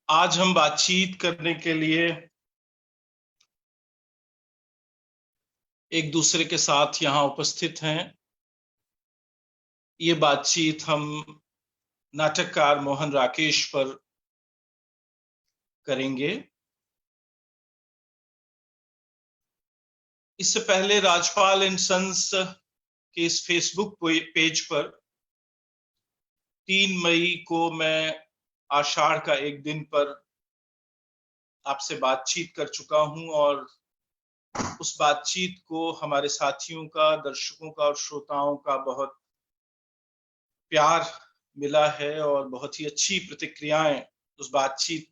आज हम बातचीत करने के लिए एक दूसरे के साथ यहाँ उपस्थित हैं। ये बातचीत हम नाटककार मोहन राकेश पर करेंगे। इससे पहले राजपाल एंड सन्स के इस फेसबुक पेज पर 3 मई को मैं आषाढ़ का एक दिन पर आपसे बातचीत कर चुका हूं और उस बातचीत को हमारे साथियों का, दर्शकों का और श्रोताओं का बहुत प्यार मिला है और बहुत ही अच्छी प्रतिक्रियाएं उस बातचीत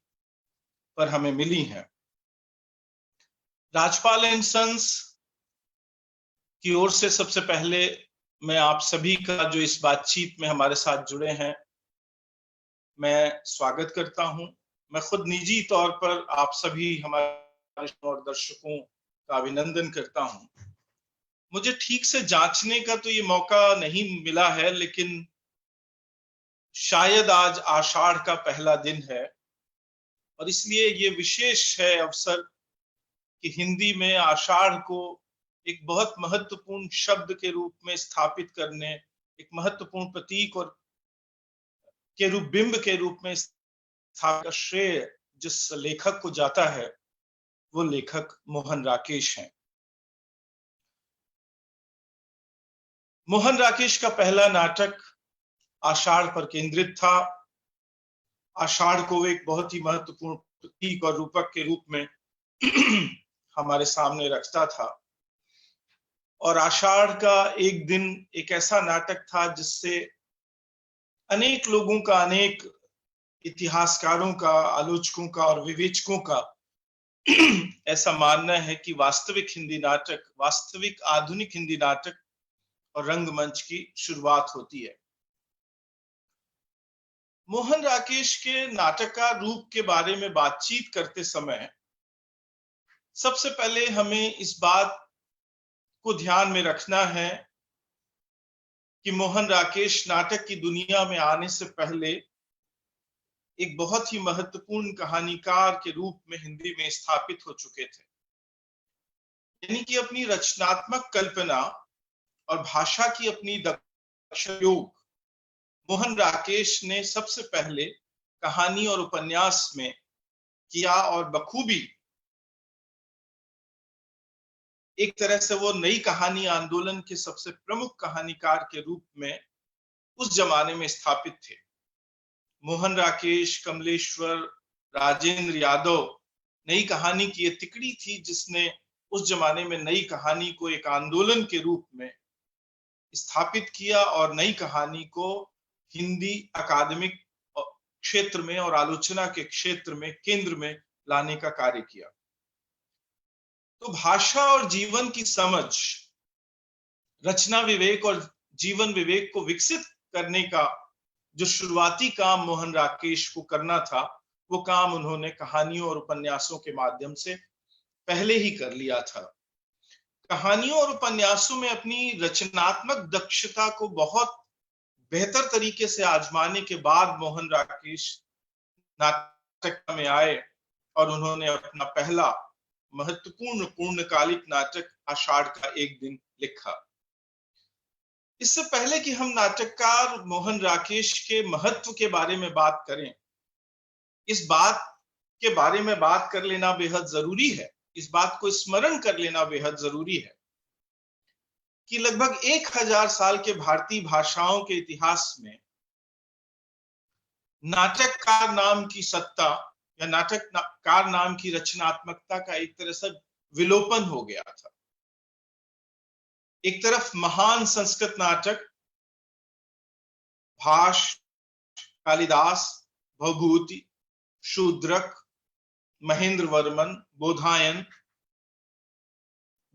पर हमें मिली हैं। राजपाल एंड सन्स की ओर से सबसे पहले मैं आप सभी का जो इस बातचीत में हमारे साथ जुड़े हैं, मैं स्वागत करता हूं। मैं खुद निजी तौर पर आप सभी हमारे और दर्शकों का अभिनंदन करता हूं। मुझे ठीक से जांचने का तो ये मौका नहीं मिला है, लेकिन शायद आज आषाढ़ का पहला दिन है और इसलिए ये विशेष है अवसर कि हिंदी में आषाढ़ को एक बहुत महत्वपूर्ण शब्द के रूप में स्थापित करने, एक महत्वपूर्ण प्रतीक और के रूप, बिंब के रूप में स्थापित का श्रेय जिस लेखक को जाता है वो लेखक मोहन राकेश हैं। मोहन राकेश का पहला नाटक आषाढ़ पर केंद्रित था। आषाढ़ को एक बहुत ही महत्वपूर्ण प्रतीक और रूपक के रूप में हमारे सामने रखता था और आषाढ़ का एक दिन एक ऐसा नाटक था जिससे अनेक लोगों का, अनेक इतिहासकारों का, आलोचकों का और विवेचकों का ऐसा मानना है कि वास्तविक हिंदी नाटक, वास्तविक आधुनिक हिंदी नाटक और रंगमंच की शुरुआत होती है। मोहन राकेश के नाटककार रूप के बारे में बातचीत करते समय सबसे पहले हमें इस बात को ध्यान में रखना है कि मोहन राकेश नाटक की दुनिया में आने से पहले एक बहुत ही महत्वपूर्ण कहानीकार के रूप में हिंदी में स्थापित हो चुके थे। यानी कि अपनी रचनात्मक कल्पना और भाषा की अपनी दक्ष योग मोहन राकेश ने सबसे पहले कहानी और उपन्यास में किया और बखूबी एक तरह से वो नई कहानी आंदोलन के सबसे प्रमुख कहानीकार के रूप में उस जमाने में स्थापित थे। मोहन राकेश, कमलेश्वर, राजेंद्र यादव नई कहानी की ये तिकड़ी थी जिसने उस जमाने में नई कहानी को एक आंदोलन के रूप में स्थापित किया और नई कहानी को हिंदी अकादमिक क्षेत्र में और आलोचना के क्षेत्र में केंद्र में लाने का कार्य किया। तो भाषा और जीवन की समझ, रचना विवेक और जीवन विवेक को विकसित करने का जो शुरुआती काम मोहन राकेश को करना था, वो काम उन्होंने कहानियों और उपन्यासों के माध्यम से पहले ही कर लिया था। कहानियों और उपन्यासों में अपनी रचनात्मक दक्षता को बहुत बेहतर तरीके से आजमाने के बाद मोहन राकेश नाटक में आए और उन्होंने अपना पहला महत्वपूर्ण पूर्णकालिक नाटक आषाढ़ का एक दिन लिखा। इससे पहले कि हम नाटककार मोहन राकेश के महत्व के बारे में बात करें, इस बात के बारे में बात कर लेना बेहद जरूरी है, इस बात को स्मरण कर लेना बेहद जरूरी है कि लगभग 1000 साल के भारतीय भाषाओं के इतिहास में नाटककार नाम की सत्ता या नाटककार नाम की रचनात्मकता का एक तरह से विलोपन हो गया था। एक तरफ महान संस्कृत नाटक भाष, कालिदास, भवभूति, शूद्रक, महेंद्र वर्मन, बोधायन,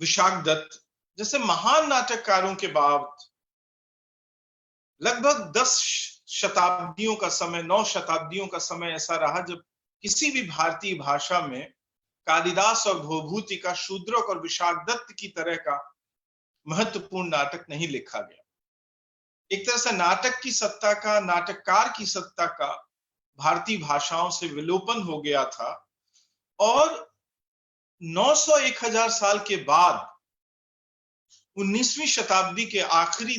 विशाख दत्त जैसे महान नाटककारों के बाद लगभग 10 शताब्दियों का समय, 9 शताब्दियों का समय ऐसा रहा जब किसी भी भारतीय भाषा में कालिदास और भवभूति का, शूद्रक और विशाख दत्त की तरह का महत्वपूर्ण नाटक नहीं लिखा गया। एक तरह से नाटक की सत्ता का, नाटककार की सत्ता का भारतीय भाषाओं से विलोपन हो गया था और 900-1000 साल के बाद 19वीं शताब्दी के आखिरी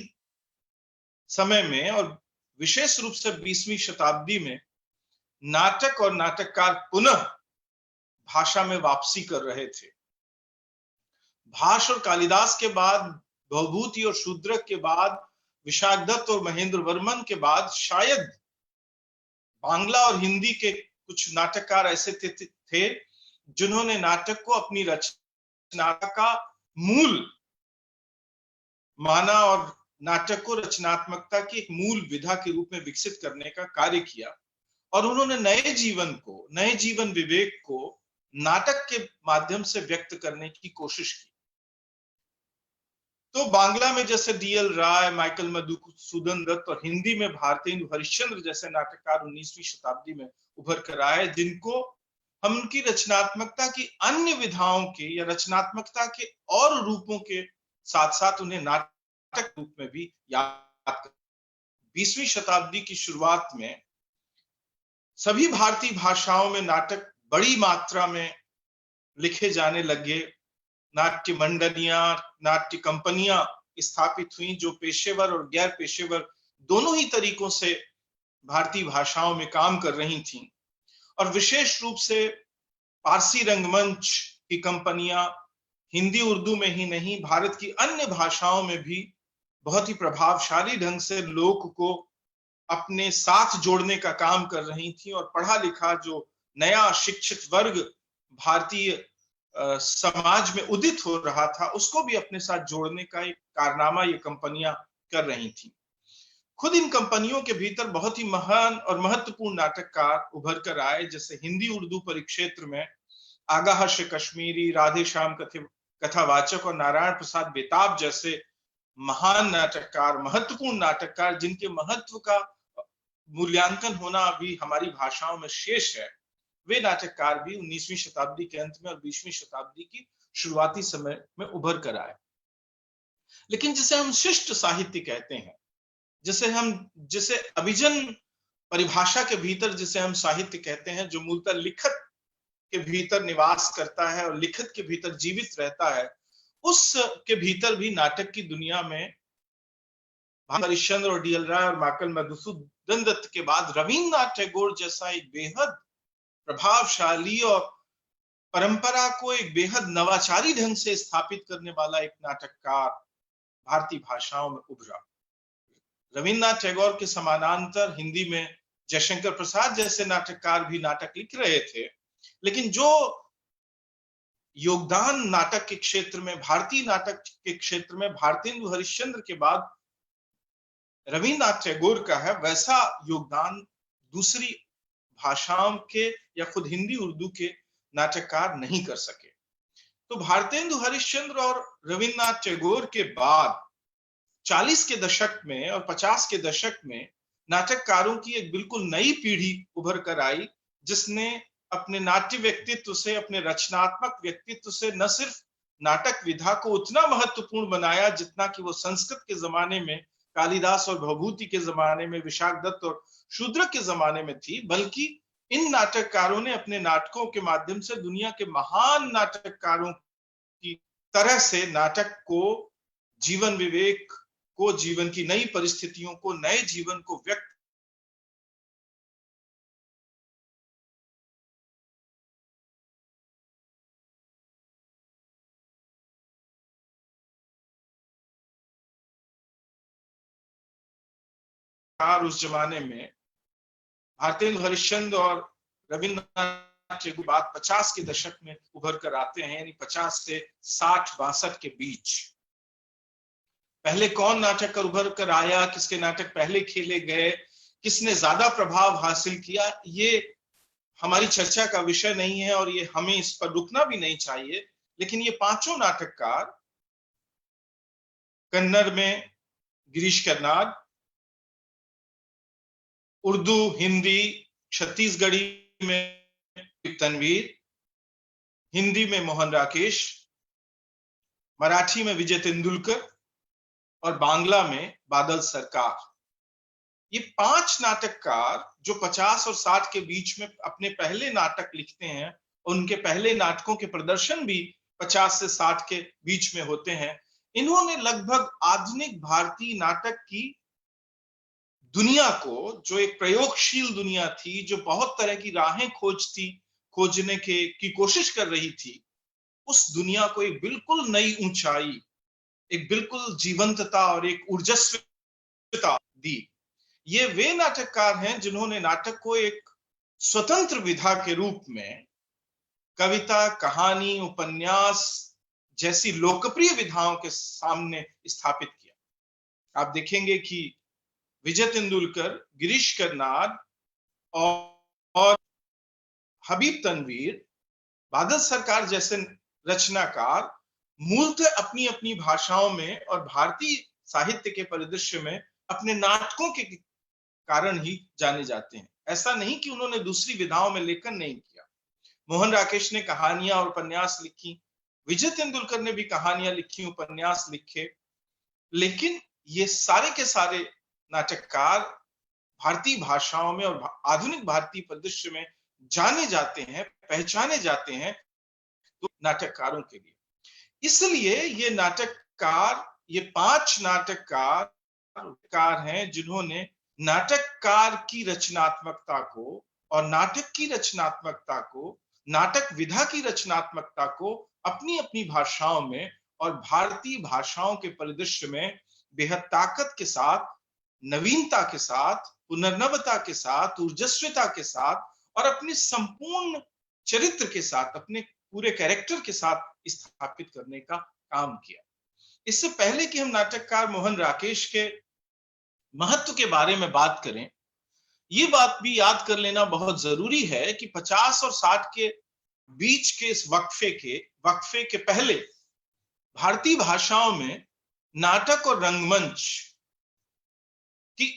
समय में और विशेष रूप से 20वीं शताब्दी में नाटक और नाटककार पुनः भाषा में वापसी कर रहे थे। भाष और कालिदास के बाद, भवभूति और शूद्रक के बाद, विशाखदत्त और महेंद्र वर्मन के बाद शायद बांग्ला और हिंदी के कुछ नाटककार ऐसे थे जिन्होंने नाटक को अपनी रचना का मूल माना और नाटक को रचनात्मकता की एक मूल विधा के रूप में विकसित करने का कार्य किया और उन्होंने नए जीवन विवेक को नाटक के माध्यम से व्यक्त करने की कोशिश की। तो बांग्ला में जैसे डीएल राय, माइकल मधुसूदन दत्त और हिंदी में भारतेंदु हरिश्चंद्र जैसे नाटककार 19वीं शताब्दी में उभर कर आए, जिनको हम उनकी रचनात्मकता की अन्य विधाओं के या रचनात्मकता के और रूपों के साथ साथ उन्हें नाटक रूप में भी याद कर। 20वीं शताब्दी की शुरुआत में सभी भारतीय भाषाओं में नाटक बड़ी मात्रा में लिखे जाने लगे। नाट्य मंडलियां, नाट्य कंपनियां स्थापित हुई जो पेशेवर और गैर पेशेवर दोनों ही तरीकों से भारतीय भाषाओं में काम कर रही थीं और विशेष रूप से पारसी रंगमंच की कंपनियां हिंदी उर्दू में ही नहीं भारत की अन्य भाषाओं में भी बहुत ही प्रभावशाली ढंग से लोक को अपने साथ जोड़ने का काम कर रही थी और पढ़ा लिखा जो नया शिक्षित वर्ग भारतीय समाज में उदित हो रहा था उसको भी अपने साथ जोड़ने का एक कारनामा ये कंपनियां कर रही थी। खुद इन कंपनियों के भीतर बहुत ही महान और महत्वपूर्ण नाटककार उभर कर आए, जैसे हिंदी उर्दू परिक्षेत्र में आगा हर्ष कश्मीरी, राधे श्याम कथावाचक और नारायण प्रसाद बेताब जैसे महान नाटककार, महत्वपूर्ण नाटककार जिनके महत्व का मूल्यांकन होना अभी हमारी भाषाओं में शेष है, वे नाटककार भी 19वीं शताब्दी के अंत में और 20वीं शताब्दी की शुरुआती समय में उभर कर आए। लेकिन जिसे हम शिष्ट साहित्य कहते हैं, जिसे अभिजन परिभाषा के भीतर जिसे हम साहित्य कहते हैं, जो मूलतः लिखत के भीतर निवास करता है और लिखत के भीतर जीवित रहता है, उस के भीतर भी नाटक की दुनिया में हरिश्चंद्र और डीएल राय और माइकल मधुसूदन दत्त के बाद रविन्द्रनाथ टैगोर जैसा एक बेहद प्रभावशाली और परंपरा को एक बेहद नवाचारी ढंग से स्थापित करने वाला एक नाटककार भारतीय भाषाओं में उभरा। रविन्द्रनाथ टैगोर के समानांतर हिंदी में जयशंकर प्रसाद जैसे नाटककार भी नाटक लिख रहे थे, लेकिन जो योगदान नाटक के क्षेत्र में, भारतीय नाटक के क्षेत्र में भारतेंदु हरिश्चंद्र के बाद रविन्द्रनाथ टैगोर का है, वैसा योगदान दूसरी भाषाओं के या खुद हिंदी उर्दू के नाटककार नहीं कर सके। तो भारतेंदु हरिश्चंद्र और रविन्द्रनाथ टैगोर के बाद 40 के दशक में और 50 के दशक में नाटककारों की एक बिल्कुल नई पीढ़ी उभर कर आई, जिसने अपने नाट्य व्यक्तित्व से, अपने रचनात्मक व्यक्तित्व से न सिर्फ नाटक विधा को उतना महत्वपूर्ण बनाया जितना कि वो संस्कृत के जमाने में, कालिदास और भवभूति के जमाने में, विशाखदत्त और शूद्रक के जमाने में थी, बल्कि इन नाटककारों ने अपने नाटकों के माध्यम से दुनिया के महान नाटककारों की तरह से नाटक को, जीवन विवेक को, जीवन की नई परिस्थितियों को, नए जीवन को व्यक्त उस जमाने में भारतेंदु हरिश्चंद्र और रविन्द्रनाथ टैगोर बात 50 के दशक में उभर कर आते हैं, यानी 50 से 60-62 के बीच। पहले कौन नाटक उभर कर आया, किसके नाटक पहले खेले गए, किसने ज्यादा प्रभाव हासिल किया, ये हमारी चर्चा का विषय नहीं है और ये हमें इस पर रुकना भी नहीं चाहिए। लेकिन ये पांचों नाटककार, कन्नड़ में गिरीश कर्नाड, उर्दू, हिंदी, छत्तीसगढ़ी में तनवीर, हिंदी में मोहन राकेश, मराठी में विजय तेंदुलकर और बांग्ला में बादल सरकार, ये 5 नाटककार जो 50 और 60 के बीच में अपने पहले नाटक लिखते हैं, उनके पहले नाटकों के प्रदर्शन भी 50 से 60 के बीच में होते हैं, इन्होंने लगभग आधुनिक भारतीय नाटक की दुनिया को, जो एक प्रयोगशील दुनिया थी, जो बहुत तरह की राहें खोजने की कोशिश कर रही थी, उस दुनिया को एक बिल्कुल नई ऊंचाई, एक बिल्कुल जीवंतता और एक ऊर्जस्वता दी। ये वे नाटककार हैं जिन्होंने नाटक को एक स्वतंत्र विधा के रूप में कविता, कहानी, उपन्यास जैसी लोकप्रिय विधाओं के सामने स्थापित किया। आप देखेंगे कि विजय तेंदुलकर, गिरीश कर्नाड और हबीब तनवीर, बादल सरकार जैसे रचनाकार मूलतः अपनी अपनी भाषाओं में और भारतीय साहित्य के परिदृश्य में अपने नाटकों के कारण ही जाने जाते हैं। ऐसा नहीं कि उन्होंने दूसरी विधाओं में लेखन नहीं किया। मोहन राकेश ने कहानियां और उपन्यास लिखी, विजय तेंदुलकर ने भी कहानियां लिखी, उपन्यास लिखे, लेकिन ये सारे के सारे नाटककार भारतीय भाषाओं में और आधुनिक भारतीय परिदृश्य में जाने जाते हैं, पहचाने जाते हैं तो नाटककारों के लिए। इसलिए ये नाटककार, ये 5 नाटककार हैं जिन्होंने नाटककार की रचनात्मकता को और नाटक की रचनात्मकता को, नाटक विधा की रचनात्मकता को अपनी अपनी भाषाओं में और भारतीय भाषाओं के परिदृश्य में बेहद ताकत के साथ, नवीनता के साथ, पुनर्नवता के साथ, ऊर्जस्वता के साथ और अपने संपूर्ण चरित्र के साथ, अपने पूरे कैरेक्टर के साथ स्थापित करने का काम किया। इससे पहले कि हम नाटककार मोहन राकेश के महत्व के बारे में बात करें, ये बात भी याद कर लेना बहुत जरूरी है कि 50 और 60 के बीच के इस वक्फे के पहले भारतीय भाषाओं में नाटक और रंगमंच की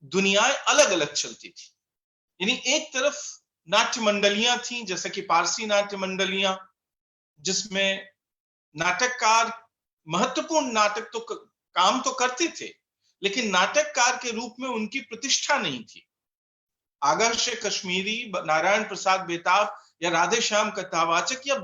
दुनियाएं अलग अलग चलती थी। यानी एक तरफ नाट्य मंडलियां थी, जैसे कि पारसी नाट्य मंडलियां, जिसमें नाटककार महत्वपूर्ण नाटक तो काम तो करते थे, लेकिन नाटककार के रूप में उनकी प्रतिष्ठा नहीं थी। आदर्श कश्मीरी, नारायण प्रसाद बेताब या राधे श्याम कथावाचक या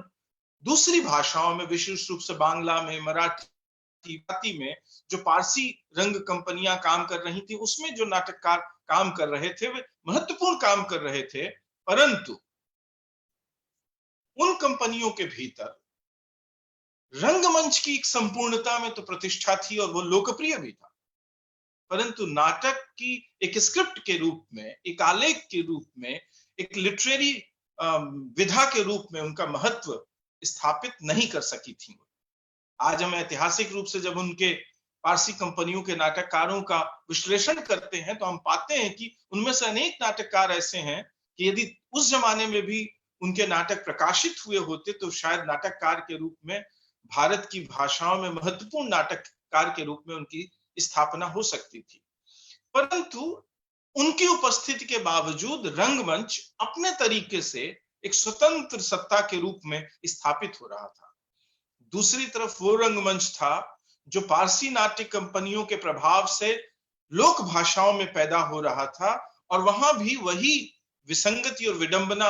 दूसरी भाषाओं में, विशेष रूप से बांग्ला में, मराठी में जो पारसी रंग कंपनियां काम कर रही थी, उसमें जो नाटककार काम कर रहे थे वे महत्वपूर्ण काम कर रहे थे, परंतु उन कंपनियों के भीतर रंगमंच की एक संपूर्णता में तो प्रतिष्ठा थी और वो लोकप्रिय भी था, परंतु नाटक की एक स्क्रिप्ट के रूप में, एक आलेख के रूप में, एक लिटरेरी विधा के रूप में उनका महत्व स्थापित नहीं कर सकी थी। आज हम ऐतिहासिक रूप से जब उनके पारसी कंपनियों के नाटककारों का विश्लेषण करते हैं तो हम पाते हैं कि उनमें से अनेक नाटककार ऐसे हैं कि यदि उस जमाने में भी उनके नाटक प्रकाशित हुए होते तो शायद नाटककार के रूप में, भारत की भाषाओं में महत्वपूर्ण नाटककार के रूप में उनकी स्थापना हो सकती थी। परंतु उनकी उपस्थिति के बावजूद रंगमंच अपने तरीके से एक स्वतंत्र सत्ता के रूप में स्थापित हो रहा था। दूसरी तरफ वो रंगमंच था जो पारसी नाट्य कंपनियों के प्रभाव से लोक भाषाओं में पैदा हो रहा था, और वहां भी वही विसंगति और विडंबना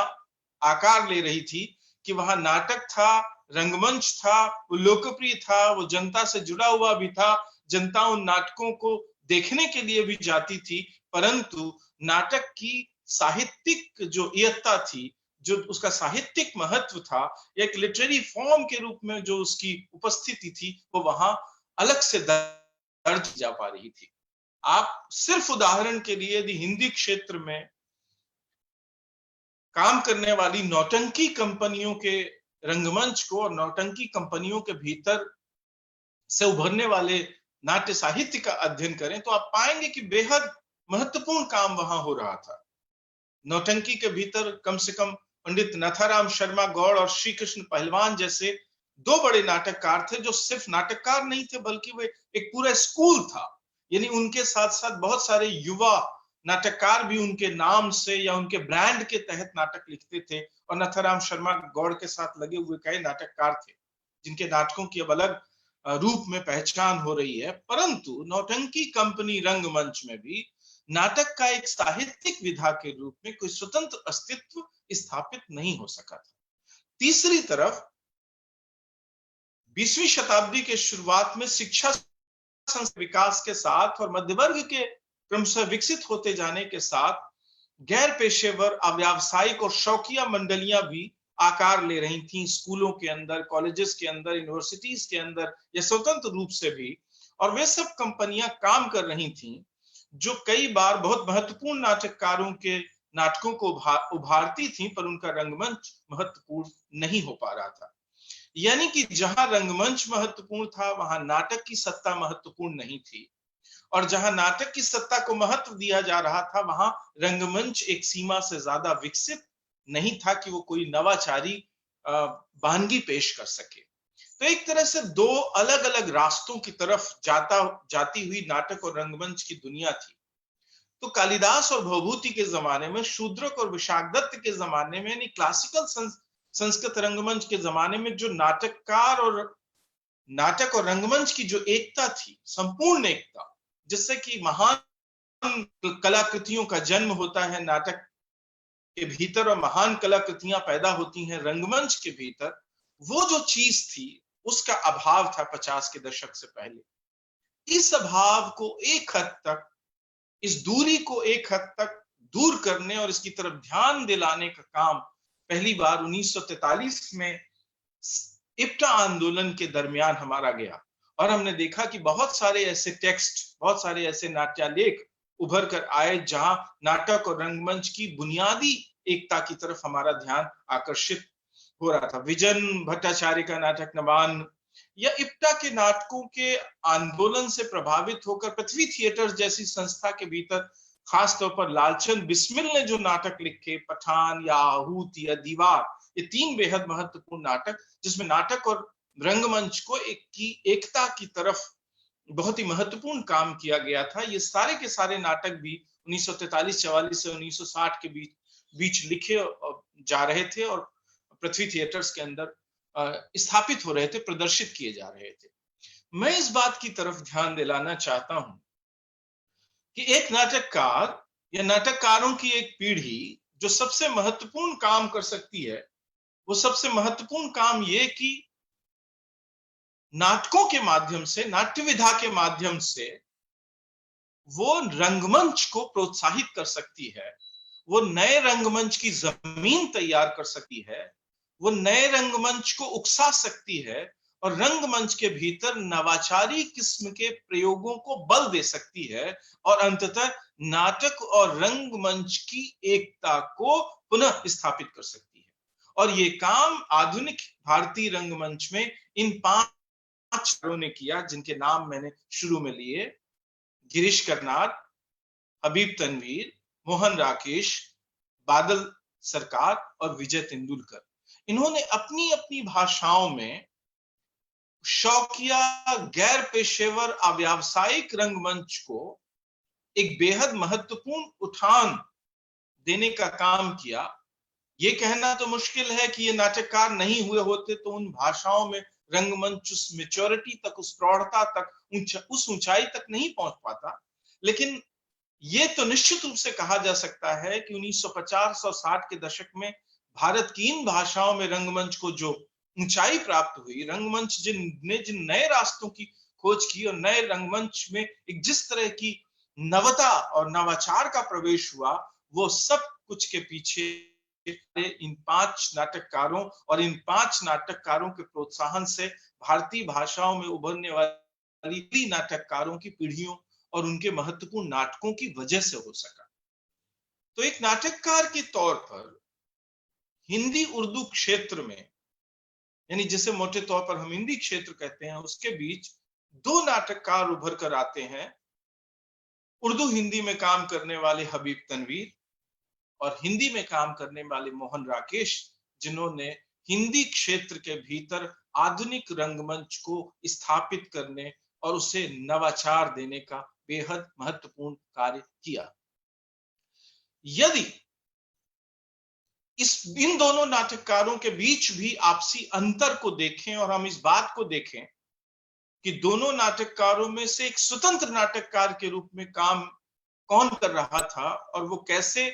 आकार ले रही थी कि वहां नाटक था, रंगमंच था, वो लोकप्रिय था, वो जनता से जुड़ा हुआ भी था, जनता उन नाटकों को देखने के लिए भी जाती थी, परंतु नाटक की साहित्यिक जो इयत्ता थी, जो उसका साहित्यिक महत्व था, एक लिटरेरी फॉर्म के रूप में जो उसकी उपस्थिति थी, वो वहां अलग से दर्ज जा पा रही थी। आप सिर्फ उदाहरण के लिए यदि हिंदी क्षेत्र में काम करने वाली नौटंकी कंपनियों के रंगमंच को और नौटंकी कंपनियों के भीतर से उभरने वाले नाट्य साहित्य का अध्ययन करें तो आप पाएंगे कि बेहद महत्वपूर्ण काम वहां हो रहा था। नौटंकी के भीतर कम से कम पंडित नाथाराम शर्मा गौड़ और श्री कृष्ण पहलवान जैसे 2 बड़े नाटककार थे, जो सिर्फ नाटककार नहीं थे बल्कि वे एक पूरा स्कूल था। यानी उनके साथ साथ बहुत सारे युवा नाटककार भी उनके नाम से या उनके ब्रांड के तहत नाटक लिखते थे, और नाथाराम शर्मा गौड़ के साथ लगे हुए कई नाटककार थे जिनके नाटकों की अब अलग रूप में पहचान हो रही है। परंतु नौटंकी कंपनी रंगमंच में भी नाटक का एक साहित्यिक विधा के रूप में कोई स्वतंत्र अस्तित्व स्थापित नहीं हो सका था। तीसरी तरफ 20वीं शताब्दी के शुरुआत में शिक्षा विकास के साथ और मध्य वर्ग के क्रमशः विकसित होते जाने के साथ गैर पेशेवर अव्यावसायिक और शौकिया मंडलियां भी आकार ले रही थी स्कूलों के अंदर, कॉलेजेस के अंदर, यूनिवर्सिटीज के अंदर या स्वतंत्र रूप से भी। और वे सब कंपनियां काम कर रही थीं जो कई बार बहुत महत्वपूर्ण नाटककारों के नाटकों को उभारती थी, पर उनका रंगमंच महत्वपूर्ण नहीं हो पा रहा था। यानी कि जहां रंगमंच महत्वपूर्ण था वहां नाटक की सत्ता महत्वपूर्ण नहीं थी, और जहां नाटक की सत्ता को महत्व दिया जा रहा था वहां रंगमंच एक सीमा से ज्यादा विकसित नहीं था कि वो कोई नवाचारी वानगी पेश कर सके। तो एक तरह से दो अलग अलग रास्तों की तरफ जाती हुई नाटक और रंगमंच की दुनिया थी। तो कालिदास और भवभूति के जमाने में, शूद्रक और विशाखदत्त के जमाने में, यानी क्लासिकल संस्कृत रंगमंच के जमाने में जो नाटक और रंगमंच की जो एकता थी, संपूर्ण एकता, जिससे कि महान कलाकृतियों का जन्म होता है नाटक के भीतर और महान कलाकृतियां पैदा होती हैं रंगमंच के भीतर, वो जो चीज थी उसका अभाव था 50 के दशक से पहले। इस अभाव को एक हद तक, इस दूरी को एक हद तक दूर करने और इसकी तरफ ध्यान दिलाने का काम पहली बार 1943 में इप्टा आंदोलन के दरमियान हमारा गया। और हमने देखा कि बहुत सारे ऐसे टेक्स्ट, बहुत सारे ऐसे नाट्यालेख उभर कर आए जहां नाटक और रंगमंच की बुनियादी एकता की तरफ हमारा ध्यान आकर्षित हो रहा था। विजन भट्टाचार्य का नाटक नवान या इप्टा के नाटकों के आंदोलन से प्रभावित होकर पृथ्वी थिएटर्स जैसी संस्था के भीतर खासतौर पर लालचंद बिस्मिल ने जो नाटक लिखे, पठान या आहूत या दीवार, ये तीन बेहद महत्वपूर्ण नाटक जिसमें नाटक और रंगमंच को एकता की तरफ बहुत ही महत्वपूर्ण काम किया गया था। ये सारे के सारे नाटक भी 1943-44 से 1960 के बीच लिखे जा रहे थे और पृथ्वी थिएटर्स के अंदर स्थापित हो रहे थे, प्रदर्शित किए जा रहे थे। मैं इस बात की तरफ ध्यान दिलाना चाहता हूं कि एक नाटककार या नाटककारों की एक पीढ़ी जो सबसे महत्वपूर्ण काम कर सकती है, वो सबसे महत्वपूर्ण काम ये कि नाटकों के माध्यम से, नाट्य विधा के माध्यम से वो रंगमंच को प्रोत्साहित कर सकती है, वो नए रंगमंच की जमीन तैयार कर सकती है, वो नए रंगमंच को उकसा सकती है और रंगमंच के भीतर नवाचारी किस्म के प्रयोगों को बल दे सकती है और अंततः नाटक और रंगमंच की एकता को पुनः स्थापित कर सकती है। और ये काम आधुनिक भारतीय रंगमंच में इन 5 ने किया, जिनके नाम मैंने शुरू में लिए: गिरीश कर्नाड, हबीब तनवीर, मोहन राकेश, बादल सरकार और विजय तेंदुलकर। इन्होंने अपनी अपनी भाषाओं में शौकिया, गैर पेशेवर, अव्यावसायिक रंगमंच को एक बेहद महत्वपूर्ण उठान देने का काम किया। ये कहना तो मुश्किल है कि ये नाटककार नहीं हुए होते तो उन भाषाओं में रंगमंच उस मैच्योरिटी तक, उस प्रौढ़ता तक, उस ऊंचाई तक नहीं पहुंच पाता। लेकिन ये तो निश्चित रूप से कहा जा सकता है कि 1950 और 60 के दशक में भारत की इन भाषाओं में रंगमंच को जो ऊंचाई प्राप्त हुई, रंगमंच जिन नए रास्तों की खोज की और नए रंगमंच में एक जिस तरह की नवता और नवाचार का प्रवेश हुआ, वो सब कुछ के पीछे इन 5 नाटककारों और इन 5 नाटककारों के प्रोत्साहन से भारतीय भाषाओं में उभरने वाली नाटककारों की पीढ़ियों और उनके महत्वपूर्ण नाटकों की वजह से हो सका। तो एक नाटककार के तौर पर हिंदी उर्दू क्षेत्र में, यानी जिसे मोटे तौर पर हम हिंदी क्षेत्र कहते हैं, उसके बीच 2 नाटककार उभर कर आते हैं। उर्दू हिंदी में काम करने वाले हबीब तनवीर और हिंदी में काम करने वाले मोहन राकेश, जिन्होंने हिंदी क्षेत्र के भीतर आधुनिक रंगमंच को स्थापित करने और उसे नवाचार देने का बेहद महत्वपूर्ण कार्य किया। यदि इन दोनों नाटककारों के बीच भी आपसी अंतर को देखें और हम इस बात को देखें कि दोनों नाटककारों में से एक स्वतंत्र नाटककार के रूप में काम कौन कर रहा था और वो कैसे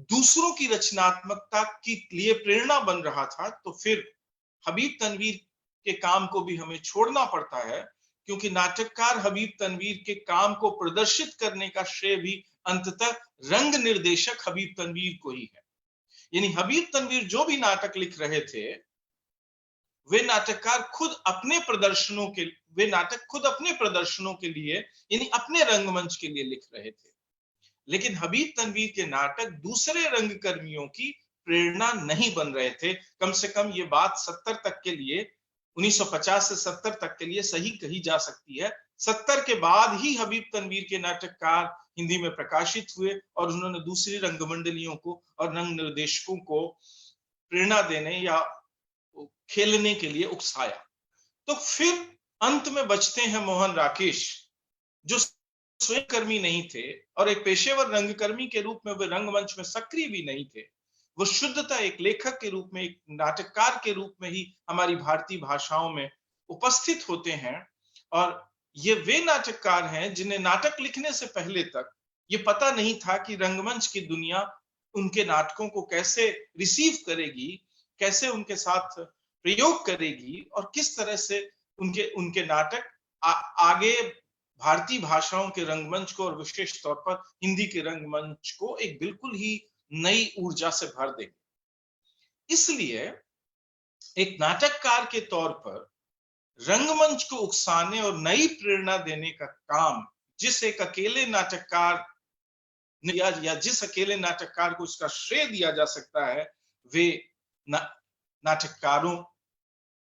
दूसरों की रचनात्मकता के लिए प्रेरणा बन रहा था, तो फिर हबीब तनवीर के काम को भी हमें छोड़ना पड़ता है, क्योंकि नाटककार हबीब तनवीर के काम को प्रदर्शित करने का श्रेय भी अंततः रंग निर्देशक हबीब तनवीर को ही है। यानी हबीब तनवीर जो भी नाटक लिख रहे थे, वे नाटककार खुद अपने प्रदर्शनों के वे नाटक खुद अपने प्रदर्शनों के लिए, यानी अपने रंगमंच के लिए लिख रहे थे। लेकिन हबीब तनवीर के नाटक दूसरे रंगकर्मियों की प्रेरणा नहीं बन रहे थे। कम से कम ये बात 70 तक के लिए, 1950 से 70 तक के लिए सही कही जा सकती है। 70 के बाद ही हबीब तनवीर के नाटककार हिंदी में प्रकाशित हुए और उन्होंने दूसरी रंगमंडलियों को और रंग निर्देशकों को प्रेरणा देने या खेलने के लिए उकसाया। तो फिर अंत में बचते हैं मोहन राकेश, जो स्वयं कर्मी नहीं थे और एक पेशेवर रंगकर्मी के रूप में वे रंगमंच में सक्रिय भी नहीं थे। वो शुद्धता एक लेखक के रूप में, एक नाटककार के रूप में ही हमारी भारतीय भाषाओं में उपस्थित होते हैं। और ये वे नाटककार हैं जिन्हें नाटक लिखने से पहले तक ये पता नहीं था कि रंगमंच की दुनिया उनके नाटकों को कैसे रिसीव करेगी, कैसे उनके साथ प्रयोग करेगी और किस तरह से उनके उनके नाटक आगे भारतीय भाषाओं के रंगमंच को और विशेष तौर पर हिंदी के रंगमंच को एक बिल्कुल ही नई ऊर्जा से भर देंगे। इसलिए एक नाटककार के तौर पर रंगमंच को उकसाने और नई प्रेरणा देने का काम जिस एक अकेले नाटककार या जिस अकेले नाटककार को इसका श्रेय दिया जा सकता है, वे नाटककारों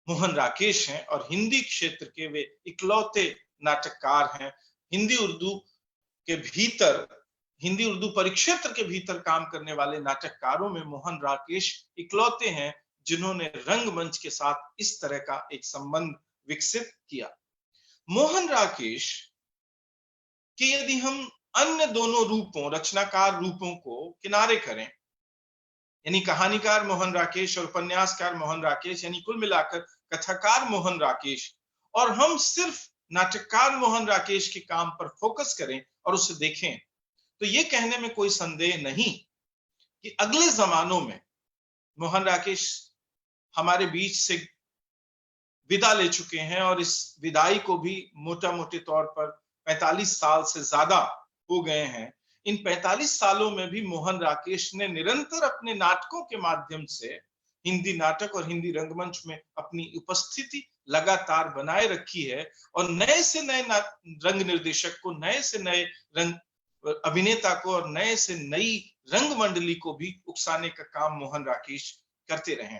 मोहन राकेश हैं और हिंदी क्षेत्र के वे इकलौते नाटककार हैं। हिंदी उर्दू परिक्षेत्र के भीतर काम करने वाले नाटककारों में मोहन राकेश इकलौते हैं जिन्होंने रंगमंच के साथ इस तरह का एक संबंध विकसित किया। मोहन राकेश के यदि हम अन्य दोनों रूपों, रचनाकार रूपों को किनारे करें, यानी कहानीकार मोहन राकेश और उपन्यासकार मोहन राकेश, यानी कुल मिलाकर कथाकार मोहन राकेश, और हम सिर्फ नाटककार मोहन राकेश के काम पर फोकस करें और उसे देखें, तो ये कहने में कोई संदेह नहीं कि अगले जमानों में मोहन राकेश हमारे बीच से विदा ले चुके हैं और इस विदाई को भी मोटा मोटे तौर पर 45 साल से ज्यादा हो गए हैं। इन 45 सालों में भी मोहन राकेश ने निरंतर अपने नाटकों के माध्यम से हिंदी नाटक और हिंदी रंगमंच में अपनी उपस्थिति लगातार बनाए रखी है और नए से नए रंग निर्देशक को, नए से नए रंग अभिनेता को और नए से नई रंग मंडली को भी उकसाने का काम मोहन राकेश करते रहे।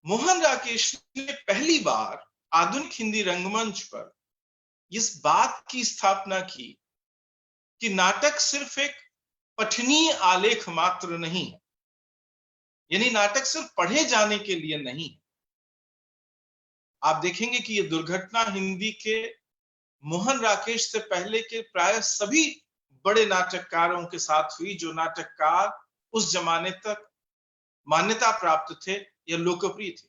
मोहन राकेश ने पहली बार आधुनिक हिंदी रंगमंच पर इस बात की स्थापना की कि नाटक सिर्फ एक पठनीय आलेख मात्र नहीं है, यानी नाटक सिर्फ पढ़े जाने के लिए नहीं है। आप देखेंगे कि यह दुर्घटना हिंदी के मोहन राकेश से पहले के प्राय सभी बड़े नाटककारों के साथ हुई, जो नाटककार उस जमाने तक मान्यता प्राप्त थे या लोकप्रिय थे।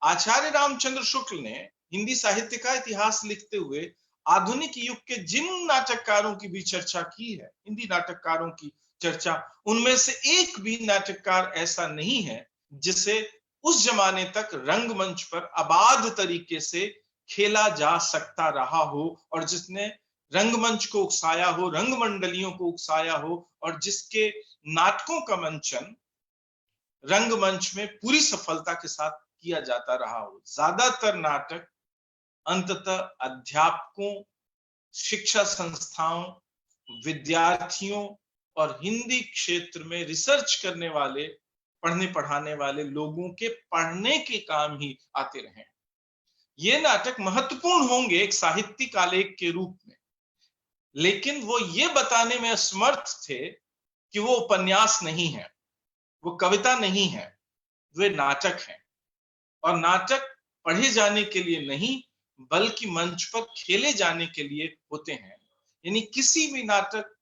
आचार्य रामचंद्र शुक्ल ने हिंदी साहित्य का इतिहास लिखते हुए आधुनिक युग के जिन नाटककारों की भी चर्चा की है, हिंदी नाटककारों की चर्चा, उनमें से एक भी नाटककार ऐसा नहीं है जिसे उस जमाने तक रंगमंच पर अबाध तरीके से खेला जा सकता रहा हो और जिसने रंगमंच को उकसाया हो, रंगमंडलियों को उकसाया हो और जिसके नाटकों का मंचन रंगमंच में पूरी सफलता के साथ किया जाता रहा हो। ज्यादातर नाटक अंततः अध्यापकों, शिक्षा संस्थाओं, विद्यार्थियों और हिंदी क्षेत्र में रिसर्च करने वाले, पढ़ने पढ़ाने वाले लोगों के पढ़ने के काम ही आते रहे। ये नाटक महत्वपूर्ण होंगे एक साहित्यिक आलेख के रूप में, लेकिन वो ये बताने में असमर्थ थे कि वो उपन्यास नहीं है, वो कविता नहीं है, वे नाटक हैं। और नाटक पढ़े जाने के लिए नहीं बल्कि मंच पर खेले जाने के लिए होते हैं। यानी किसी भी नाटक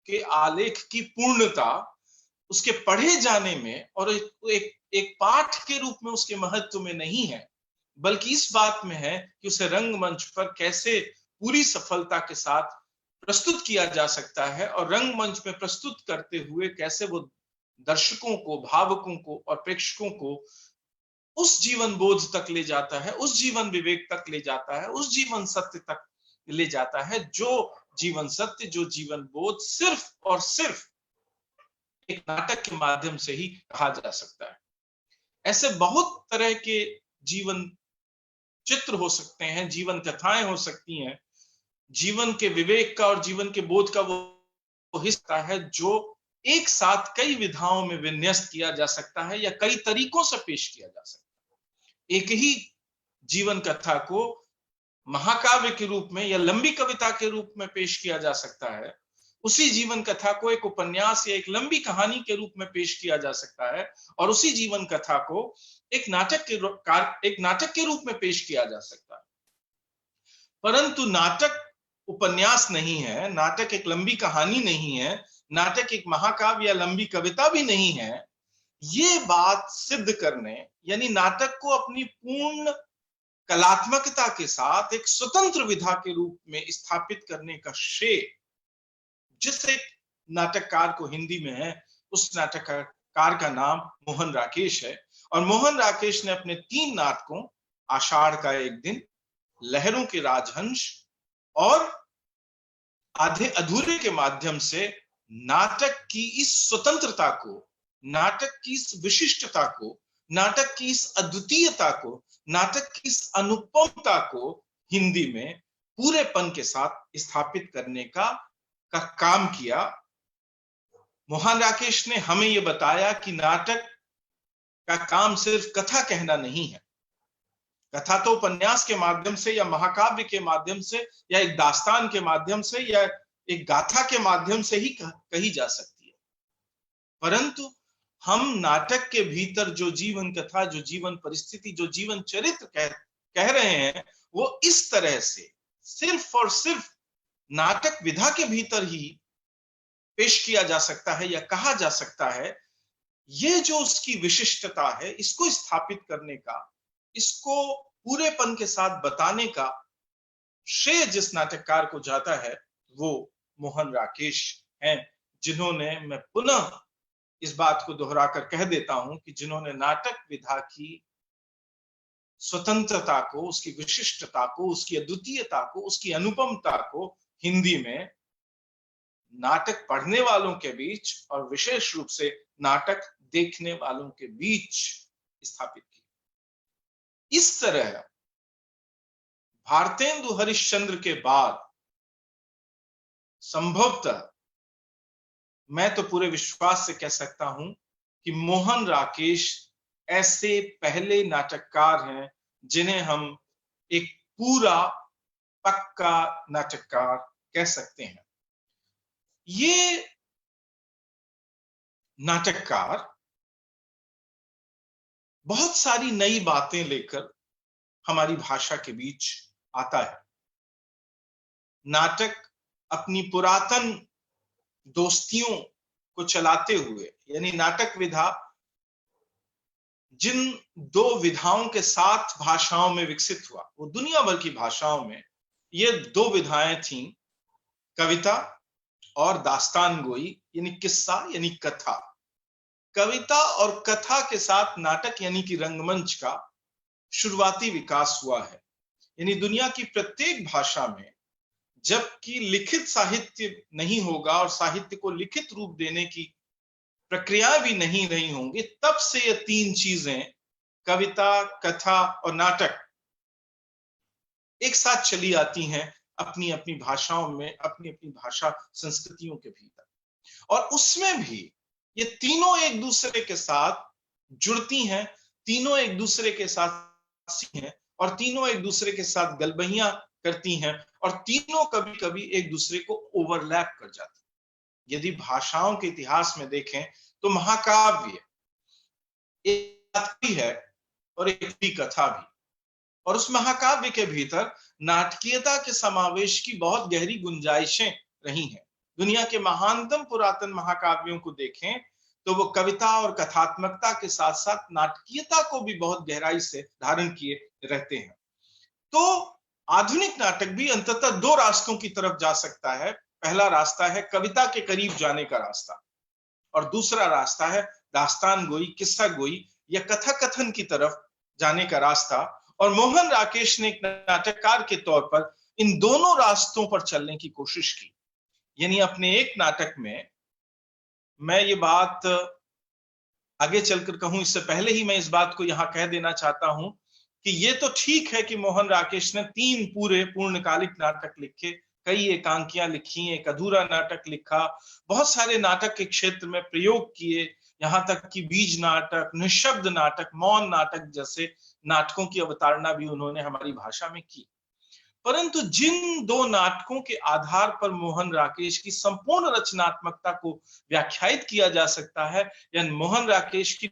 के आलेख की पूर्णता उसके पढ़े जाने में और एक पाठ के रूप में उसके महत्व में नहीं है, बल्कि इस बात में है कि उसे रंगमंच पर कैसे पूरी सफलता के साथ प्रस्तुत किया जा सकता है और रंगमंच में प्रस्तुत करते हुए कैसे वो दर्शकों को, भावकों को और प्रेक्षकों को उस जीवन बोध तक ले जाता है, उस जीवन विवेक तक ले जाता है, उस जीवन सत्य तक ले जाता है, जो जीवन सत्य, जो जीवन बोध सिर्फ और सिर्फ एक नाटक के माध्यम से ही कहा जा सकता है। ऐसे बहुत तरह के जीवन चित्र हो सकते हैं, जीवन कथाएं हो सकती हैं, जीवन के विवेक का और जीवन के बोध का वो हिस्सा है जो एक साथ कई विधाओं में विन्यस्त किया जा सकता है या कई तरीकों से पेश किया जा सकता है। एक ही जीवन कथा को महाकाव्य के रूप में या लंबी कविता के रूप में पेश किया जा सकता है, उसी जीवन कथा को एक उपन्यास या एक लंबी कहानी के रूप में पेश किया जा सकता है, और उसी जीवन कथा को एक नाटक के रूप में पेश किया जा सकता है। परंतु नाटक उपन्यास नहीं है, नाटक एक लंबी कहानी नहीं है, नाटक एक महाकाव्य या लंबी कविता भी नहीं है। ये बात सिद्ध करने, यानी नाटक को अपनी पूर्ण कलात्मकता के साथ एक स्वतंत्र विधा के रूप में स्थापित करने का श्रेय जिस एक नाटककार को हिंदी में है, उस नाटककार का नाम मोहन राकेश है। और मोहन राकेश ने अपने 3 नाटकों, आषाढ़ का एक दिन, लहरों के राजहंस और आधे अधूरे के माध्यम से नाटक की इस स्वतंत्रता को, नाटक की इस विशिष्टता को, नाटक की इस अद्वितीयता को, नाटक की इस अनुपमता को हिंदी में पूरेपन के साथ स्थापित करने का काम किया। मोहन राकेश ने हमें यह बताया कि नाटक का काम सिर्फ कथा कहना नहीं है। कथा तो उपन्यास के माध्यम से या महाकाव्य के माध्यम से या एक दास्तान के माध्यम से या एक गाथा के माध्यम से ही कही जा सकती है, परंतु हम नाटक के भीतर जो जीवन कथा, जो जीवन परिस्थिति, जो जीवन चरित्र कह रहे हैं, वो इस तरह से सिर्फ और सिर्फ नाटक विधा के भीतर ही पेश किया जा सकता है या कहा जा सकता है। ये जो उसकी विशिष्टता है, इसको स्थापित करने का, इसको पूरेपन के साथ बताने का श्रेय जिस नाटककार को जाता है वो मोहन राकेश हैं, जिन्होंने, मैं पुनः इस बात को दोहराकर कह देता हूं कि जिन्होंने नाटक विधा की स्वतंत्रता को, उसकी विशिष्टता को, उसकी अद्वितीयता को, उसकी अनुपमता को हिंदी में नाटक पढ़ने वालों के बीच और विशेष रूप से नाटक देखने वालों के बीच स्थापित की। इस तरह भारतेंदु हरिश्चंद्र के बाद संभवतः मैं तो पूरे विश्वास से कह सकता हूं कि मोहन राकेश ऐसे पहले नाटककार हैं जिन्हें हम एक पूरा पक्का नाटककार कह सकते हैं। ये नाटककार बहुत सारी नई बातें लेकर हमारी भाषा के बीच आता है। नाटक अपनी पुरातन दोस्तियों को चलाते हुए, यानी नाटक विधा जिन 2 विधाओं के साथ भाषाओं में विकसित हुआ, वो दुनिया भर की भाषाओं में ये 2 विधाएं थीं, कविता और दास्तान गोई, यानी किस्सा यानी कथा। कविता और कथा के साथ नाटक यानी कि रंगमंच का शुरुआती विकास हुआ है। यानी दुनिया की प्रत्येक भाषा में जबकि लिखित साहित्य नहीं होगा और साहित्य को लिखित रूप देने की प्रक्रियाएं भी नहीं रही होंगी, तब से ये 3 चीजें, कविता, कथा और नाटक, एक साथ चली आती हैं अपनी अपनी भाषाओं में, अपनी अपनी भाषा संस्कृतियों के भीतर। और उसमें भी ये तीनों एक दूसरे के साथ जुड़ती हैं, तीनों एक दूसरे के साथ हैं और तीनों एक दूसरे के साथ गलबहियां करती हैं और तीनों कभी कभी एक दूसरे को ओवरलैप कर जाती हैं। यदि भाषाओं के इतिहास में देखें तो महाकाव्य एक भी है और एक भी कथा भी, और उस महाकाव्य के भीतर नाटकीयता के समावेश की बहुत गहरी गुंजाइशें रही हैं। दुनिया के महानतम पुरातन महाकाव्यों को देखें तो वो कविता और कथात्मकता के साथ साथ नाटकीयता को भी बहुत गहराई से धारण किए रहते हैं। तो आधुनिक नाटक भी अंततः 2 रास्तों की तरफ जा सकता है। पहला रास्ता है कविता के करीब जाने का रास्ता, और दूसरा रास्ता है दास्तान गोई, किस्सा गोई या कथा कथन की तरफ जाने का रास्ता। और मोहन राकेश ने एक नाटककार के तौर पर इन दोनों रास्तों पर चलने की कोशिश की। यानी अपने एक नाटक में, मैं ये बात आगे चलकर कहूं, इससे पहले ही मैं इस बात को यहां कह देना चाहता हूं कि ये तो ठीक है कि मोहन राकेश ने 3 पूरे पूर्णकालिक नाटक लिखे, कई एकांकियां लिखी, एक अधूरा नाटक लिखा, बहुत सारे नाटक के क्षेत्र में प्रयोग किए, यहां तक कि बीज नाटक, निशब्द नाटक, मौन नाटक जैसे नाटकों की अवतारणा भी उन्होंने हमारी भाषा में की। परंतु जिन 2 नाटकों के आधार पर मोहन राकेश की संपूर्ण रचनात्मकता को व्याख्यायित किया जा सकता है, या मोहन राकेश की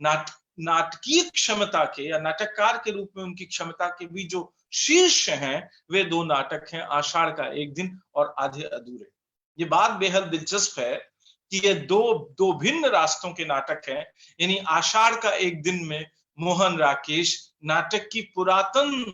नाटकीय क्षमता के या नाटककार के रूप में उनकी क्षमता के भी जो शीर्ष हैं, वे 2 नाटक हैं, आषाढ़ का एक दिन और आधे अधूरे। ये बात बेहद दिलचस्प है कि ये दो भिन्न रास्तों के नाटक हैं। यानी आषाढ़ का एक दिन में मोहन राकेश नाटक की पुरातन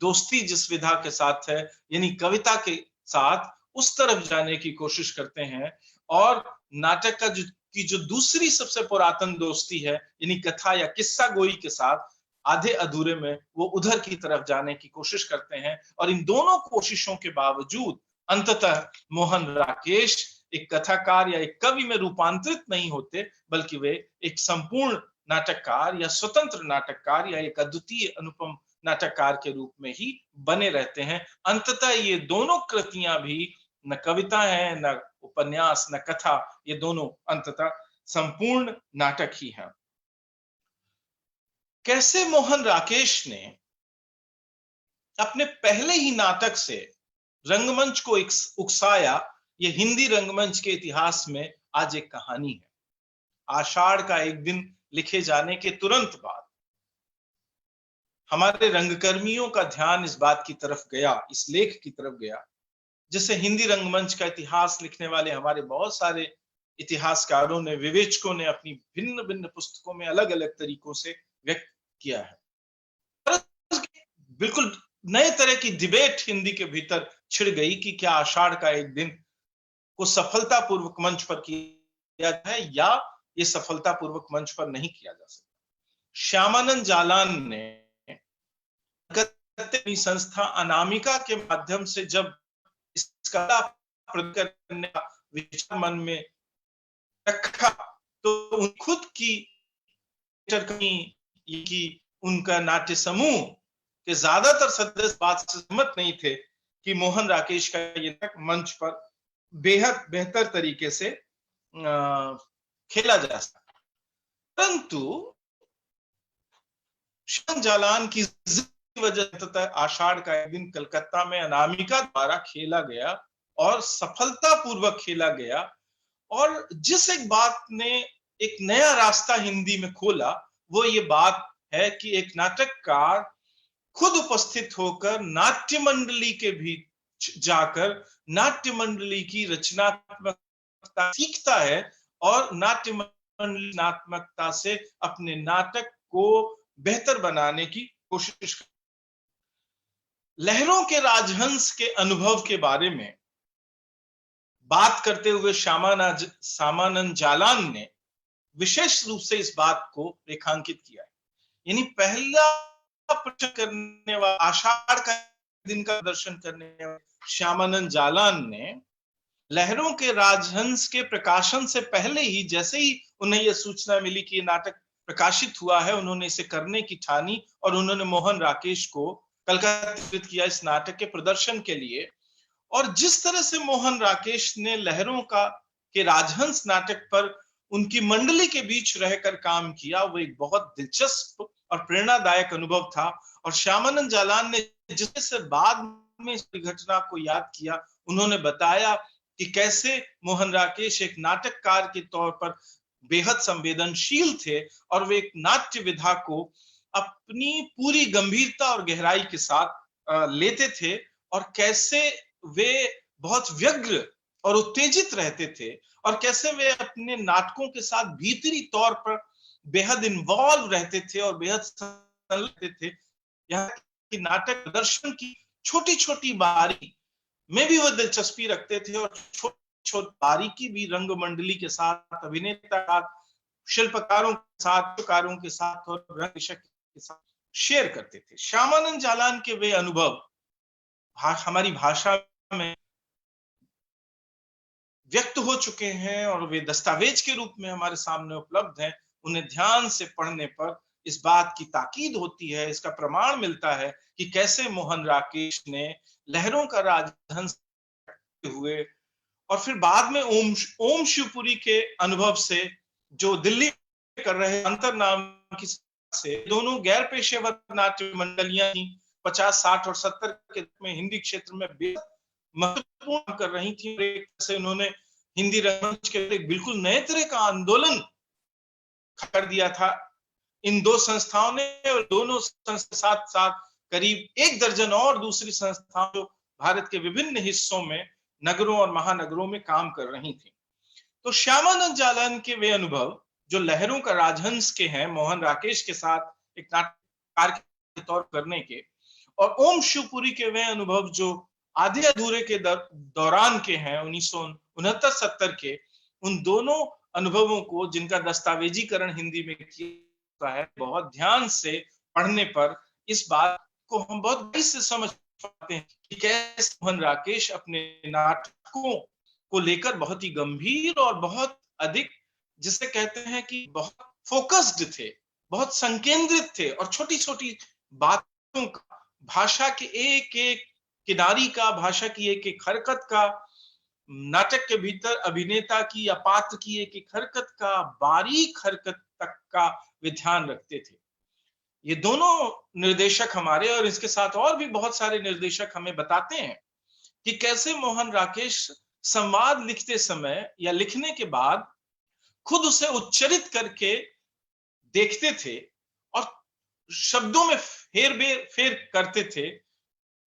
दोस्ती जिस विधा के साथ है, यानी कविता के साथ, उस तरफ जाने की कोशिश करते हैं, और नाटक का जो दूसरी सबसे पुरातन दोस्ती है, यानी कथा या किस्सा गोई के साथ, आधे अधूरे में वो उधर की तरफ जाने की कोशिश करते हैं। और इन दोनों कोशिशों के बावजूद अंततः मोहन राकेश एक कथाकार या एक कवि में रूपांतरित नहीं होते, बल्कि वे एक संपूर्ण नाटककार या स्वतंत्र नाटककार या एक अद्वितीय अनुपम नाटककार के रूप में ही बने रहते हैं। अंततः ये दोनों कृतियां भी न कविता है, न उपन्यास, न कथा, ये दोनों अंततः संपूर्ण नाटक ही हैं। कैसे मोहन राकेश ने अपने पहले ही नाटक से रंगमंच को उकसाया, ये हिंदी रंगमंच के इतिहास में आज एक कहानी है। आषाढ़ का एक दिन लिखे जाने के तुरंत बाद हमारे रंगकर्मियों का ध्यान इस बात की तरफ गया, इस लेख की तरफ गया, जिसे हिंदी रंगमंच का इतिहास लिखने वाले हमारे बहुत सारे इतिहासकारों ने, विवेचकों ने अपनी भिन्न भिन्न पुस्तकों में अलग अलग तरीकों से व्यक्त किया है। बिल्कुल नए तरह की डिबेट हिंदी के भीतर छिड़ गई कि क्या आषाढ़ का एक दिन को सफलतापूर्वक मंच पर किया जाए या ये सफलतापूर्वक मंच पर नहीं किया जा सकता। श्यामानंद जालान ने संस्था अनामिका के माध्यम से जब इसका करने का विचार मन में रखा, तो खुद की उनका नाट्य समूह के ज्यादातर सदस्य बात से सहमत नहीं थे कि मोहन राकेश का ये नाटक मंच पर बेहद बेहतर तरीके से खेला जा सकता। परंतु श्याम जालान की वजह आषाढ़ का एक दिन कलकत्ता में अनामिका द्वारा खेला गया और सफलतापूर्वक खेला गया। और जिस एक बात ने एक नया रास्ता हिंदी में खोला, वो ये बात है कि एक नाटककार खुद उपस्थित होकर नाट्य मंडली के बीच जाकर नाट्य मंडली की रचनात्मकता सीखता है और नाट्य मंडली रचनात्मकता से अपने नाटक को बेहतर बनाने की कोशिश। लहरों के राजहंस के अनुभव के बारे में बात करते हुए श्यामानंद जालान ने विशेष रूप से इस बात को रेखांकित किया है। यानी पहला प्रदर्शन करने वाला, आषाढ़ का दिन का प्रदर्शन करने वाले श्यामानंद जालान ने लहरों के राजहंस के प्रकाशन से पहले ही, जैसे ही उन्हें यह सूचना मिली कि ये नाटक प्रकाशित हुआ है, उन्होंने इसे करने की ठानी और उन्होंने मोहन राकेश को कलकत्ता किया इस नाटक के प्रदर्शन के लिए। और जिस तरह से मोहन राकेश ने लहरों के राजहंस नाटक पर उनकी मंडली के बीच रहकर काम किया, वो एक बहुत दिलचस्प और प्रेरणादायक अनुभव था। और श्यामानंद जालान ने जिससे बाद में इस घटना को याद किया, उन्होंने बताया कि कैसे मोहन राकेश एक नाटककार के तौर पर बेहद संवेदनशील थे और वे एक नाट्य विधा को अपनी पूरी गंभीरता और गहराई के साथ लेते थे, और कैसे वे बहुत व्यग्र और उत्तेजित रहते थे, और कैसे वे अपने नाटकों के साथ भीतरी तौर पर बेहद इन्वॉल्व रहते थे और बेहद रहते थे। यहाँ की नाटक प्रदर्शन की छोटी छोटी बारी में भी वो दिलचस्पी रखते थे और छोटी छोटी बारीकी भी रंगमंडली के साथ, अभिनेता के साथ, शिल्पकारों के साथ, चित्रकारों के साथ और रंग के साथ शेयर करते थे। श्यामानंद जालान के वे अनुभव हमारी भाषा में व्यक्त हो चुके हैं और वे दस्तावेज के रूप में हमारे सामने उपलब्ध हैं। उन्हें ध्यान से पढ़ने पर इस बात की ताकीद होती है, इसका प्रमाण मिलता है कि कैसे मोहन राकेश ने लहरों का राजहंस हुए और फिर बाद में ओम शिवपुरी के अनुभव से जो दिल्ली कर रहे अंतर नाम की से दोनों गैर पेशेवर नाट्य मंडलियां थी, 50, 60 और 70 के में हिंदी क्षेत्र में बेहद महत्वपूर्ण कर रही थी। एक से उन्होंने हिंदी रंगमंच के लिए बिल्कुल नए तरह का आंदोलन कर दिया था। इन दो संस्थाओं ने और दोनों संस्था साथ साथ करीब 1 दर्जन और दूसरी संस्थाओं जो भारत के विभिन्न हिस्सों में नगरों और महानगरों में काम कर रही थी। तो श्यामानंद जालान के वे अनुभव जो लहरों का राजहंस के हैं, मोहन राकेश के साथ एक नाटककार के तौर करने के, और ओम शिवपुरी के वे अनुभव जो आधे अधूरे के दौरान के हैं, 1969-70 के, उन दोनों अनुभवों को जिनका दस्तावेजीकरण हिंदी में किया है, बहुत ध्यान से पढ़ने पर इस बात को हम बहुत गहराई से समझ पाते हैं कि कैसे मोहन राकेश अपने नाटकों को लेकर बहुत ही गंभीर और बहुत अधिक, जिसे कहते हैं कि बहुत फोकस्ड थे, बहुत संकेंद्रित थे और छोटी छोटी बातों का, भाषा के एक एक किनारी का, भाषा की एक एक हरकत का, नाटक के भीतर अभिनेता की या पात्र की एक एक हरकत का, बारीक हरकत तक का वे ध्यान रखते थे। ये दोनों निर्देशक हमारे और इसके साथ और भी बहुत सारे निर्देशक हमें बताते हैं कि कैसे मोहन राकेश संवाद लिखते समय या लिखने के बाद खुद उसे उच्चरित करके देखते थे और शब्दों में फेर करते थे।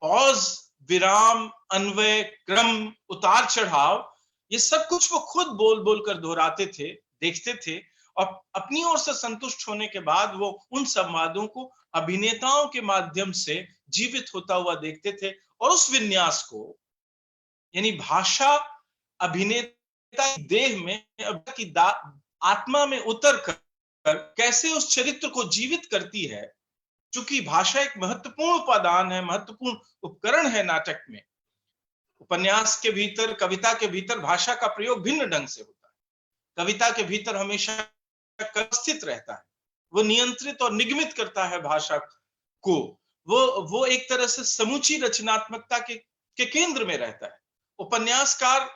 पॉज, विराम, अन्वय, क्रम, उतार चढ़ाव, ये सब कुछ वो खुद बोल बोल कर दोहराते थे, देखते थे और अपनी ओर से संतुष्ट होने के बाद वो उन संवादों को अभिनेताओं के माध्यम से जीवित होता हुआ देखते थे और उस विन्यास को, यानी भाषा अभिनेता की देह में की आत्मा में उतर कर कैसे उस चरित्र को जीवित करती है। चूंकि भाषा एक महत्वपूर्ण उपादान है, महत्वपूर्ण उपकरण है नाटक में। उपन्यास के भीतर, कविता के भीतर भाषा का प्रयोग भिन्न ढंग से होता है। कविता के भीतर हमेशा स्थित रहता है, वो नियंत्रित और निगमित करता है भाषा को, वो एक तरह से समूची रचनात्मकता के केंद्र में रहता है। उपन्यासकार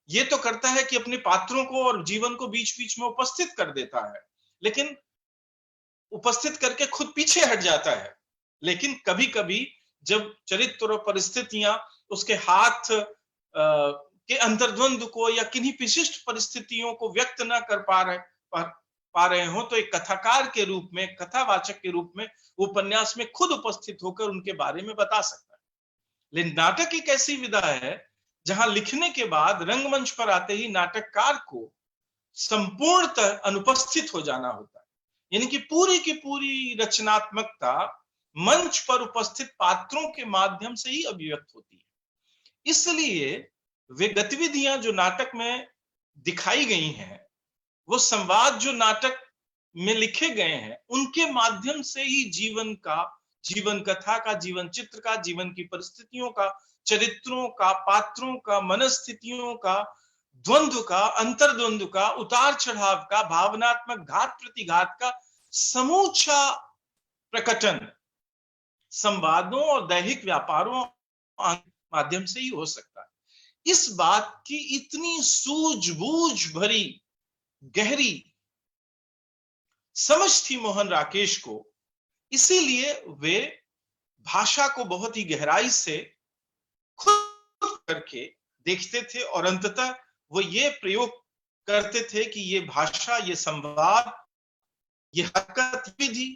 ये तो करता है कि अपने पात्रों को और जीवन को बीच बीच में उपस्थित कर देता है, लेकिन उपस्थित करके खुद पीछे हट जाता है। लेकिन कभी कभी जब चरित्र और परिस्थितियां उसके हाथ के अंतर्द्वंद को या किन्हीं विशिष्ट परिस्थितियों को व्यक्त न कर पा रहे हो, तो एक कथाकार के रूप में, कथावाचक के रूप में उपन्यास में खुद उपस्थित होकर उनके बारे में बता सकता है। लेकिन नाटक एक ऐसी विधा है जहां लिखने के बाद रंगमंच पर आते ही नाटककार को संपूर्णतः अनुपस्थित हो जाना होता है, यानी कि पूरी की पूरी रचनात्मकता मंच पर उपस्थित पात्रों के माध्यम से ही अभिव्यक्त होती है। इसलिए वे गतिविधियां जो नाटक में दिखाई गई हैं, वो संवाद जो नाटक में लिखे गए हैं, उनके माध्यम से ही जीवन का, जीवन कथा का, जीवन चित्र का, जीवन की परिस्थितियों का, चरित्रों का, पात्रों का, मनस्थितियों का, द्वंद्व का, अंतर्द्वंद्व का, उतार चढ़ाव का, भावनात्मक घात प्रतिघात का समूचा प्रकटन संवादों और दैहिक व्यापारों माध्यम से ही हो सकता है। इस बात की इतनी सूझबूझ भरी गहरी समझ थी मोहन राकेश को, इसीलिए वे भाषा को बहुत ही गहराई से खुद करके देखते थे और अंततः वो ये प्रयोग करते थे कि ये भाषा, ये संवाद, ये हरकत विधि,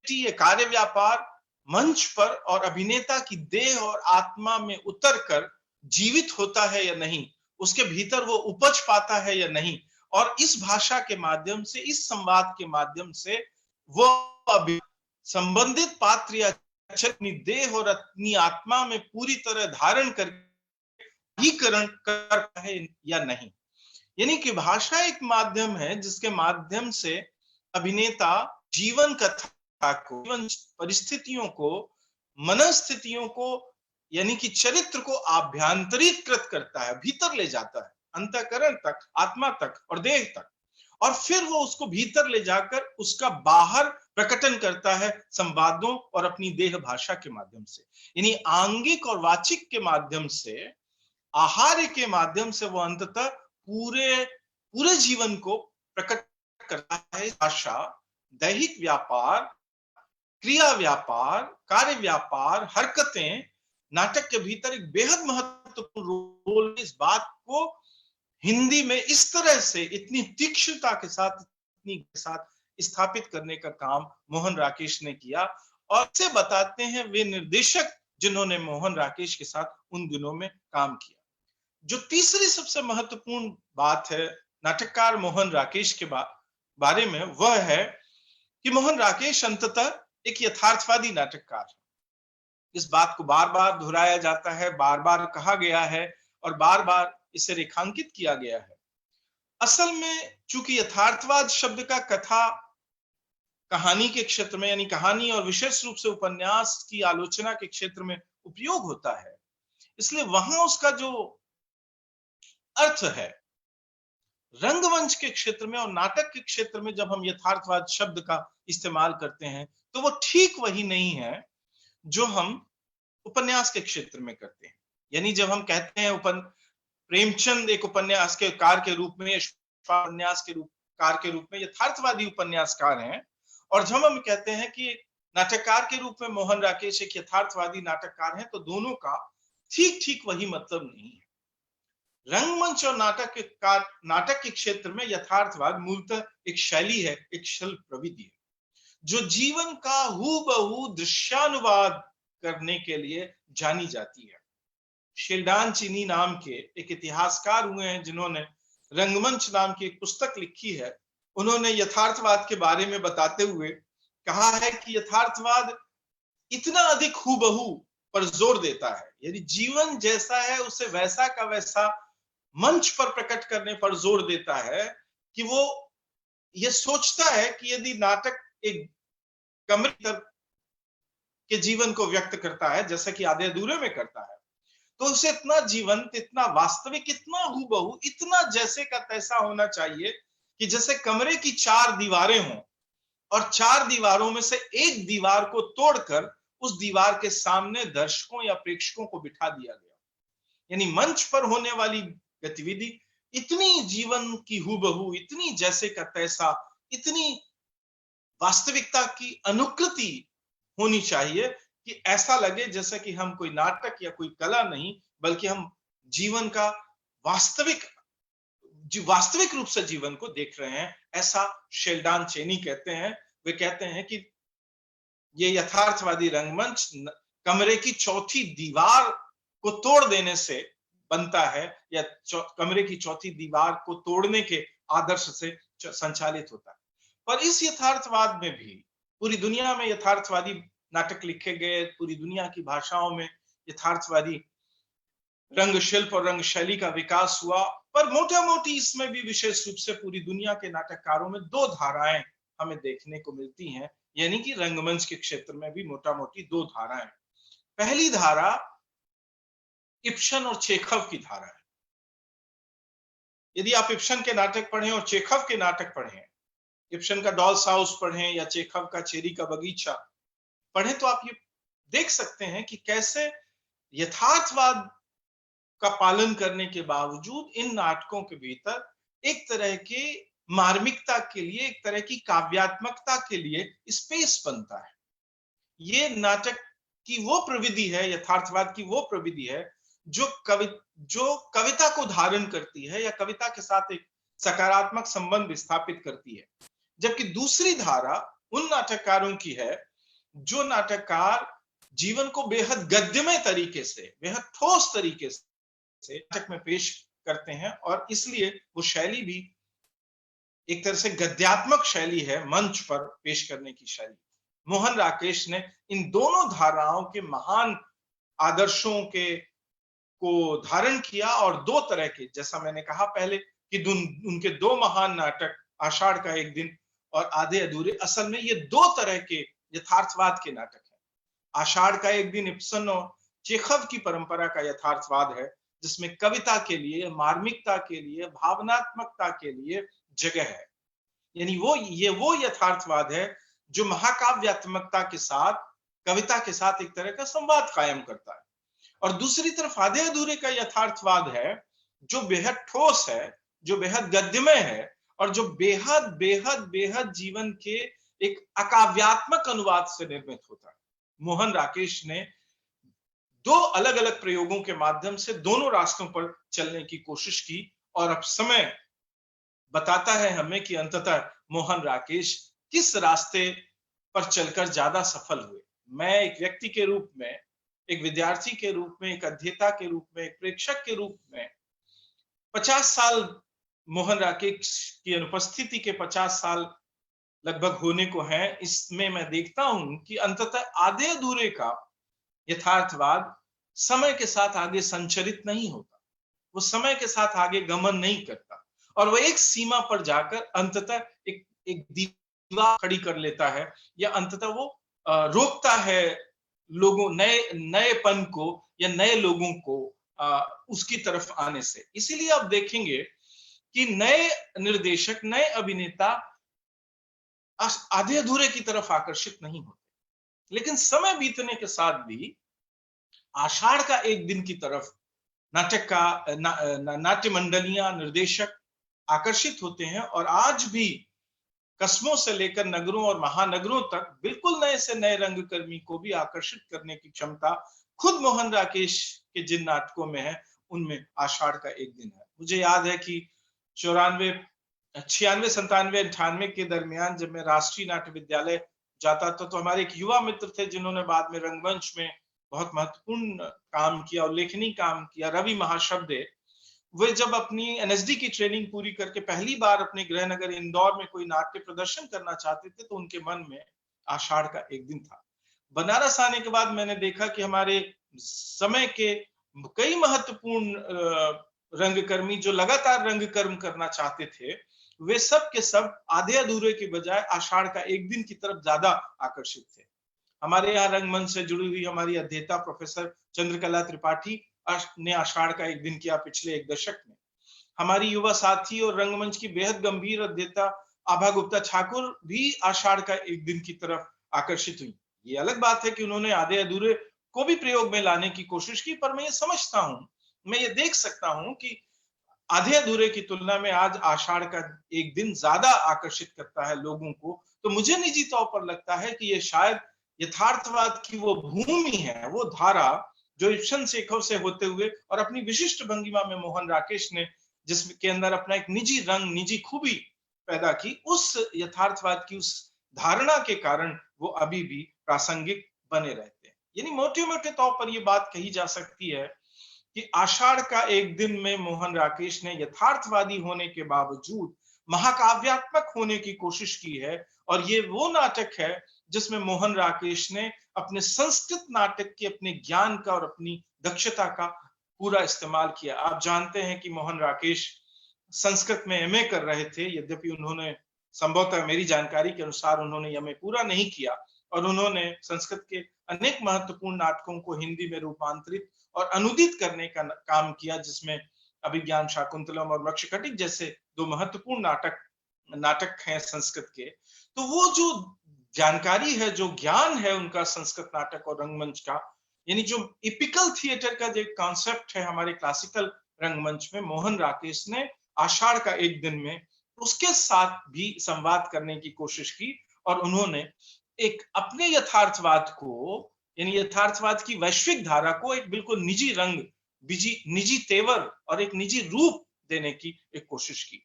ये कार्य व्यापार मंच पर और अभिनेता की देह और आत्मा में उतरकर जीवित होता है या नहीं, उसके भीतर वो उपज पाता है या नहीं, और इस भाषा के माध्यम से, इस संवाद के माध्यम से वो संबंधित पात्र या अपनी देह और अपनी आत्मा में पूरी तरह धारण करके ग्राहीकरण करता है या नहीं। यानी कि भाषा एक माध्यम है जिसके माध्यम से अभिनेता जीवन कथा को, जीवन परिस्थितियों को, मनस्थितियों को, यानी कि चरित्र को आभ्यंतरित करता है, भीतर ले जाता है, अंतःकरण तक, आत्मा तक और देह तक, और फिर वो उसको भीतर ले जाकर उसका बाहर प्रकटन करता है संवादों और अपनी देह भाषा के माध्यम से। यानी आंगिक और वाचिक के माध्यम से, आहार्य के माध्यम से वो अंततः पूरे पूरे जीवन को प्रकट करता है। भाषा, दैहिक व्यापार, क्रिया व्यापार, कार्य व्यापार, हरकतें नाटक के भीतर एक बेहद महत्वपूर्ण रोल, इस बात को हिंदी में इस तरह से इतनी तीक्ष्णता के साथ, इतनी के साथ स्थापित करने का काम मोहन राकेश ने किया। और से बताते हैं वे निर्देशक जिन्होंने मोहन राकेश के साथ उन दिनों में काम किया। जो तीसरी सबसे महत्वपूर्ण बात है नाटककार मोहन राकेश के बारे में, वह है कि मोहन राकेश अंततः एक यथार्थवादी नाटककार है। इस बात को बार बार दोहराया जाता है, बार बार कहा गया है और बार बार इसे रेखांकित किया गया है। असल में चूंकि यथार्थवाद शब्द का कथा कहानी के क्षेत्र में, यानी कहानी और विशेष रूप से उपन्यास की आलोचना के क्षेत्र में उपयोग होता है, इसलिए वहां उसका जो अर्थ है, रंगमंच के क्षेत्र में और नाटक के क्षेत्र में जब हम यथार्थवाद शब्द का इस्तेमाल करते हैं तो वो ठीक वही नहीं है जो हम उपन्यास के क्षेत्र में करते हैं। यानी जब हम कहते हैं प्रेमचंद एक उपन्यास के कार के रूप में, उपन्यास के कार के रूप में यथार्थवादी उपन्यासकार हैं, और जब हम कहते हैं कि नाटककार के रूप में मोहन राकेश एक यथार्थवादी नाटककार हैं, तो दोनों का ठीक ठीक वही मतलब नहीं है। रंगमंच और नाटक के क्षेत्र में यथार्थवाद मूलतः एक शैली है, एक शिल्प प्रविधि है, जो जीवन का हूबहू दृश्यानुवाद करने के लिए जानी जाती है। शेल्डान चीनी नाम के एक इतिहासकार हुए हैं जिन्होंने रंगमंच नाम की एक पुस्तक लिखी है। उन्होंने यथार्थवाद के बारे में बताते हुए कहा है कि यथार्थवाद इतना अधिक हूबहू पर जोर देता है, यानी जीवन जैसा है उसे वैसा का वैसा मंच पर प्रकट करने पर जोर देता है, कि वो ये सोचता है कि यदि नाटक एक कमरे के जीवन को व्यक्त करता है जैसा कि आधे अधूरे में करता है, तो उसे इतना जीवंत, इतना वास्तविक, इतना हूबहू, इतना जैसे का तैसा होना चाहिए कि जैसे कमरे की 4 दीवारें हों और 4 दीवारों में से एक दीवार को तोड़कर उस दीवार के सामने दर्शकों या प्रेक्षकों को बिठा दिया गया। यानी मंच पर होने वाली गतिविधि इतनी जीवन की हूबहू, इतनी जैसे का तैसा, इतनी वास्तविकता की अनुकृति होनी चाहिए कि ऐसा लगे जैसा कि हम कोई नाटक या कोई कला नहीं, बल्कि हम जीवन का वास्तविक रूप से जीवन को देख रहे हैं। ऐसा शेल्डान चेनी कहते हैं। वे कहते हैं कि ये यथार्थवादी रंगमंच कमरे की चौथी दीवार को तोड़ देने से बनता है, या कमरे की चौथी दीवार को तोड़ने के आदर्श से संचालित होता है। पर इस यथार्थवाद में भी पूरी दुनिया में यथार्थवादी नाटक लिखे गए, पूरी दुनिया की भाषाओं में यथार्थवादी रंग शिल्प और रंग शैली का विकास हुआ, पर मोटा मोटी इसमें भी विशेष रूप से पूरी दुनिया के नाटककारों में 2 धाराएं हमें देखने को मिलती हैं। यानी कि रंगमंच के क्षेत्र में भी मोटा मोटी 2 धाराएं। पहली धारा इब्सन और चेखव की धारा है। यदि आप इब्सन के नाटक पढ़ें और चेखव के नाटक पढ़ें, इब्सन का डॉल्स हाउस पढ़ें या चेखव का चेरी का बगीचा पढ़ें, तो आप ये देख सकते हैं कि कैसे यथार्थवाद का पालन करने के बावजूद इन नाटकों के भीतर एक तरह के मार्मिकता के लिए, एक तरह की काव्यात्मकता के लिए स्पेस बनता है। ये नाटक की वो प्रविधि है, यथार्थवाद की वो प्रविधि है जो कविता को धारण करती है या कविता के साथ एक सकारात्मक संबंध स्थापित करती है। जबकि दूसरी धारा उन नाटककारों की है जो नाटककार जीवन को बेहद गद्यमय तरीके से, बेहद ठोस तरीके से नाटक में पेश करते हैं, और इसलिए वो शैली भी एक तरह से गद्यात्मक शैली है, मंच पर पेश करने की शैली। मोहन राकेश ने इन दोनों धाराओं के महान आदर्शों को धारण किया और दो तरह के, जैसा मैंने कहा पहले कि उनके दो महान नाटक आषाढ़ का एक दिन और आधे अधूरे, असल में ये दो तरह के यथार्थवाद के नाटक हैं। आषाढ़ का एक दिन इब्सन और चेखव की परंपरा का यथार्थवाद है, जिसमें कविता के लिए, मार्मिकता के लिए, भावनात्मकता के लिए जगह है। यानी वो यथार्थवाद है जो महाकाव्यात्मकता के साथ, कविता के साथ एक तरह का संवाद कायम करता है। और दूसरी तरफ आधे अधूरे का यथार्थवाद है जो बेहद ठोस है, जो बेहद गद्यमय है और जो बेहद बेहद बेहद जीवन के एक अकाव्यात्मक अनुवाद से निर्मित होता है। मोहन राकेश ने दो अलग अलग प्रयोगों के माध्यम से दोनों रास्तों पर चलने की कोशिश की और अब समय बताता है हमें कि अंततः मोहन राकेश किस रास्ते पर चलकर ज्यादा सफल हुए। मैं एक व्यक्ति के रूप में, एक विद्यार्थी के रूप में, एक अध्येता के रूप में, एक प्रेक्षक के रूप में 50 साल मोहन राकेश की अनुपस्थिति के 50 साल लगभग होने को हैं, इसमें मैं देखता हूं कि अंततः आधे अधूरे का यथार्थवाद समय के साथ आगे संचरित नहीं होता, वो समय के साथ आगे गमन नहीं करता और वो एक सीमा पर जाकर अंततः एक दीवार खड़ी कर लेता है या अंततः वो रोकता है लोगों, नएपन को या नए लोगों को उसकी तरफ आने से। इसीलिए आप देखेंगे कि नए निर्देशक, नए अभिनेता आधे अधूरे की तरफ आकर्षित नहीं होते, लेकिन समय बीतने के साथ भी आषाढ़ का एक दिन की तरफ नाटक का नाट्य मंडलियां, निर्देशक आकर्षित होते हैं और आज भी कस्बों से लेकर नगरों और महानगरों तक बिल्कुल नए से नए रंगकर्मी को भी आकर्षित करने की क्षमता खुद मोहन राकेश के जिन नाटकों में है, उनमें आषाढ़ का एक दिन है। मुझे याद है कि 94, 96, 97, 98 के दरमियान जब मैं राष्ट्रीय नाट्य विद्यालय जाता था तो हमारे एक युवा मित्र थे जिन्होंने बाद में रंगमंच में बहुत महत्वपूर्ण काम किया और लेखनी काम किया, रवि महाशब्दे। वे जब अपनी एनएसडी की ट्रेनिंग पूरी करके पहली बार अपने गृह नगर इंदौर में कोई नाट्य प्रदर्शन करना चाहते थे तो उनके मन में आषाढ़ का एक दिन था। बनारस आने के बाद मैंने देखा कि हमारे समय के कई महत्वपूर्ण रंगकर्मी जो लगातार रंगकर्म करना चाहते थे, वे सब के सब आधे अधूरे के बजाय आषाढ़ का एक दिन की तरफ ज्यादा आकर्षित थे। हमारे यहाँ रंगमंच से जुड़ी हुई हमारी अध्येता प्रोफेसर चंद्रकला त्रिपाठी ने आषाढ़ का एक दिन किया पिछले एक दशक में। हमारी युवा साथी और रंगमंच की बेहद गंभीर अध्येता आभा गुप्ता ठाकुर भी आषाढ़ का एक दिन की तरफ आकर्षित हुई। ये अलग बात है कि उन्होंने आधे अधूरे को भी प्रयोग में लाने की कोशिश की, पर मैं ये समझता हूं, मैं ये देख सकता हूं कि आधे अधूरे की तुलना में आज आषाढ़ का एक दिन ज्यादा आकर्षित करता है लोगों को। तो मुझे निजी तौर पर लगता है कि ये शायद यथार्थवाद की वो भूमि है, वो धारा जो इब्सन चेखव से होते हुए और अपनी विशिष्ट भंगिमा में मोहन राकेश ने जिसके अंदर अपना एक निजी रंग, निजी खूबी पैदा की, उस यथार्थवाद की उस धारणा के कारण वो अभी भी प्रासंगिक बने रहते हैं। यानी मोटे मोटे तौर पर यह बात कही जा सकती है कि आषाढ़ का एक दिन में मोहन राकेश ने यथार्थवादी होने के बावजूद महाकाव्यात्मक होने की कोशिश की है और ये वो नाटक है जिसमें मोहन राकेश ने अपने संस्कृत नाटक के अपने ज्ञान का और अपनी दक्षता का पूरा इस्तेमाल किया। आप जानते हैं कि मोहन राकेश संस्कृत में एमए कर रहे थे, यद्यपि उन्होंने संभवतः मेरी जानकारी के अनुसार उन्होंने एमए पूरा नहीं किया और उन्होंने संस्कृत के अनेक महत्वपूर्ण नाटकों को हिंदी में रूपांतरित और अनुदित करने का काम किया, जिसमें अभिज्ञान शाकुंतलम और मक्षकटिक जैसे दो महत्वपूर्ण नाटक हैं संस्कृत के। तो वो जो जानकारी है, जो ज्ञान है उनका संस्कृत नाटक और रंगमंच का, यानी जो इपिकल थिएटर का जो कॉन्सेप्ट है हमारे क्लासिकल रंगमंच में, मोहन राकेश ने आषाढ़ का एक दिन में उसके साथ भी संवाद करने की कोशिश की और उन्होंने एक अपने यथार्थवाद को, यानी यथार्थवाद की वैश्विक धारा को एक बिल्कुल निजी रंग, निजी तेवर और एक निजी रूप देने की एक कोशिश की।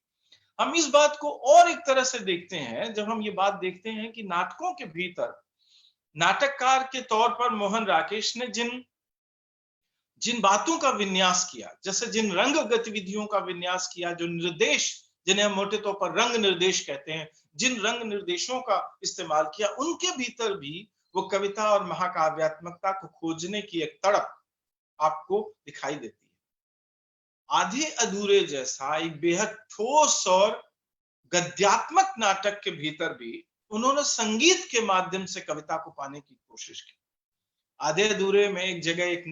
हम इस बात को और एक तरह से देखते हैं जब हम ये बात देखते हैं कि नाटकों के भीतर नाटककार के तौर पर मोहन राकेश ने जिन बातों का विन्यास किया, जैसे जिन रंग गतिविधियों का विन्यास किया, जो निर्देश जिन्हें हम मोटे तौर पर रंग निर्देश कहते हैं, जिन रंग निर्देशों का इस्तेमाल किया, उनके भीतर भी वो कविता और महाकाव्यात्मकता को खोजने की एक तड़प आपको दिखाई देती है। आधे अधूरे जैसा एक बेहद ठोस और गद्यात्मक नाटक के भीतर भी उन्होंने संगीत के माध्यम से कविता को पाने की कोशिश की। आधे अधूरे में एक जगह एक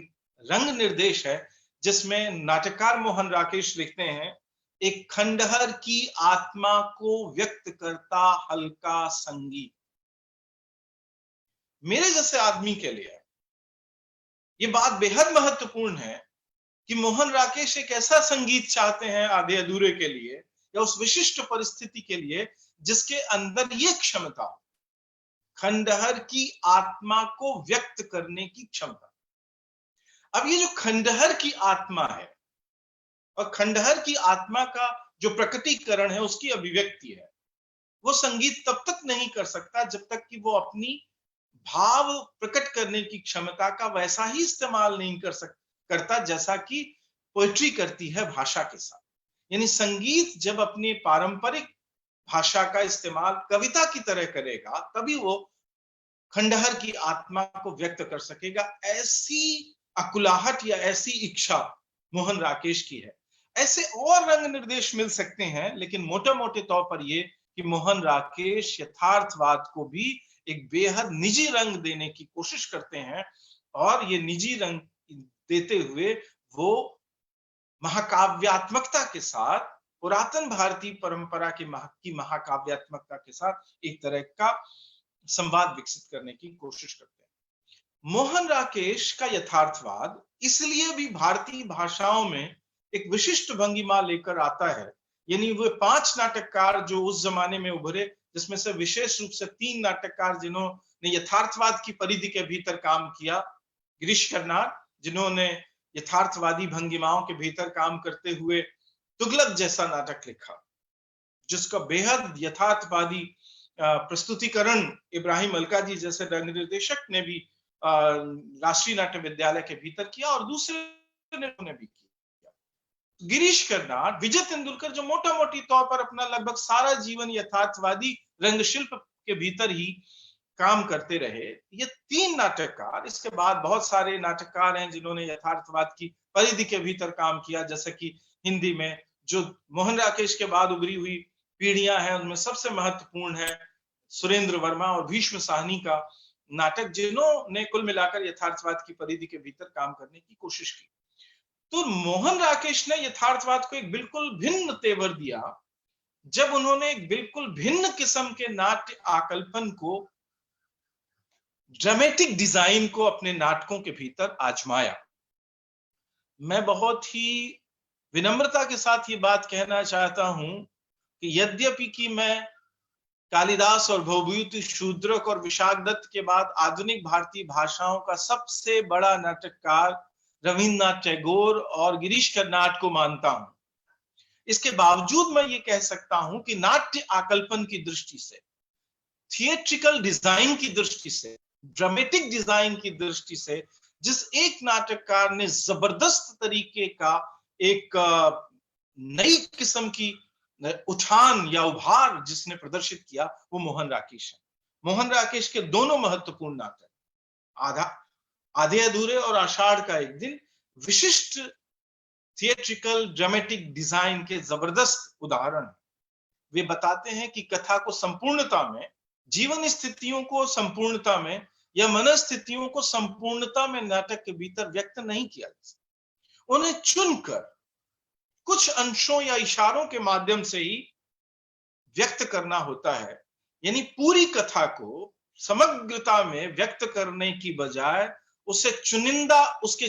रंग निर्देश है जिसमें नाटककार मोहन राकेश लिखते हैं, एक खंडहर की आत्मा को व्यक्त करता हल्का संगीत। मेरे जैसे आदमी के लिए ये बात बेहद महत्वपूर्ण है कि मोहन राकेश एक ऐसा संगीत चाहते हैं आधे अधूरे के लिए या उस विशिष्ट परिस्थिति के लिए जिसके अंदर ये क्षमता हो, खंडहर की आत्मा को व्यक्त करने की क्षमता। अब ये जो खंडहर की आत्मा है और खंडहर की आत्मा का जो प्रकटीकरण है, उसकी अभिव्यक्ति है, वो संगीत तब तक नहीं कर सकता जब तक कि वो अपनी भाव प्रकट करने की क्षमता का वैसा ही इस्तेमाल नहीं करता जैसा कि पोएट्री करती है भाषा के साथ। यानी संगीत जब अपनी पारंपरिक भाषा का इस्तेमाल कविता की तरह करेगा तभी वो खंडहर की आत्मा को व्यक्त कर सकेगा। ऐसी अकुलाहट या ऐसी इच्छा मोहन राकेश की है। ऐसे और रंग निर्देश मिल सकते हैं, लेकिन मोटे मोटे तौर पर ये कि मोहन राकेश यथार्थवाद को भी एक बेहद निजी रंग देने की कोशिश करते हैं और ये निजी रंग देते हुए वो महाकाव्यात्मकता के साथ, पुरातन भारतीय परंपरा की महाकाव्यात्मकता के साथ एक तरह का संवाद विकसित करने की कोशिश करते हैं। मोहन राकेश का यथार्थवाद इसलिए भी भारतीय भाषाओं में एक विशिष्ट भंगिमा लेकर आता है। यानी वो 5 नाटककार जो उस जमाने में उभरे, जिसमें से विशेष रूप से 3 नाटककार जिन्होंने यथार्थवाद की परिधि के भीतर काम किया। गिरीश कर्नाड जिन्होंने यथार्थवादी भंगिमाओं के भीतर काम करते हुए तुगलक जैसा नाटक लिखा, जिसका बेहद यथार्थवादी प्रस्तुतिकरण इब्राहिम अलका जी जैसे रंग निर्देशक ने भी राष्ट्रीय नाट्य विद्यालय के भीतर किया और दूसरे ने भी किया। गिरीश कर्नाड, विजय तेंदुलकर जो मोटा मोटी तौर पर अपना लगभग सारा जीवन यथार्थवादी रंगशिल्प के भीतर ही काम करते रहे। ये 3 नाटककार, इसके बाद बहुत सारे नाटककार हैं जिन्होंने यथार्थवाद की परिधि के भीतर काम किया, जैसे कि हिंदी में जो मोहन राकेश के बाद उभरी हुई पीढ़ियां हैं उनमें सबसे महत्वपूर्ण है सुरेंद्र वर्मा और भीष्म साहनी का नाटक, जिन्होंने कुल मिलाकर यथार्थवाद की परिधि के भीतर काम करने की कोशिश की। तो मोहन राकेश ने यथार्थवाद को एक बिल्कुल भिन्न तेवर दिया जब उन्होंने एक बिल्कुल भिन्न किस्म के नाट्य आकल्पन को, ड्रामेटिक डिजाइन को अपने नाटकों के भीतर आजमाया। मैं बहुत ही विनम्रता के साथ ये बात कहना चाहता हूं कि यद्यपि कि मैं कालिदास और भवभूति शूद्रक और विशाख दत्त के बाद आधुनिक भारतीय भाषाओं का सबसे बड़ा नाटककार रविन्द्रनाथ टैगोर और गिरीश कर्नाड को मानता हूं, इसके बावजूद मैं ये कह सकता हूं कि नाट्य आकल्पन की दृष्टि से, थिएट्रिकल डिजाइन की दृष्टि से, ड्रामेटिक डिजाइन की दृष्टि से जिस एक नाटककार ने जबरदस्त तरीके का एक नई किस्म की उठान या उभार जिसने प्रदर्शित किया, वो मोहन राकेश है। मोहन राकेश के दोनों महत्वपूर्ण नाटक आधे अधूरे और आषाढ़ का एक दिन विशिष्ट थिएट्रिकल ड्रामेटिक डिजाइन के जबरदस्त उदाहरण है। वे बताते हैं कि कथा को संपूर्णता में, जीवन स्थितियों को संपूर्णता में या मनस्थितियों को संपूर्णता में नाटक के भीतर व्यक्त नहीं किया जा सकता। उन्हें चुनकर कुछ अंशों या इशारों के माध्यम से ही व्यक्त करना होता है। यानी पूरी कथा को समग्रता में व्यक्त करने की बजाय उसके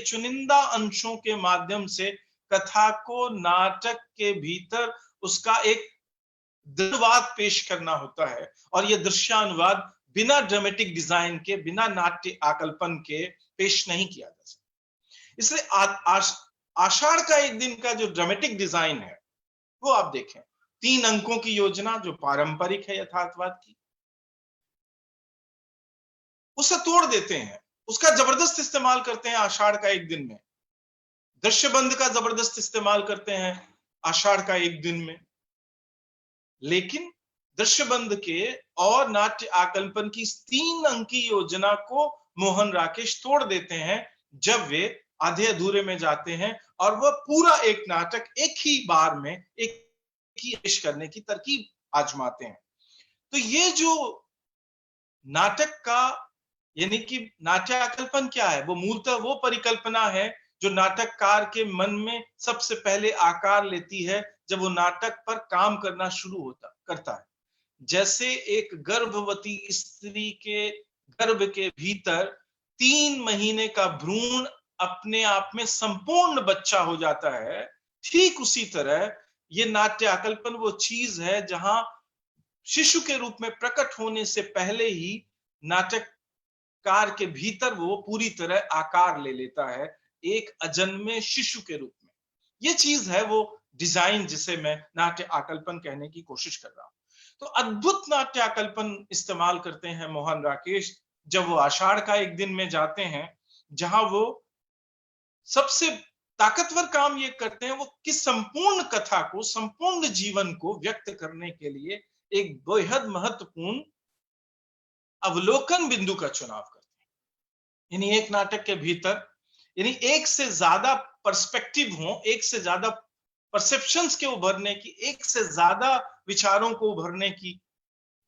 चुनिंदा अंशों के माध्यम से कथा को नाटक के भीतर उसका एक दृश्यानुवाद पेश करना होता है। और यह दृश्यानुवाद बिना ड्रामेटिक डिजाइन के, बिना नाट्य आकल्पन के पेश नहीं किया जा सकता। इसलिए आषाढ़ का एक दिन का जो ड्रामेटिक डिजाइन है वो आप देखें, 3 अंकों की योजना जो पारंपरिक है यथार्थवाद की, उसे तोड़ देते हैं, उसका जबरदस्त इस्तेमाल करते हैं आषाढ़ का एक दिन में। दृश्यबंध का जबरदस्त इस्तेमाल करते हैं आषाढ़ का एक दिन में। लेकिन दृश्यबंध के और नाट्य आकल्पन की 3 अंकी योजना को मोहन राकेश तोड़ देते हैं जब वे आधे अधूरे में जाते हैं और वह पूरा एक नाटक एक ही बार में एक ही पेश करने की तरकीब आजमाते हैं। तो ये जो नाटक का यानी कि नाट्याकल्पन क्या है, वो मूलतः वो परिकल्पना है जो नाटककार के मन में सबसे पहले आकार लेती है जब वो नाटक पर काम करना शुरू करता है। जैसे एक गर्भवती स्त्री के गर्भ के भीतर 3 महीने का भ्रूण अपने आप में संपूर्ण बच्चा हो जाता है, ठीक उसी तरह ये नाट्याकल्पन वो चीज है जहां शिशु के रूप में प्रकट होने से पहले ही नाटककार के भीतर वो पूरी तरह आकार ले लेता है एक अजन्मे शिशु के रूप में। ये चीज है वो डिजाइन जिसे मैं नाट्य आकल्पन कहने की कोशिश कर रहा हूं। तो अद्भुत नाट्य आकल्पन इस्तेमाल करते हैं मोहन राकेश जब वो आषाढ़ का एक दिन में जाते हैं, जहां वो सबसे ताकतवर काम ये करते हैं वो कि संपूर्ण कथा को, संपूर्ण जीवन को व्यक्त करने के लिए एक बेहद महत्वपूर्ण अवलोकन बिंदु का चुनाव करते हैं। यानी एक नाटक के भीतर यानी एक से ज्यादा पर्सपेक्टिव हो, एक से ज्यादा परसेप्शंस के उभरने की, एक से ज्यादा विचारों को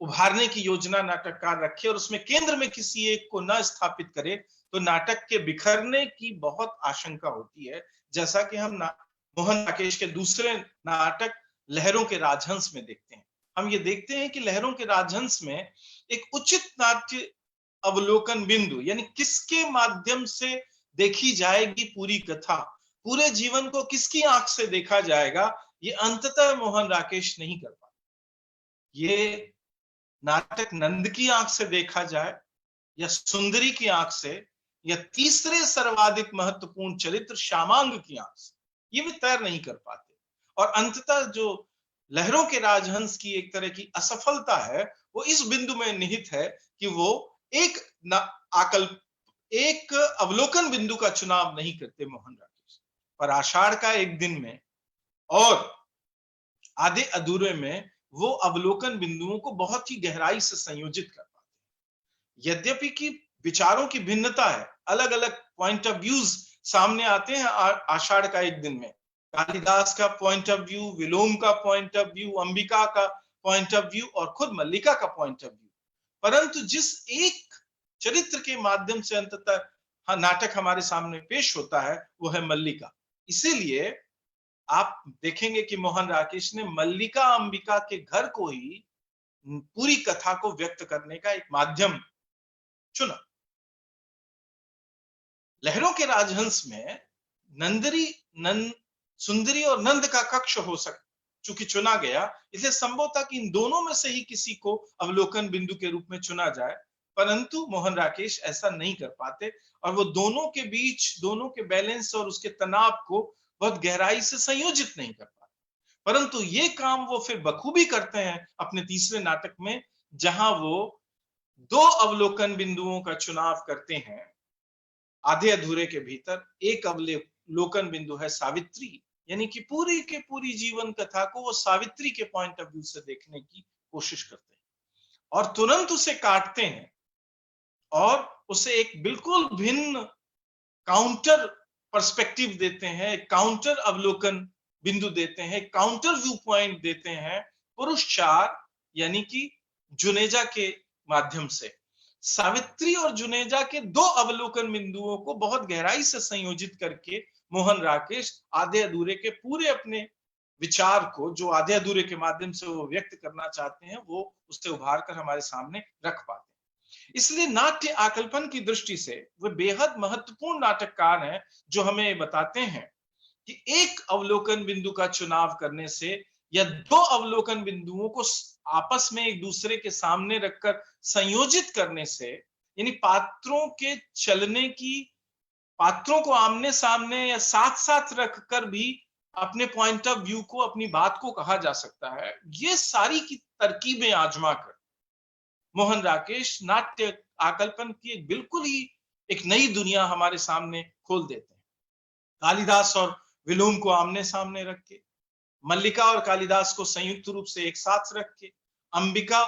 उभारने की योजना नाटककार रखे और उसमें केंद्र में किसी एक को न स्थापित करे तो नाटक के बिखरने की बहुत आशंका होती है। जैसा कि हम मोहन राकेश के दूसरे नाटक लहरों के राजहंस में देखते हैं। हम ये देखते हैं कि लहरों के राजहंस में एक उचित नाट्य अवलोकन बिंदु यानी किसके माध्यम से देखी जाएगी पूरी कथा, पूरे जीवन को किसकी आंख से देखा जाएगा, ये अंततः मोहन राकेश नहीं कर पाते। ये नाटक नंद की आंख से देखा जाए या सुंदरी की आंख से या तीसरे सर्वाधिक महत्वपूर्ण चरित्र श्यामांग की आंख से, ये भी तय नहीं कर पाते। और अंततः जो लहरों के राजहंस की एक तरह की असफलता है वो इस बिंदु में निहित है कि वो एक अवलोकन बिंदु का चुनाव नहीं करते मोहन राकेश। पर आषाढ़ का एक दिन में और आधे अधूरे में वो अवलोकन बिंदुओं को बहुत ही गहराई से संयोजित कर पाते हैं। यद्यपि कि विचारों की भिन्नता है, अलग अलग पॉइंट ऑफ व्यूज सामने आते हैं आषाढ़ का एक दिन में। कालिदास का पॉइंट ऑफ व्यू, विलोम का पॉइंट ऑफ व्यू, अंबिका का पॉइंट ऑफ व्यू और खुद मल्लिका का पॉइंट ऑफ व्यू, परंतु जिस एक चरित्र के माध्यम से अंततः नाटक हमारे सामने पेश होता है वो है मल्लिका। इसीलिए आप देखेंगे कि मोहन राकेश ने मल्लिका अंबिका के घर को ही पूरी कथा को व्यक्त करने का एक माध्यम चुना। लहरों के राजहंस में सुंदरी और नंद का कक्ष हो चूंकि चुना गया, इसलिए संभव था कि इन दोनों में से ही किसी को अवलोकन बिंदु के रूप में चुना जाए, परंतु मोहन राकेश ऐसा नहीं कर पाते और वो दोनों के बीच, दोनों के बैलेंस और उसके तनाव को बहुत गहराई से संयोजित नहीं कर पाते। परंतु ये काम वो फिर बखूबी करते हैं अपने तीसरे नाटक में, जहां वो 2 अवलोकन बिंदुओं का चुनाव करते हैं आधे अधूरे के भीतर। एक अवलोकन बिंदु है सावित्री, यानी कि पूरी के पूरी जीवन कथा को वो सावित्री के पॉइंट ऑफ व्यू से देखने की कोशिश करते हैं और तुरंत उसे काटते हैं और उसे एक बिल्कुल भिन्न काउंटर पर्सपेक्टिव देते हैं, काउंटर अवलोकन बिंदु देते हैं, काउंटर व्यू पॉइंट देते हैं पुरुष 4 यानी कि जुनेजा के माध्यम से। सावित्री और जुनेजा के 2 अवलोकन बिंदुओं को बहुत गहराई से संयोजित करके मोहन राकेश आधे अधूरे के पूरे अपने विचार को, जो आधे अधूरे के माध्यम से वो व्यक्त करना चाहते हैं, वो उससे उभार कर हमारे सामने रख पाते हैं। इसलिए नाट्य आकल्पन की दृष्टि से वे बेहद महत्वपूर्ण नाटककार हैं जो हमें बताते हैं कि एक अवलोकन बिंदु का चुनाव करने से या 2 अवलोकन बिंदुओं को आपस में एक दूसरे के सामने रखकर संयोजित करने से, यानी पात्रों के चलने की, पात्रों को आमने सामने या साथ साथ रखकर भी अपने पॉइंट ऑफ व्यू को, अपनी बात को कहा जा सकता है। ये सारी की तरकीबें आजमा कर मोहन राकेश नाट्य आकल्पन की एक बिल्कुल ही एक नई दुनिया हमारे सामने खोल देते हैं। कालिदास और विलोम को आमने सामने रख के, मल्लिका और कालिदास को संयुक्त रूप से एक साथ रख के, अंबिका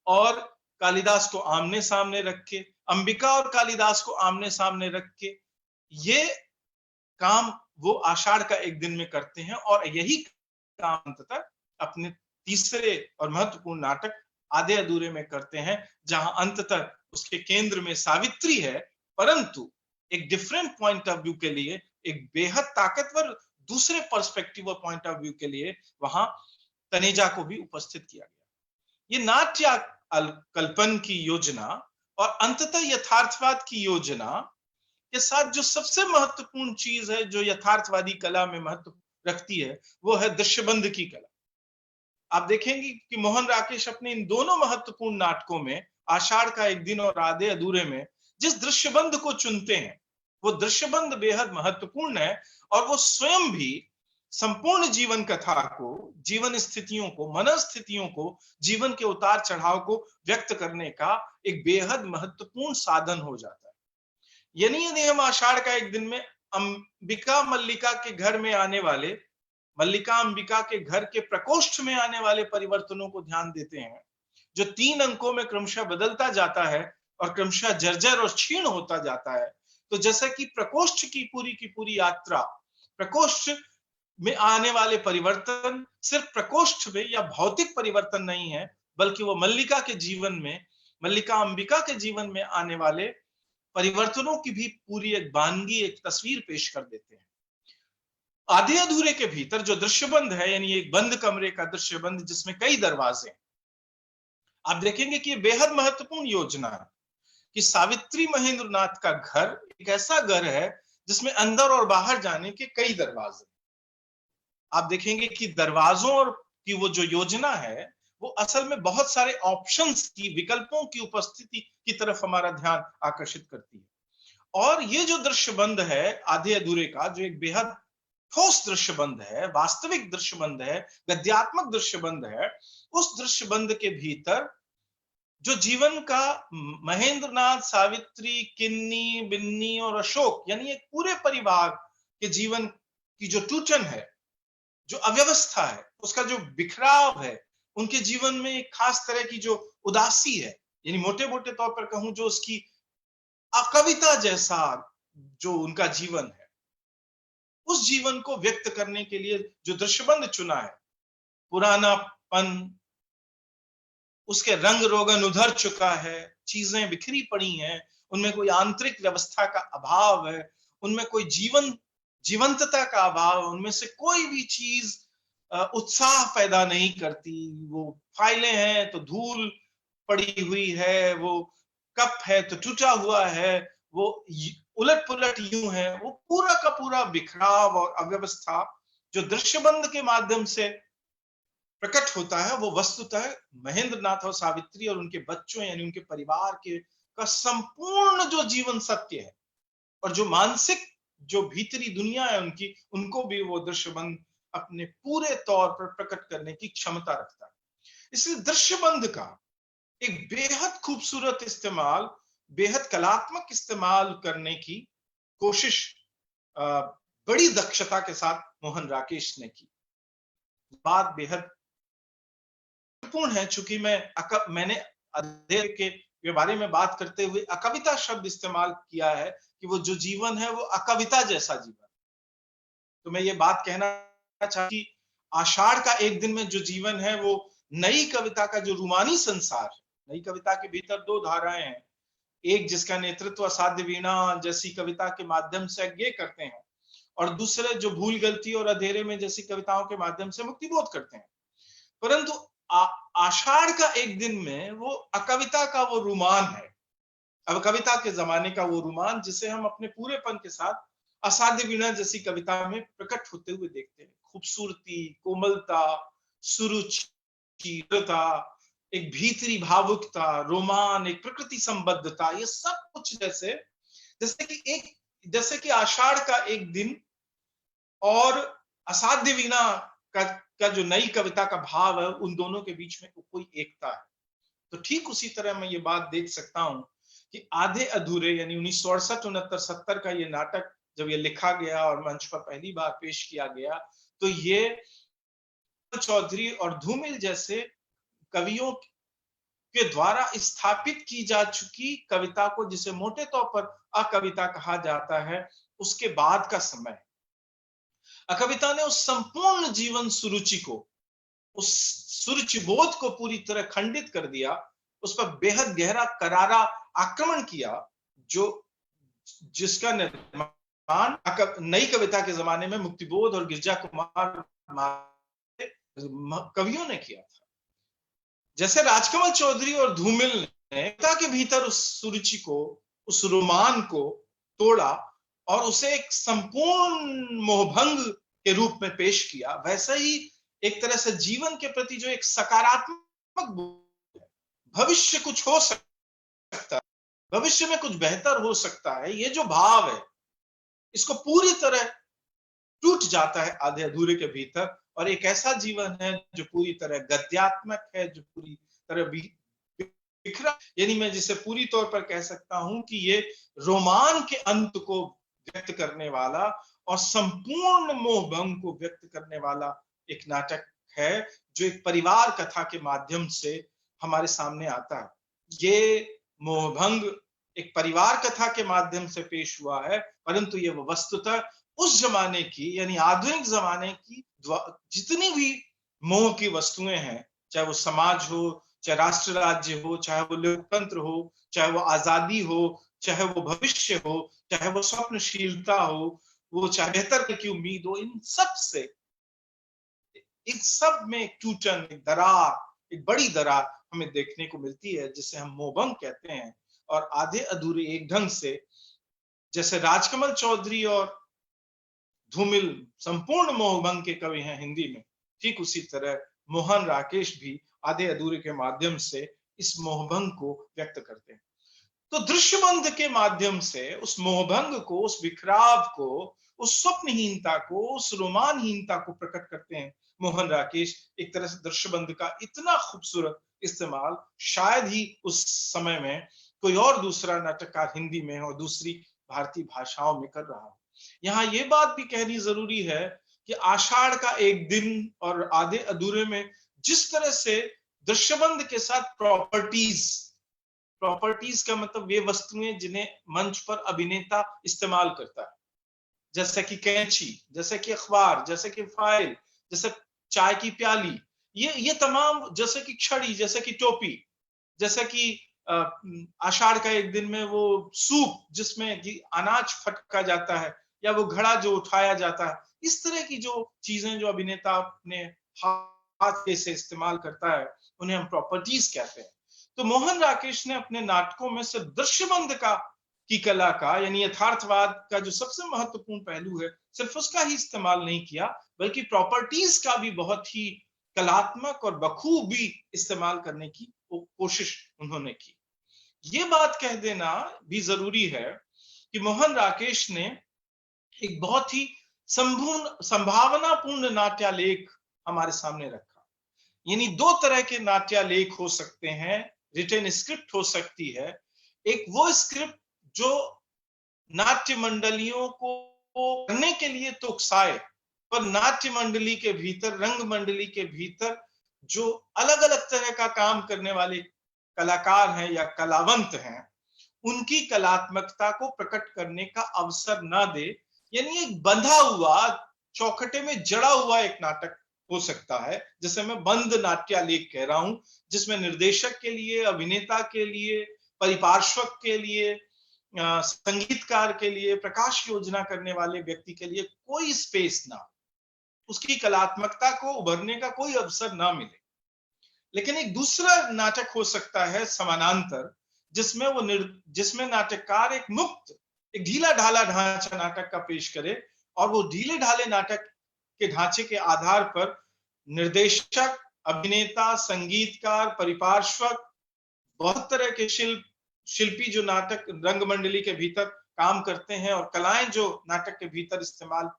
और कालिदास को आमने सामने रख के, अंबिका और कालिदास को आमने सामने रख के, ये काम वो आषाढ़ का एक दिन में करते हैं, और यही काम अंततः अपने तीसरे और महत्वपूर्ण नाटक आधे अधूरे में करते हैं, जहां अंततः उसके केंद्र में सावित्री है, परंतु एक डिफरेंट पॉइंट ऑफ व्यू के लिए, एक बेहद ताकतवर दूसरे पर्सपेक्टिव और पॉइंट ऑफ व्यू के लिए वहां तनेजा को भी उपस्थित किया गया। ये नाट्य कल्पन की योजना और अंततः यथार्थवाद की योजना के साथ जो सबसे महत्वपूर्ण चीज है जो यथार्थवादी कला में महत्व रखती है, वो है दृश्यबंध की कला। आप देखेंगे कि मोहन राकेश अपने इन दोनों महत्वपूर्ण नाटकों में, आषाढ़ का एक दिन और आधे अधूरे में, जिस दृश्यबंध को चुनते हैं, वो दृश्यबंध बेहद महत्वपूर्ण है, और वो स्वयं भी संपूर्ण जीवन कथा को, जीवन स्थितियों को, मनस्थितियों को, जीवन के उतार चढ़ाव को व्यक्त करने का एक बेहद महत्वपूर्ण साधन हो जाता है। यानी यदि हम आषाढ़ का एक दिन में अंबिका मल्लिका के घर में आने वाले, मल्लिका अंबिका के घर के प्रकोष्ठ में आने वाले परिवर्तनों को ध्यान देते हैं, जो 3 अंकों में क्रमशः बदलता जाता है और क्रमशः जर्जर और क्षीण होता जाता है, तो जैसा कि प्रकोष्ठ की पूरी यात्रा, प्रकोष्ठ में आने वाले परिवर्तन सिर्फ प्रकोष्ठ में या भौतिक परिवर्तन नहीं है, बल्कि वो मल्लिका के जीवन में, मल्लिका अंबिका के जीवन में आने वाले परिवर्तनों की भी पूरी एक वानगी, एक तस्वीर पेश कर देते हैं। आधे अधूरे के भीतर जो दृश्यबंध है, यानी एक बंद कमरे का दृश्यबंध जिसमें कई दरवाजे, आप देखेंगे कि बेहद महत्वपूर्ण योजना है कि सावित्री महेंद्रनाथ का घर एक ऐसा घर है जिसमें अंदर और बाहर जाने के कई दरवाजे। आप देखेंगे कि दरवाजों और की वो जो योजना है, वो असल में बहुत सारे ऑप्शंस की, विकल्पों की उपस्थिति की तरफ हमारा ध्यान आकर्षित करती है। और ये जो दृश्यबंध है आधे अधूरे का, जो एक बेहद ठोस दृश्यबंध है, वास्तविक दृश्यबंध है, गद्यात्मक दृश्यबंध है, उस दृश्यबंध के भीतर जो जीवन का महेंद्रनाथ, सावित्री, किन्नी, बिन्नी और अशोक, यानी एक पूरे परिवार के जीवन की जो टूटन है, जो अव्यवस्था है, उसका जो बिखराव है, उनके जीवन में एक खास तरह की जो उदासी है, यानी मोटे मोटे तौर पर कहूं जो उसकी अकविता जैसा जो उनका जीवन है, उस जीवन को व्यक्त करने के लिए जो दृश्यबंध चुना है, पुरानापन, उसके रंग रोगन उधर चुका है, चीजें बिखरी पड़ी हैं, उनमें कोई आंतरिक व्यवस्था का अभाव है, उनमें कोई जीवंतता का अभाव, उनमें से कोई भी चीज उत्साह पैदा नहीं करती। वो फाइलें हैं तो धूल पड़ी हुई है, वो कप है तो टूटा हुआ है, वो उलट पुलट यूं है, वो पूरा का पूरा बिखराव और अव्यवस्था जो दृश्यबंध के माध्यम से प्रकट होता है, वो वस्तुतः महेंद्रनाथ और सावित्री और उनके बच्चों, यानी उनके परिवार के का संपूर्ण जो जीवन सत्य है, और जो मानसिक, जो भीतरी दुनिया है उनकी, उनको भी वो दृश्यबंध अपने पूरे तौर पर प्रकट करने की क्षमता रखता है। इसलिए दृश्यबंध का एक बेहद खूबसूरत इस्तेमाल, बेहद कलात्मक इस्तेमाल करने की कोशिश बड़ी दक्षता के साथ मोहन राकेश ने की। बात बेहद महत्वपूर्ण है, चूंकि मैंने के बारे में बात करते हुए अकविता शब्द इस्तेमाल किया है कि वो जो जीवन है वो अकविता जैसा जीवन। तो मैं ये बात कहना चाहती, आषाढ़ का एक दिन में जो जीवन है वो नई कविता का जो रूमानी संसार है, नई कविता के भीतर 2 धाराएं हैं, एक जिसका नेतृत्व असाध्य वीणा जैसी कविता के माध्यम से अज्ञेय करते हैं, और दूसरे जो भूल गलती और अंधेरे में जैसी कविताओं के माध्यम से मुक्तिबोध करते हैं। परंतु आषाढ़ का एक दिन में वो अकविता का वो रुमान है, अब कविता के जमाने का वो रुमान, जिसे हम अपने पूरेपन के साथ असाध्य वीणा जैसी कविता में प्रकट होते हुए देखते हैं। खूबसूरती, कोमलता, सुरुचिरता, एक भीतरी भावुकता, रोमान, एक प्रकृति संबद्धता, ये सब कुछ जैसे कि आषाढ़ का एक दिन और असाध्य वीणा का जो नई कविता का भाव है, उन दोनों के बीच में कोई एकता है। तो ठीक उसी तरह मैं ये बात देख सकता हूं कि आधे अधूरे, यानी 1968, 69, 70 का ये नाटक जब ये लिखा गया और मंच पर पहली बार पेश किया गया, तो ये चौधरी और धूमिल जैसे कवियों के द्वारा स्थापित की जा चुकी कविता को, जिसे मोटे तौर पर अकविता कहा जाता है, उसके बाद का समय। कविता ने उस संपूर्ण जीवन सुरुचि को, उस सुरुचि बोध को पूरी तरह खंडित कर दिया, उस पर बेहद गहरा करारा आक्रमण किया, जो जिसका निर्माण नई कविता के जमाने में मुक्तिबोध और गिरजा कुमार कवियों ने किया था। जैसे राजकमल चौधरी और धूमिल ने कविता के भीतर उस सुरुचि को, उस रोमान को तोड़ा और उसे एक संपूर्ण मोहभंग के रूप में पेश किया, वैसा ही एक तरह से जीवन के प्रति जो एक सकारात्मक भविष्य कुछ हो सकता है, भविष्य में कुछ बेहतर हो सकता है, ये जो भाव है, इसको पूरी तरह टूट जाता है आधे अधूरे के भीतर, और एक ऐसा जीवन है जो पूरी तरह गद्यात्मक है, जो पूरी तरह बिखरा, यानी मैं जिसे पूरी तौर पर कह सकता हूं कि ये रोमान के अंत को व्यक्त करने वाला और संपूर्ण मोहभंग को व्यक्त करने वाला एक नाटक है, जो एक परिवार कथा के माध्यम से हमारे सामने आता है। ये मोहभंग एक परिवार कथा के माध्यम से पेश हुआ है, परंतु ये वस्तुतः उस जमाने की, यानी आधुनिक जमाने की जितनी भी मोह की वस्तुएं हैं, चाहे वो समाज हो, चाहे राष्ट्र राज्य हो, चाहे वो लोकतंत्र हो, चाहे वो आजादी हो, चाहे वो भविष्य हो, चाहे वो स्वप्नशीलता हो, वो चाहे बेहतर की उम्मीद हो, इन सब में एक टूटन, एक दरार, एक बड़ी दरार हमें देखने को मिलती है, जिसे हम मोहभंग कहते हैं। और आधे अधूरे एक ढंग से, जैसे राजकमल चौधरी और धूमिल संपूर्ण मोहभंग के कवि हैं हिंदी में, ठीक उसी तरह मोहन राकेश भी आधे अधूरे के माध्यम से इस मोहभंग को व्यक्त करते हैं। तो दृश्यबंध के माध्यम से उस मोहभंग को, उस विखराव को, उस स्वप्नहीनता को, उस रोमानहीनता को प्रकट करते हैं मोहन राकेश। एक तरह से दृश्यबंध का इतना खूबसूरत इस्तेमाल शायद ही उस समय में कोई और दूसरा नाटककार हिंदी में और दूसरी भारतीय भाषाओं में कर रहा हो। यहाँ ये बात भी कहनी जरूरी है कि आषाढ़ का एक दिन और आधे अधूरे में जिस तरह से दृश्यबंध के साथ प्रॉपर्टीज का मतलब वे वस्तुएं जिन्हें मंच पर अभिनेता इस्तेमाल करता है, जैसे कि कैंची, जैसे कि अखबार, जैसे कि फाइल, जैसे चाय की प्याली, ये तमाम, जैसे कि छड़ी, जैसे कि टोपी, जैसे कि आषाढ़ का एक दिन में वो सूप जिसमें अनाज फटका जाता है, या वो घड़ा जो उठाया जाता है, इस तरह की जो चीजें जो अभिनेता अपने हाथ से इस्तेमाल करता है, उन्हें हम प्रॉपर्टीज कहते हैं। तो मोहन राकेश ने अपने नाटकों में सिर्फ दृश्यबंध की कला का, यानी यथार्थवाद का जो सबसे महत्वपूर्ण पहलू है, सिर्फ उसका ही इस्तेमाल नहीं किया, बल्कि प्रॉपर्टीज का भी बहुत ही कलात्मक और बखूबी इस्तेमाल करने की कोशिश उन्होंने की। ये बात कह देना भी जरूरी है कि मोहन राकेश ने एक बहुत ही संभावनापूर्ण नाट्यालेख हमारे सामने रखा। यानी दो तरह के नाट्यालेख हो सकते हैं, रिटन स्क्रिप्ट हो सकती है। एक वो स्क्रिप्ट जो नाट्य मंडलियों को करने के लिए तो उकसाए, पर नाट्य मंडली के भीतर, रंग मंडली के भीतर जो अलग अलग तरह का काम करने वाले कलाकार हैं या कलावंत हैं, उनकी कलात्मकता को प्रकट करने का अवसर ना दे। यानी एक बंधा हुआ, चौखटे में जड़ा हुआ एक नाटक हो सकता है, जैसे मैं बंद नाट्यालेख कह रहा हूं, जिसमें निर्देशक के लिए, अभिनेता के लिए, परिपार्श्वक के लिए, संगीतकार के लिए, प्रकाश योजना करने वाले व्यक्ति के लिए कोई स्पेस ना, उसकी कलात्मकता को उभरने का कोई अवसर ना मिले। लेकिन एक दूसरा नाटक हो सकता है समानांतर, जिसमें नाटककार एक मुक्त, एक ढीला ढाला ढांचा नाटक का पेश करे, और वो ढीले ढाले नाटक के ढांचे के आधार पर निर्देशक, अभिनेता, संगीतकार, परिपार्श्वक, बहुत तरह के शिल्पी जो नाटक रंगमंडली के भीतर काम करते हैं और कलाएं जो नाटक के भीतर इस्तेमाल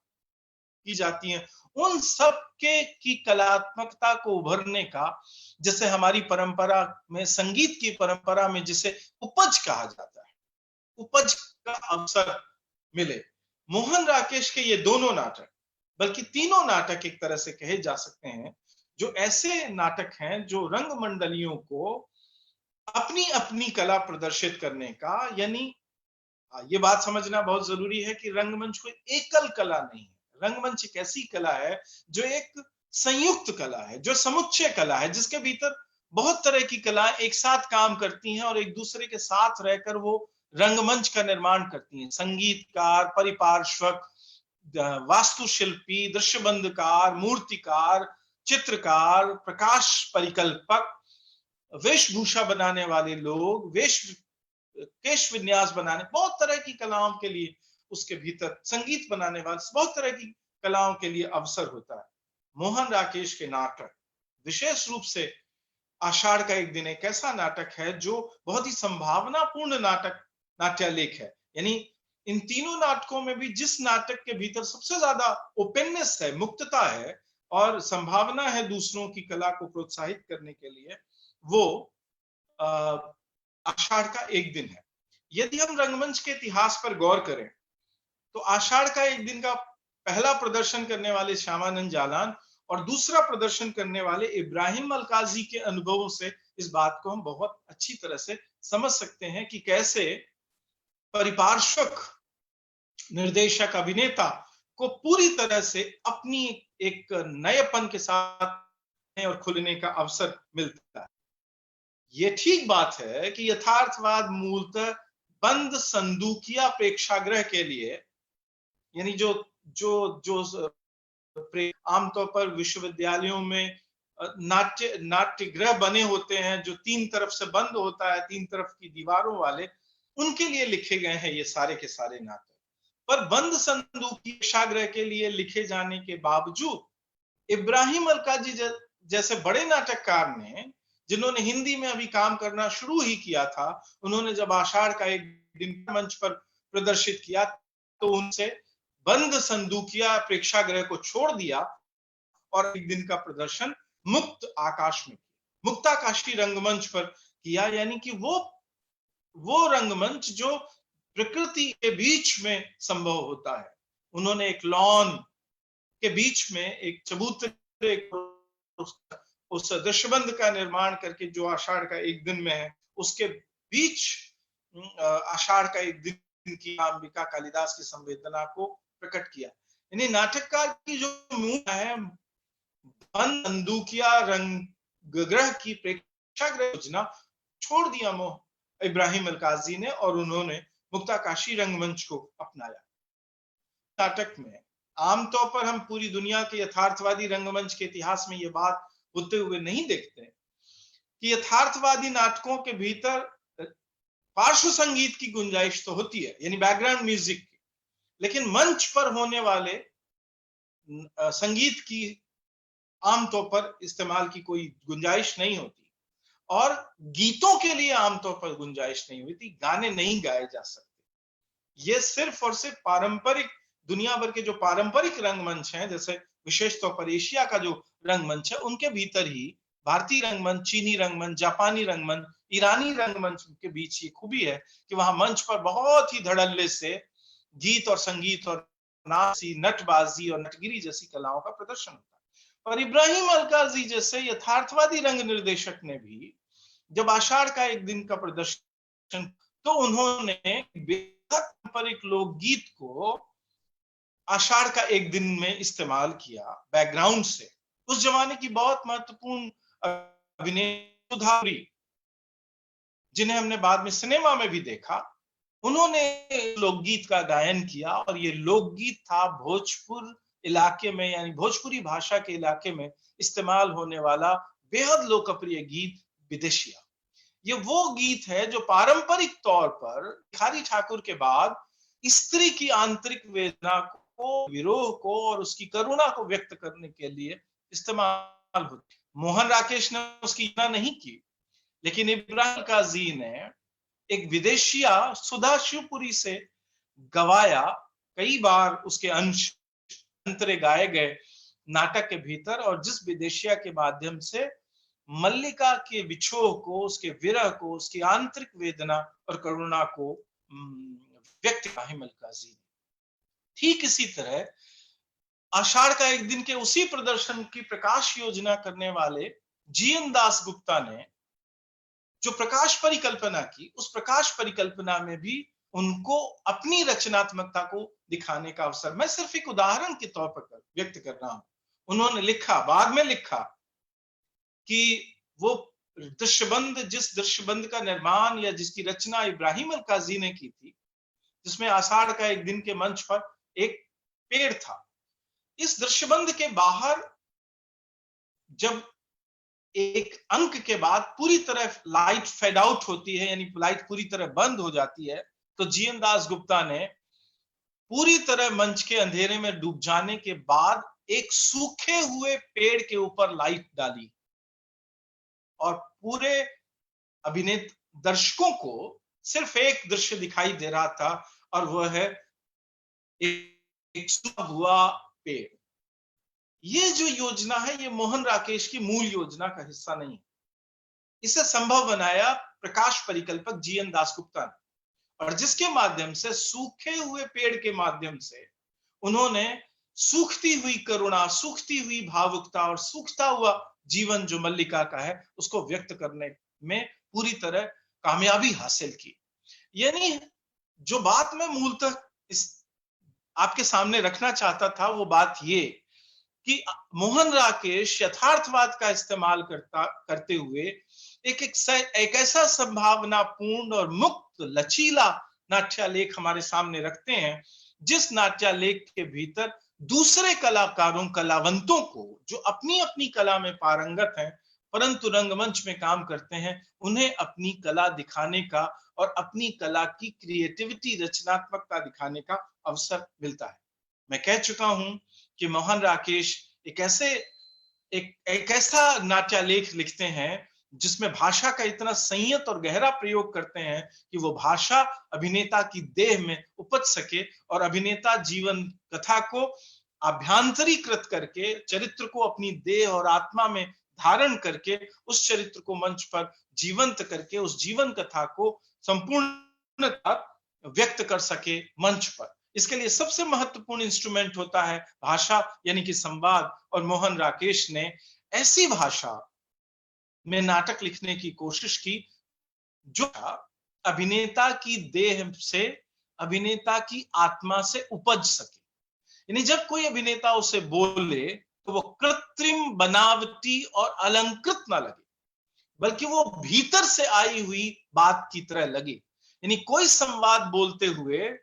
की जाती हैं, उन सब की कलात्मकता को उभरने का, जैसे हमारी परंपरा में, संगीत की परंपरा में जिसे उपज कहा जाता है, उपज का अवसर मिले। मोहन राकेश के ये दोनों नाटक, बल्कि तीनों नाटक एक तरह से कहे जा सकते हैं, जो ऐसे नाटक हैं जो रंग मंडलियों को अपनी अपनी कला प्रदर्शित करने का, यानी ये बात समझना बहुत जरूरी है कि रंगमंच कोई एकल कला नहीं है। रंगमंच एक ऐसी कला है जो एक संयुक्त कला है, जो समुच्चय कला है, जिसके भीतर बहुत तरह की कला एक साथ काम करती हैं और एक दूसरे के साथ रहकर वो रंगमंच का निर्माण करती हैं। संगीतकार, परिपार्श्वक, वास्तुशिल्पी, दृश्यबंधकार, मूर्तिकार, चित्रकार, प्रकाश परिकल्पक, वेशभूषा बनाने वाले लोग, केश विन्यास बनाने, बहुत तरह की कलाओं के लिए उसके भीतर, संगीत बनाने वाले बहुत तरह की कलाओं के लिए अवसर होता है। मोहन राकेश के नाटक, विशेष रूप से आषाढ़ का एक दिन, एक ऐसा नाटक है जो बहुत ही संभावनापूर्ण नाट्यालेख है। यानी इन तीनों नाटकों में भी जिस नाटक के भीतर सबसे ज्यादा ओपननेस है, मुक्तता है और संभावना है दूसरों की कला को प्रोत्साहित करने के लिए, वो आषाढ़ का एक दिन है। यदि हम रंगमंच के इतिहास पर गौर करें तो आषाढ़ का एक दिन का पहला प्रदर्शन करने वाले श्यामानंद जालान और दूसरा प्रदर्शन करने वाले इब्राहिम अलकाजी के अनुभवों से इस बात को हम बहुत अच्छी तरह से समझ सकते हैं कि कैसे परिपार्श्वक निर्देशक, अभिनेता को पूरी तरह से अपनी एक नएपन के साथ और खुलने का अवसर मिलता है। ये ठीक बात है कि यथार्थवाद मूलतः बंद संदूकिया प्रेक्षागृह के लिए, यानी जो जो जो आमतौर पर विश्वविद्यालयों में नाट्यगृह बने होते हैं जो तीन तरफ से बंद होता है, तीन तरफ की दीवारों वाले, उनके लिए लिखे गए हैं ये सारे के सारे नाटक। पर बंद संदूकी प्रेक्षागृह के लिए लिखे जाने के बावजूद इब्राहिम अलकाजी जैसे बड़े नाटककार ने, जिन्होंने हिंदी में अभी काम करना शुरू ही किया था, उन्होंने जब आषाढ़ का एक दिन मंच पर प्रदर्शित किया तो उनसे बंद संदूकिया प्रेक्षागृह को छोड़ दिया और एक दिन का प्रदर्शन मुक्त आकाश में किया, मुक्ताकाशी रंगमंच पर किया। यानी कि वो रंगमंच जो प्रकृति के बीच में संभव होता है। उन्होंने एक लॉन के बीच में एक चबूतरे, उस दृश्यबंध का निर्माण करके जो आषाढ़ का एक दिन में है, उसके बीच आषाढ़ का एक दिन की अंबिका कालिदास की संवेदना को प्रकट किया। यानी नाटककार की जो मूल है, बंद संदूकिया रंगगृह की प्रेक्षागृह योजना छोड़ दिया इब्राहिम अलकाजी ने और उन्होंने मुक्ताकाशी रंगमंच को अपनाया। नाटक में आमतौर पर हम पूरी दुनिया के यथार्थवादी रंगमंच के इतिहास में ये बात होते हुए नहीं देखते कि यथार्थवादी नाटकों के भीतर पार्श्व संगीत की गुंजाइश तो होती है, यानी बैकग्राउंड म्यूजिक की, लेकिन मंच पर होने वाले संगीत की आमतौर पर इस्तेमाल की कोई गुंजाइश नहीं होती और गीतों के लिए आमतौर पर गुंजाइश नहीं होती, गाने नहीं गाए जा सकते। ये सिर्फ और सिर्फ पारंपरिक, दुनिया भर के जो पारंपरिक रंगमंच हैं, जैसे विशेष तौर पर एशिया का जो रंगमंच है, उनके भीतर ही भारतीय रंगमंच, चीनी रंगमंच, जापानी रंगमंच, ईरानी रंगमंच के बीच ये खूबी है कि वहां मंच पर बहुत ही धड़ल्ले से गीत और संगीत और नाची, नटबाजी और नटगिरी जैसी कलाओं का प्रदर्शन होता है। और इब्राहिम अलकाजी जैसे यथार्थवादी रंग निर्देशक ने भी जब आषाढ़ का एक दिन का प्रदर्शन, तो उन्होंने पारंपरिक लोकगीत को आषाढ़ का एक दिन में इस्तेमाल किया बैकग्राउंड से। उस जमाने की बहुत महत्वपूर्ण अभिनेत्री सुधारी, जिन्हें हमने बाद में सिनेमा में भी देखा, उन्होंने लोकगीत का गायन किया और ये लोकगीत था भोजपुर इलाके में, यानी भोजपुरी भाषा के इलाके में इस्तेमाल होने वाला बेहद लोकप्रिय गीत विदेशिया। ये वो गीत है जो पारंपरिक तौर पर भिखारी ठाकुर के बाद स्त्री की आंतरिक वेदना को, विरोह को और उसकी करुणा को व्यक्त करने के लिए इस्तेमाल होती। मोहन राकेश ने उसकी रचना नहीं की, लेकिन इब्राहिम काजी ने एक विदेशिया सुधा शिवपुरी से गवाया, कई बार उसके अंश अंतरे गाए गए नाटक के भीतर, और जिस विदेशिया के माध्यम से मल्लिका के विछोह को, उसके विरह को, उसकी आंतरिक वेदना और करुणा को व्यक्त इब्राहिम अलकाजी ने। ठीक इसी तरह आषाढ़ का एक दिन के उसी प्रदर्शन की प्रकाश योजना करने वाले जीएन दास गुप्ता ने जो प्रकाश परिकल्पना की, उस प्रकाश परिकल्पना में भी उनको अपनी रचनात्मकता को दिखाने का अवसर। मैं सिर्फ एक उदाहरण के तौर पर व्यक्त कर रहा हूं। उन्होंने लिखा, बाद में लिखा कि वो दृश्यबंध, जिस दृश्यबंध का निर्माण या जिसकी रचना इब्राहिम अल काजी ने की थी, जिसमें आषाढ़ का एक दिन के मंच पर एक पेड़ था, इस दृश्यबंध के बाहर जब एक अंक के बाद पूरी तरह लाइट फेड आउट होती है, यानी लाइट पूरी तरह बंद हो जाती है, तो जीएन दास गुप्ता ने पूरी तरह मंच के अंधेरे में डूब जाने के बाद एक सूखे हुए पेड़ के ऊपर लाइट डाली और पूरे अभिनेत दर्शकों को सिर्फ एक दृश्य दिखाई दे रहा था, और वह है एक सूखा हुआ पेड़। ये जो योजना है, ये मोहन राकेश की मूल योजना का हिस्सा नहीं। इसे संभव बनाया प्रकाश परिकल्पक जीएन दासगुप्ता ने, और जिसके माध्यम से, सूखे हुए पेड़ के माध्यम से, उन्होंने सूखती हुई करुणा, सूखती हुई भावुकता और सूखता हुआ जीवन जो मल्लिका का है, उसको व्यक्त करने में पूरी तरह कामयाबी हासिल की। यानी जो बात मैं मूलतः इस आपके सामने रखना चाहता था, वो बात ये कि मोहन राकेश यथार्थवाद का इस्तेमाल करते हुए एक ऐसा संभावनापूर्ण और मुक्त लचीला नाट्यालेख हमारे सामने रखते हैं, जिस नाट्यालेख के भीतर दूसरे कलाकारों, कलावंतों को, जो अपनी अपनी कला में पारंगत हैं परंतु रंगमंच में काम करते हैं, उन्हें अपनी कला दिखाने का और अपनी कला की क्रिएटिविटी, रचनात्मकता दिखाने का अवसर मिलता है। मैं कह चुका हूं कि मोहन राकेश एक ऐसा नाट्यालेख लिखते हैं जिसमें भाषा का इतना संयत और गहरा प्रयोग करते हैं कि वो भाषा अभिनेता की देह में उपज सके और अभिनेता जीवन कथा को आभ्यंतरीकृत करके, चरित्र को अपनी देह और आत्मा में धारण करके, उस चरित्र को मंच पर जीवंत करके, उस जीवन कथा को संपूर्णता व्यक्त कर सके मंच पर। इसके लिए सबसे महत्वपूर्ण इंस्ट्रूमेंट होता है भाषा, यानी कि संवाद। और मोहन राकेश ने ऐसी भाषा में नाटक लिखने की कोशिश की जो अभिनेता की देह से, अभिनेता की आत्मा से उपज सके। यानी जब कोई अभिनेता उसे बोले तो वो कृत्रिम, बनावटी और अलंकृत ना लगे, बल्कि वो भीतर से आई हुई बात की तरह लगे। यानी कोई संवाद बोलते हुए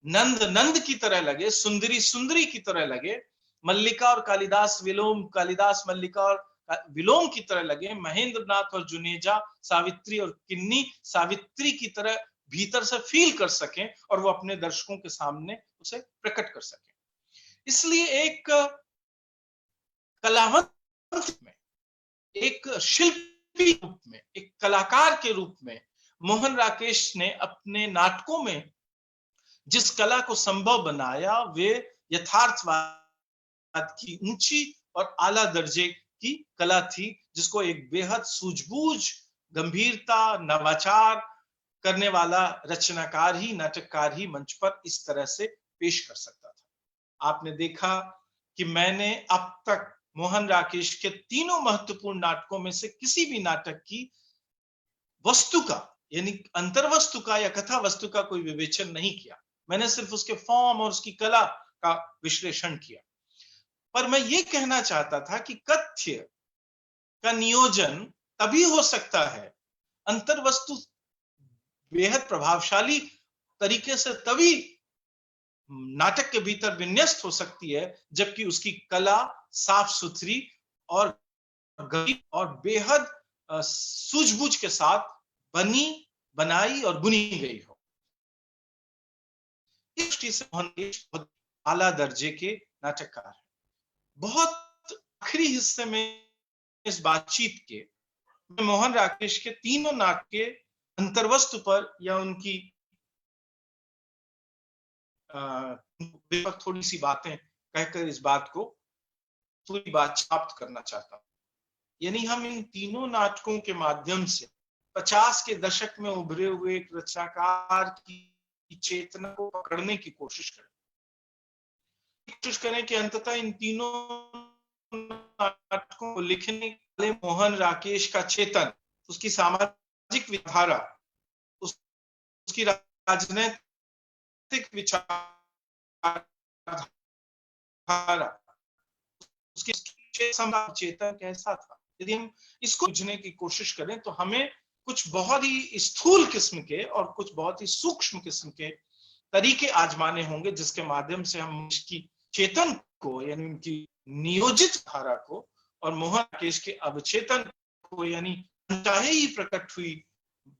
नंद नंद की तरह लगे, सुंदरी सुंदरी की तरह लगे, मल्लिका और कालिदास विलोम, कालिदास मल्लिका और विलोम की तरह लगे, महेंद्र नाथ और जुनेजा सावित्री और किन्नी सावित्री की तरह भीतर से फील कर सकें और वो अपने दर्शकों के सामने उसे प्रकट कर सकें। इसलिए एक कलावंत में, एक शिल्पी रूप में, एक कलाकार के रूप में मोहन राकेश ने अपने नाटकों में जिस कला को संभव बनाया, वे यथार्थवाद की ऊंची और आला दर्जे की कला थी, जिसको एक बेहद सूझबूझ, गंभीरता, नवाचार करने वाला रचनाकार ही, नाटककार ही मंच पर इस तरह से पेश कर सकता था। आपने देखा कि मैंने अब तक मोहन राकेश के तीनों महत्वपूर्ण नाटकों में से किसी भी नाटक की वस्तु का, यानी अंतर्वस्तु का या कथा वस्तु का कोई विवेचन नहीं किया। मैंने सिर्फ उसके फॉर्म और उसकी कला का विश्लेषण किया। पर मैं ये कहना चाहता था कि कथ्य का नियोजन तभी हो सकता है, अंतर्वस्तु बेहद प्रभावशाली तरीके से तभी नाटक के भीतर विन्यस्त हो सकती है, जबकि उसकी कला साफ सुथरी और गहरी और बेहद सूझबूझ के साथ बनाई और बुनी गई हो। इस दृष्टि से मोहन राकेश बहुत आला दर्जे के नाटककार है। बहुत आखिरी हिस्से में इस बातचीत के मोहन राकेश के तीनों नाटक के अंतर्वस्तु पर या उनकी थोड़ी सी बातें कहकर इस बात को, पूरी बात समाप्त करना चाहता हूं। यानी हम इन तीनों नाटकों के माध्यम से 50 के दशक में उभरे हुए एक रचनाकार की चेतना को पकड़ने की कोशिश करें कि अंततः इन तीनों नाटकों को लिखने वाले मोहन राकेश का चेतन, उसकी सामाजिक विचारधारा, उसकी राजनीतिक विचारधारा, उसकी चेतन कैसा था, यदि हम इसको समझने की कोशिश करें तो हमें कुछ बहुत ही स्थूल किस्म के और कुछ बहुत ही सूक्ष्म किस्म के तरीके आजमाने होंगे, जिसके माध्यम से हम इसकी चेतन को यानी उनकी नियोजित धारा को और मोहन राकेश के अवचेतन को यानी चाहे ही प्रकट हुई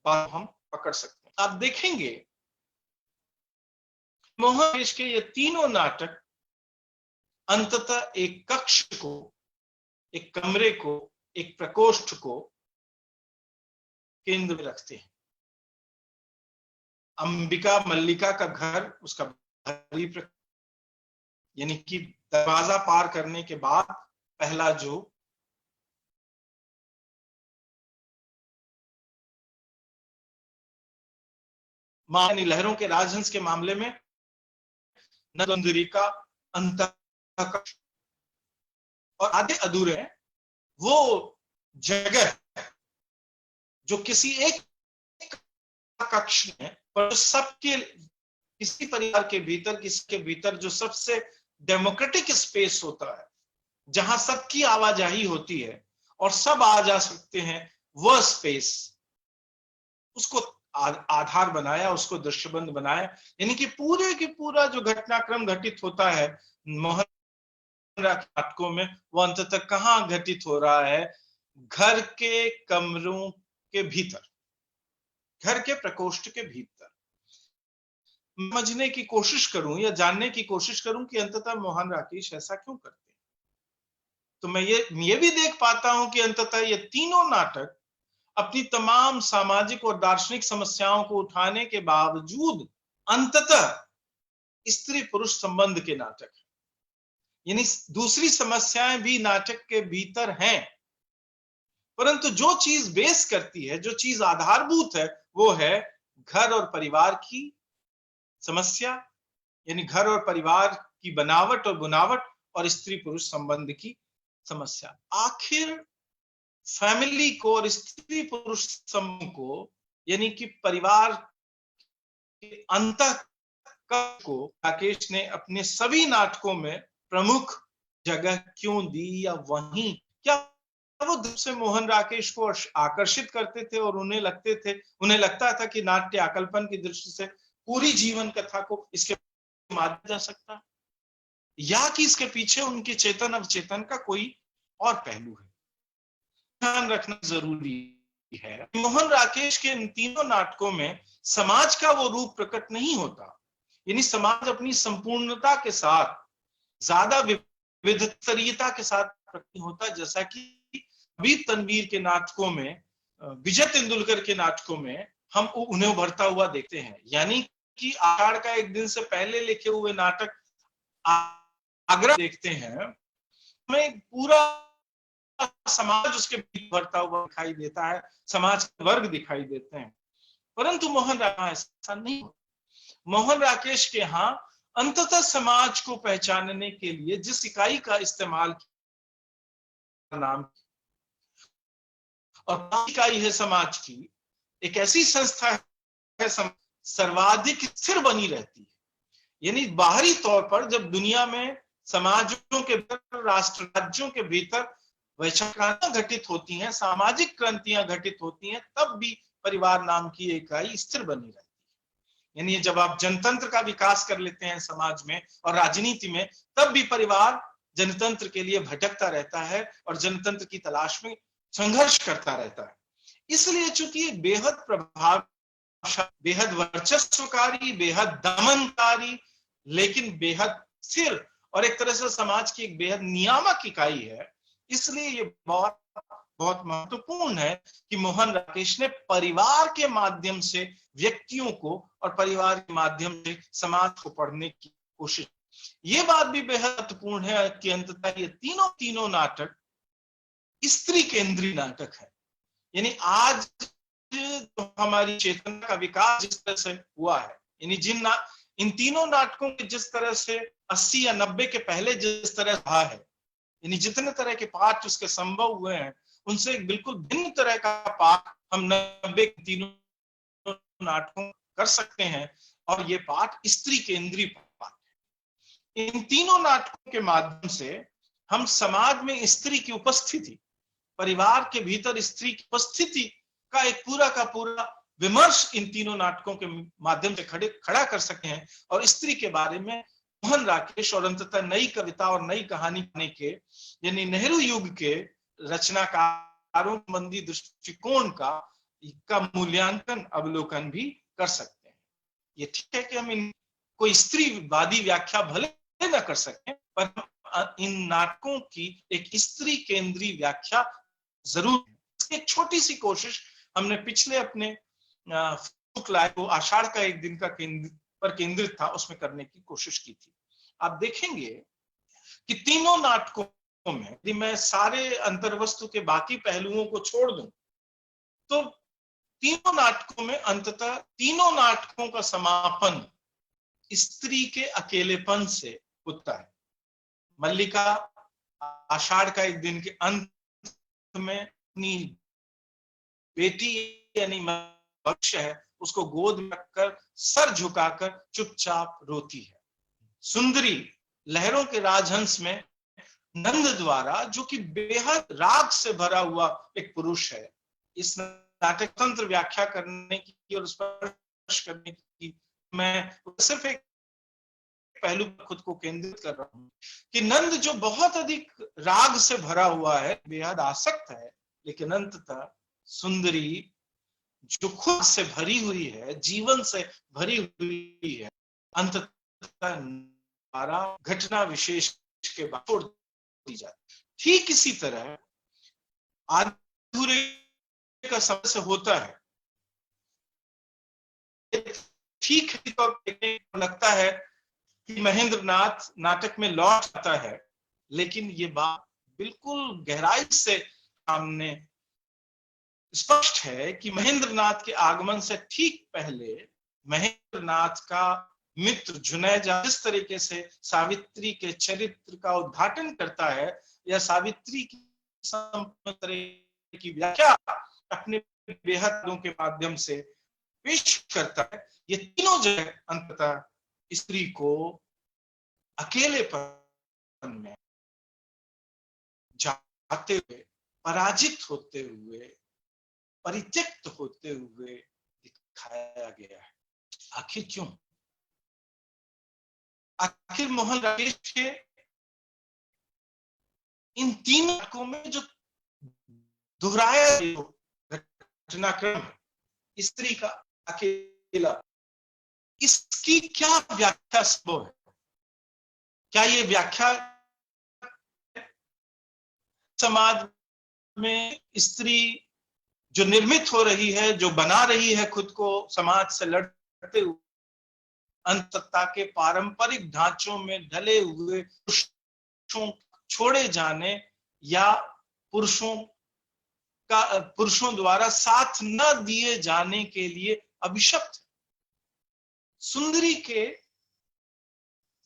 बात हम पकड़ सकते हैं। आप देखेंगे मोहन राकेश के ये तीनों नाटक अंततः एक कक्ष को, एक कमरे को, एक प्रकोष्ठ को केंद्र में रखते हैं। अंबिका मल्लिका का घर, उसका बाहरी यानी कि दरवाजा पार करने के बाद पहला जो मानी लहरों के राजहंस के मामले में नंदुरी का अंतःकक्ष और आधे अधूरे हैं वो जगह जो किसी एक कक्ष में पर सबके किसी परिवार के भीतर, किसी के भीतर जो सबसे डेमोक्रेटिक स्पेस होता है, जहां सबकी आवाजाही होती है और सब आ जा सकते हैं, वह स्पेस, उसको आधार बनाया, उसको दृश्यबंध बनाया। यानी कि पूरे की पूरा जो घटनाक्रम घटित होता है मोहन नाटकों में, वो अंततः कहां घटित हो रहा है? घर के कमरों के भीतर, घर के प्रकोष्ठ के भीतर। समझने की कोशिश करूं या जानने की कोशिश करूं कि अंततः मोहन राकेश ऐसा क्यों करते हैं, तो मैं ये भी देख पाता हूं कि अंततः ये तीनों नाटक अपनी तमाम सामाजिक और दार्शनिक समस्याओं को उठाने के बावजूद अंततः स्त्री पुरुष संबंध के नाटक है। यानी दूसरी समस्याएं भी नाटक के भीतर हैं, परंतु जो चीज बेस करती है, जो चीज आधारभूत है, वो है घर और परिवार की समस्या, यानी घर और परिवार की बनावट और बुनावट और स्त्री पुरुष संबंध की समस्या। आखिर फैमिली को और स्त्री पुरुष संबंध को, यानी कि परिवार के अंतः को राकेश ने अपने सभी नाटकों में प्रमुख जगह क्यों दी, या वहीं क्या वो दिल से मोहन राकेश को आकर्षित करते थे और उन्हें लगता था कि नाट्य आकल्पन की दृष्टि से पूरी जीवन कथा को इसके माध्यम जा सकता है, या कि इसके पीछे उनके चेतन अवचेतन का कोई और पहलू है। ध्यान रखना जरूरी है, मोहन राकेश के इन तीनों नाटकों में समाज का वो रूप प्रकट नहीं होता, यानी समाज अपनी संपूर्णता के साथ, ज्यादा विविधतरीयता के साथ प्रकट होता, जैसा कि कबीर तनवीर के नाटकों में, विजय तेंदुलकर के नाटकों में हम उन्हें उभरता हुआ देखते हैं। यानी कि आषाढ़ का एक दिन से पहले लिखे हुए नाटक आगरा देखते हैं, हमें पूरा समाज उसके बीच उभरता हुआ दिखाई देता है, समाज के वर्ग दिखाई देते हैं। परंतु मोहन राकेश ऐसा नहीं होता। मोहन राकेश के यहाँ अंततः समाज को पहचानने के लिए जिस इकाई का इस्तेमाल नाम और इकाई है समाज की, एक ऐसी संस्था है सर्वाधिक स्थिर बनी रहती है। यानी बाहरी तौर पर जब दुनिया में समाजों के भीतर, राष्ट्र राज्यों के भीतर वैश्विक क्रांतियां घटित होती हैं, सामाजिक क्रांतियां घटित होती हैं, तब भी परिवार नाम की इकाई स्थिर बनी रहती है। यानी जब आप जनतंत्र का विकास कर लेते हैं समाज में और राजनीति में, तब भी परिवार जनतंत्र के लिए भटकता रहता है और जनतंत्र की तलाश में संघर्ष करता रहता है। इसलिए चूंकि बेहद प्रभावशाली, बेहद वर्चस्वकारी, बेहद दमनकारी, लेकिन बेहद स्थिर और एक तरह से समाज की एक बेहद नियामक इकाई है, इसलिए ये बहुत बहुत महत्वपूर्ण है कि मोहन राकेश ने परिवार के माध्यम से व्यक्तियों को और परिवार के माध्यम से समाज को पढ़ने की कोशिश। ये बात भी बेहद महत्वपूर्ण है कि अंततः ये तीनों नाटक स्त्री केंद्रीय नाटक है। यानी आज जो हमारी चेतना का विकास जिस तरह से हुआ है, यानी इन तीनों नाटकों के जिस तरह से 80 या 90 के पहले जिस तरह रहा है, यानी जितने तरह के पाठ उसके संभव हुए हैं, उनसे एक बिल्कुल भिन्न तरह का पाठ हम 90 के तीनों नाटकों कर सकते हैं। और ये पाठ स्त्री केंद्रीय पाठ है। इन तीनों नाटकों के माध्यम से हम समाज में स्त्री की उपस्थिति, परिवार के भीतर स्त्री की उपस्थिति का एक पूरा का पूरा विमर्श इन तीनों नाटकों के माध्यम से खड़ा कर सके हैं और स्त्री के बारे में मोहन राकेश और अंततः नई कविता और नई कहानी बने के यानी नेहरू युग के रचनाकारों संबंधी दृष्टिकोण का मूल्यांकन अवलोकन भी कर सकते हैं। ये ठीक है कि हम कोई स्त्रीवादी व्याख्या भले न कर सकें, पर इन नाटकों की एक स्त्री केंद्रीय व्याख्या जरूर है। इसकी एक छोटी सी कोशिश हमने पिछले अपने फेसबुक लाइव आषाढ़ का एक दिन का पर केंद्रित था, उसमें करने की कोशिश की थी। आप देखेंगे कि तीनों नाटकों में यदि मैं सारे अंतर्वस्तु के बाकी पहलुओं को छोड़ दूं तो तीनों नाटकों में अंततः तीनों नाटकों का समापन स्त्री के अकेलेपन से होता है। मल्लिका आषाढ़ का एक दिन के अंत में अपनी बेटी यानी भक्ष्य है उसको गोद में रखकर सर झुकाकर चुपचाप रोती है। सुंदरी लहरों के राजहंस में नंद द्वारा, जो कि बेहद राग से भरा हुआ एक पुरुष है, इस नाटक तंत्र व्याख्या करने की और स्पर्श करने की मैं सिर्फ एक पहलू पर खुद को केंद्रित कर रहा हूं कि नंद जो बहुत अधिक राग से भरा हुआ है, बेहद आसक्त है, लेकिन अंततः सुंदरी जो खुद से भरी हुई है, जीवन से भरी हुई है, अंततः घटना विशेष के बाद छोड़ दी जाती। ठीक इसी तरह अधूरे का समय से होता है। ठीक तो लगता है कि महेंद्र नाथ नाटक में लौट आता है, लेकिन ये बात बिल्कुल गहराई से सामने स्पष्ट है कि महेंद्र नाथ के आगमन से ठीक पहले महेंद्र नाथ का मित्र जुनैजा जिस तरीके से सावित्री के चरित्र का उद्घाटन करता है या सावित्री की तरह की व्याख्या अपने बेहदों के माध्यम से पेश करता है, ये तीनों जगह अंततः स्त्री को अकेलेपन में जाते हुए, पराजित होते हुए, परित्यक्त होते हुए दिखाया गया है। आखिर क्यों? आखिर मोहन राकेश के इन तीन नाटकों में जो दोहराया घटनाक्रम है, स्त्री का अकेला, इसकी क्या व्याख्या संभव है? क्या ये व्याख्या समाज में स्त्री जो निर्मित हो रही है, जो बना रही है खुद को समाज से लड़ते हुए, अंततः के पारंपरिक ढांचों में ढले हुए पुरुषों छोड़े जाने या पुरुषों द्वारा साथ न दिए जाने के लिए अभिशप्त है? सुंदरी के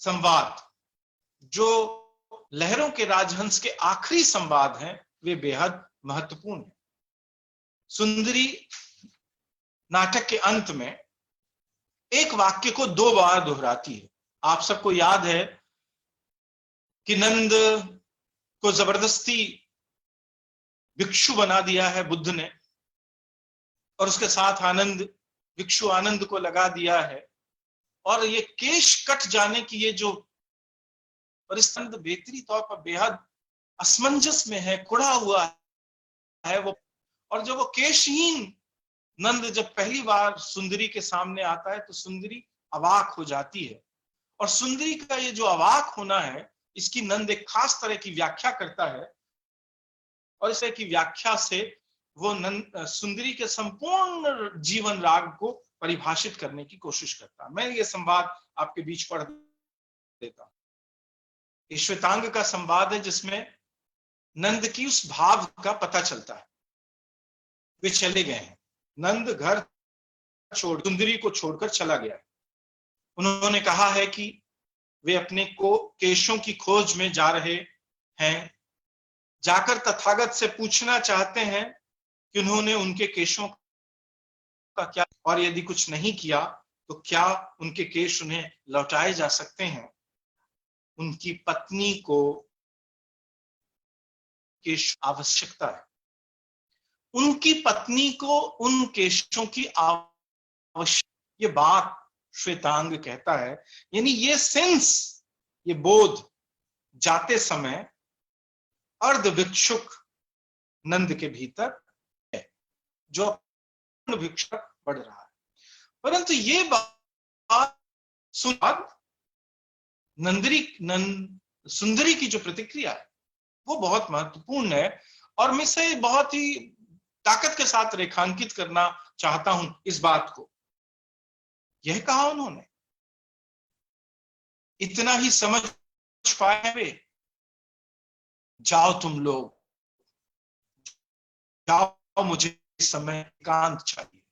संवाद जो लहरों के राजहंस के आखिरी संवाद हैं, वे बेहद महत्वपूर्ण हैं। सुंदरी नाटक के अंत में एक वाक्य को 2 बार दोहराती है। आप सबको याद है कि नंद को जबरदस्ती भिक्षु बना दिया है बुद्ध ने, और उसके साथ भिक्षु आनंद को लगा दिया है, और ये केश कट जाने की ये जो परिस्थिति बेहतरी तौर पर बेहद असमंजस में है, कुड़ा हुआ है वो, और जब वो केशहीन नंद जब पहली बार सुंदरी के सामने आता है तो सुंदरी अवाक हो जाती है, और सुंदरी का ये जो अवाक होना है, इसकी नंद एक खास तरह की व्याख्या करता है, और इस तरह की व्याख्या से वो सुंदरी के संपूर्ण जीवन राग को परिभाषित करने की कोशिश करता है। मैं ये संवाद आपके बीच पढ़ देता हूं। ये श्वेतांग का संवाद है जिसमें नंद की उस भाव का पता चलता है। वे चले गए हैं, नंद घर छोड़ सुंदरी को छोड़कर चला गया। उन्होंने कहा है कि वे अपने केशों की खोज में जा रहे हैं, जाकर तथागत से पूछना चाहते हैं कि उन्होंने उनके केशों का क्या, और यदि कुछ नहीं किया तो क्या उनके केश उन्हें लौटाए जा सकते हैं? उनकी पत्नी को केश आवश्यकता है, उनकी पत्नी को उन केशों की आवश्यक, ये बात श्वेतांग कहता है। यानी ये सेंस, ये बोध जाते समय अर्ध भिक्षुक नंद के भीतर है, जो भिक्षुक बढ़ रहा है। परंतु ये बात सुन सुंदरी की जो प्रतिक्रिया है वो बहुत महत्वपूर्ण है, और मैं इसे बहुत ही ताकत के साथ रेखांकित करना चाहता हूं इस बात को। यह कहा उन्होंने, इतना ही समझ पाए वे, जाओ तुम लोग, जाओ, मुझे इस समय एकांत चाहिए।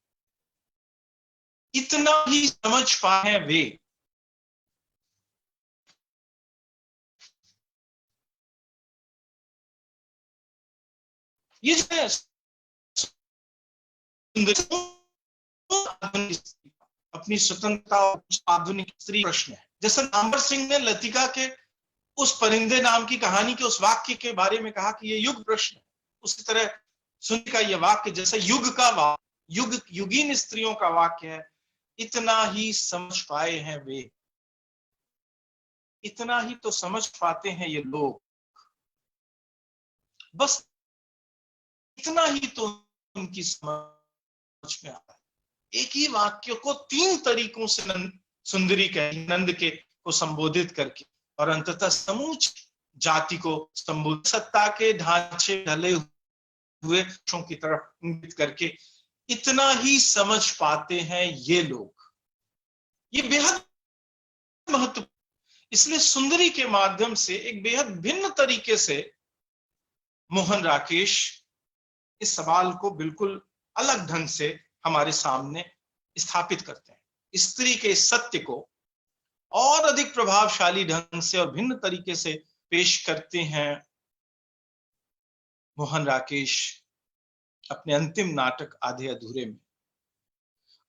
इतना ही समझ पाए वे। ये जो है अपनी स्वतंत्रता आधुनिक स्त्री प्रश्न है। जैसे नामवर सिंह ने लतिका के उस परिंदे नाम की कहानी के उस वाक्य के बारे में कहा कि ये युग प्रश्न है, उसी तरह सुनी का यह वाक्य जैसे युग का वाक्य, युगीन स्त्रियों का वाक्य है। इतना ही समझ पाए हैं वे, इतना ही तो समझ पाते हैं ये लोग, बस इतना ही तो उनकी समझ में आता है। एक ही वाक्य को तीन तरीकों से सुंदरी कही नंद के को संबोधित करके, और अंततः समूच जाति को संबोधित, सत्ता के ढांचे ढले हुए की तरफ इंगित करके इतना ही समझ पाते हैं ये लोग। ये बेहद महत्वपूर्ण, इसलिए सुंदरी के माध्यम से एक बेहद भिन्न तरीके से मोहन राकेश इस सवाल को बिल्कुल अलग ढंग से हमारे सामने स्थापित करते हैं। स्त्री के सत्य को और अधिक प्रभावशाली ढंग से और भिन्न तरीके से पेश करते हैं मोहन राकेश अपने अंतिम नाटक आधे अधूरे में।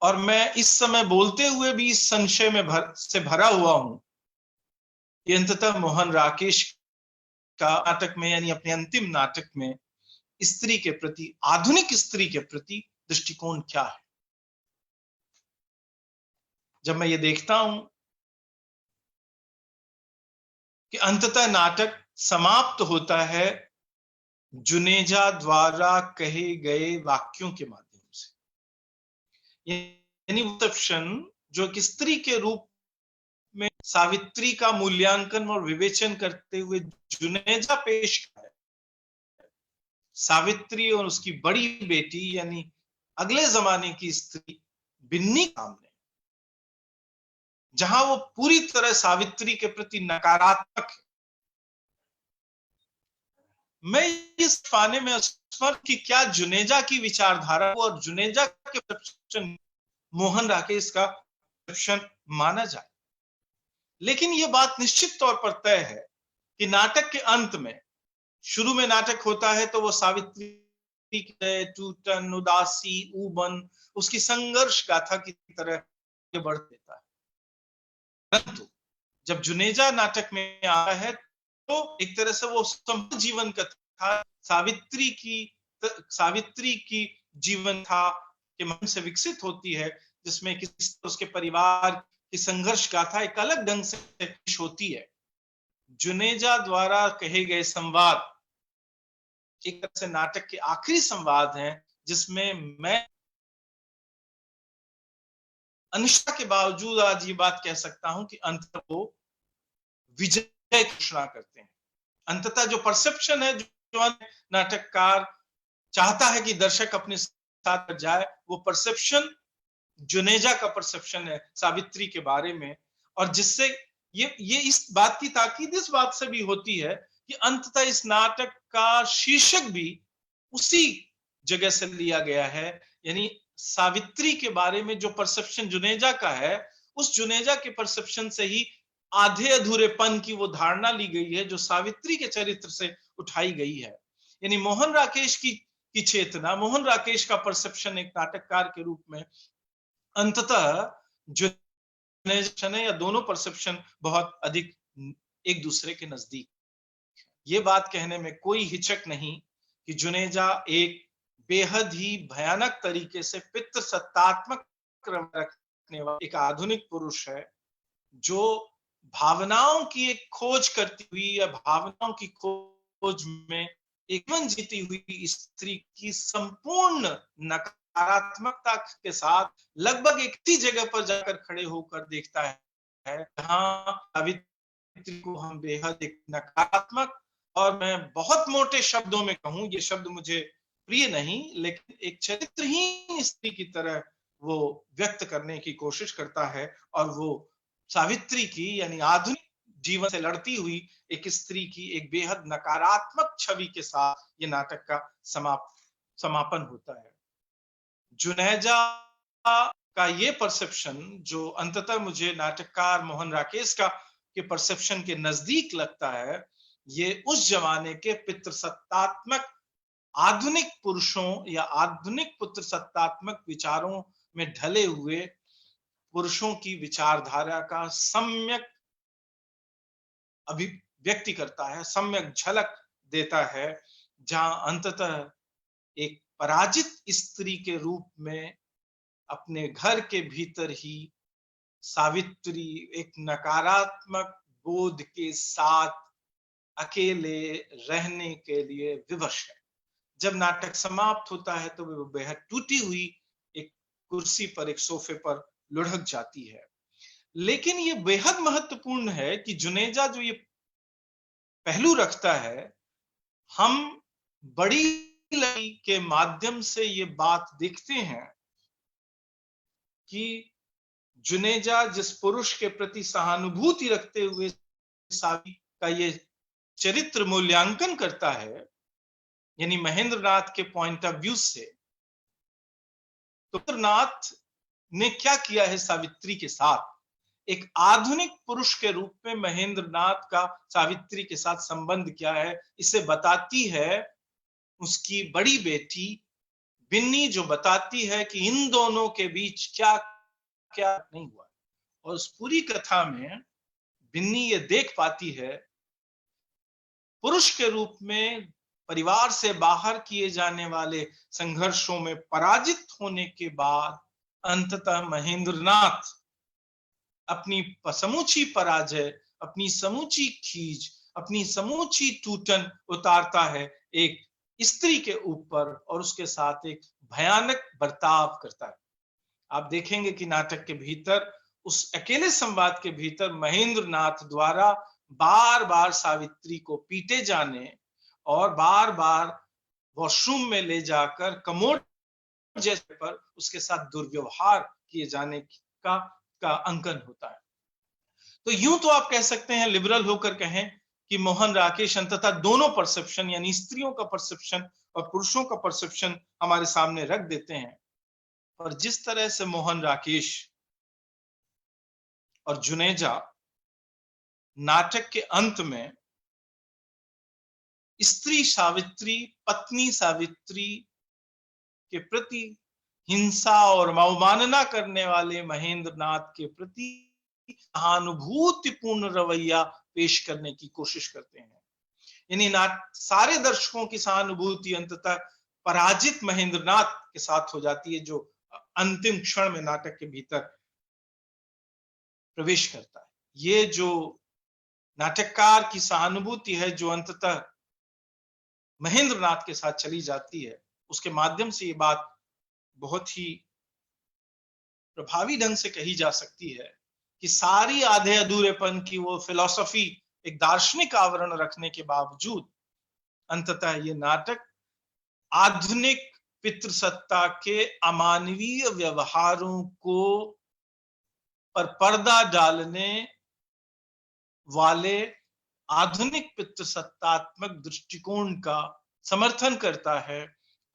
और मैं इस समय बोलते हुए भी इस संशय में भरा हुआ हूं कि अंततः मोहन राकेश का नाटक में, यानी अपने अंतिम नाटक में, स्त्री के प्रति, आधुनिक स्त्री के प्रति दृष्टिकोण क्या है। जब मैं ये देखता हूं कि अंततः नाटक समाप्त होता है जुनेजा द्वारा कहे गए वाक्यों के माध्यम से, यानी परसेप्शन जो कि स्त्री के रूप में सावित्री का मूल्यांकन और विवेचन करते हुए जुनेजा पेश किया है। सावित्री और उसकी बड़ी बेटी यानी अगले जमाने की स्त्री बिन्नी सामने, जहां वो पूरी तरह सावित्री के प्रति नकारात्मक है। मैं इस पाने में स्मरण कि क्या जुनेजा की विचारधारा को और जुनेजा के परसेप्शन मोहन राकेश का परसेप्शन माना जाए। लेकिन यह बात निश्चित तौर पर तय है कि नाटक के अंत में, शुरू में नाटक होता है तो वो सावित्री टूटन, उदासी, ऊबन, उसकी संघर्ष गाथा की तरह बढ़ देता है। परंतु जब जुनेजा नाटक में आता है तो एक तरह से वो जीवन कथा सावित्री की जीवन कथा के मन से विकसित होती है, जिसमें उसके परिवार की संघर्ष गाथा एक अलग ढंग से पेश होती है। जुनेजा द्वारा कहे गए संवाद एक तरह से नाटक के आखिरी संवाद हैं, जिसमें मैं अनिष्टा के बावजूद आज ये बात कह सकता हूं कि अंततः वो विजय घोषणा करते हैं। अंततः जो परसेप्शन है, जो नाटककार चाहता है कि दर्शक अपने साथ जाए, वो परसेप्शन जुनेजा का परसेप्शन है सावित्री के बारे में, और जिससे ये इस बात की ताकीद इस बात से भी होती है कि अंततः इस नाटक का शीर्षक भी उसी जगह से लिया गया है, यानी सावित्री के बारे में जो परसेप्शन जुनेजा का है, उस जुनेजा के परसेप्शन से ही आधे अधूरेपन की वो धारणा ली गई है जो सावित्री के चरित्र से उठाई गई है। यानी मोहन राकेश की चेतना, मोहन राकेश का परसेप्शन एक नाटककार के रूप में अंततः जो है या दोनों परसेप्शन बहुत अधिक एक दूसरे के नजदीक। ये बात कहने में कोई हिचक नहीं कि जुनेजा एक बेहद ही भयानक तरीके से पितृसत्तात्मक रखने वाला एक आधुनिक पुरुष है, जो भावनाओं की एक खोज करती हुई या भावनाओं की खोज में एक जीवन जीती हुई स्त्री की संपूर्ण नकारात्मकता के साथ लगभग एक ही जगह पर जाकर खड़े होकर देखता है, जहां सावित्री को हम बेहद एक नकारात्मक, और मैं बहुत मोटे शब्दों में कहूं, ये शब्द मुझे प्रिय नहीं, लेकिन एक चरित्रहीन स्त्री की तरह वो व्यक्त करने की कोशिश करता है। और वो सावित्री की यानी आधुनिक जीवन से लड़ती हुई एक स्त्री की एक बेहद नकारात्मक छवि के साथ ये नाटक का समापन होता है। जुनेजा का ये परसेप्शन जो अंततः मुझे नाटककार मोहन राकेश का के परसेप्शन के नजदीक लगता है, ये उस जमाने के पितृसत्तात्मक आधुनिक पुरुषों या आधुनिक पुत्रसत्तात्मक विचारों में ढले हुए पुरुषों की विचारधारा का सम्यक अभिव्यक्ति करता है, सम्यक झलक देता है, जहां अंततः एक पराजित स्त्री के रूप में अपने घर के भीतर ही सावित्री एक नकारात्मक बोध के साथ अकेले रहने के लिए विवश है। जब नाटक समाप्त होता है तो वो बेहद टूटी हुई एक कुर्सी पर, एक सोफे पर लुढ़क जाती है। लेकिन ये बेहद महत्वपूर्ण है कि जुनेजा जो ये पहलू रखता है, हम बड़ी लड़की के माध्यम से ये बात देखते हैं कि जुनेजा जिस पुरुष के प्रति सहानुभूति रखते हुए सावित्री का ये चरित्र मूल्यांकन करता है, यानी महेंद्रनाथ के पॉइंट ऑफ व्यू से, तो महेंद्रनाथ ने क्या किया है सावित्री के साथ, एक आधुनिक पुरुष के रूप में महेंद्रनाथ का सावित्री के साथ संबंध क्या है, इसे बताती है उसकी बड़ी बेटी बिन्नी, जो बताती है कि इन दोनों के बीच क्या क्या नहीं हुआ। और उस पूरी कथा में बिन्नी ये देख पाती है, पुरुष के रूप में परिवार से बाहर किए जाने वाले संघर्षों में पराजित होने के बाद अंततः महेंद्रनाथ अपनी समूची पराजय, अपनी समूची खींच, अपनी समूची टूटन उतारता है एक स्त्री के ऊपर और उसके साथ एक भयानक बर्ताव करता है। आप देखेंगे कि नाटक के भीतर, उस अकेले संवाद के भीतर, महेंद्रनाथ द्वारा बार बार सावित्री को पीटे जाने और बार बार वॉशरूम में ले जाकर कमोड जैसे पर उसके साथ दुर्व्यवहार किए जाने का अंकन होता है। तो यूं तो आप कह सकते हैं, लिबरल होकर कहें, कि मोहन राकेश अंततः दोनों परसेप्शन यानी स्त्रियों का परसेप्शन और पुरुषों का परसेप्शन हमारे सामने रख देते हैं। और जिस तरह से मोहन राकेश और जुनेजा नाटक के अंत में स्त्री सावित्री, पत्नी सावित्री के प्रति हिंसा और अवमानना करने वाले महेंद्रनाथ के प्रति सहानुभूतिपूर्ण रवैया पेश करने की कोशिश करते हैं। यानी सारे दर्शकों की सहानुभूति अंततः पराजित महेंद्रनाथ के साथ हो जाती है, जो अंतिम क्षण में नाटक के भीतर प्रवेश करता है। ये जो नाटककार की सहानुभूति है, जो अंततः महेंद्रनाथ के साथ चली जाती है, उसके माध्यम से ये बात बहुत ही प्रभावी ढंग से कही जा सकती है कि सारी आधे अधूरेपन की वो फिलॉसफी, एक दार्शनिक आवरण रखने के बावजूद अंततः ये नाटक आधुनिक पितृसत्ता के अमानवीय व्यवहारों को पर पर्दा डालने वाले आधुनिक पितृसत्तात्मक दृष्टिकोण का समर्थन करता है।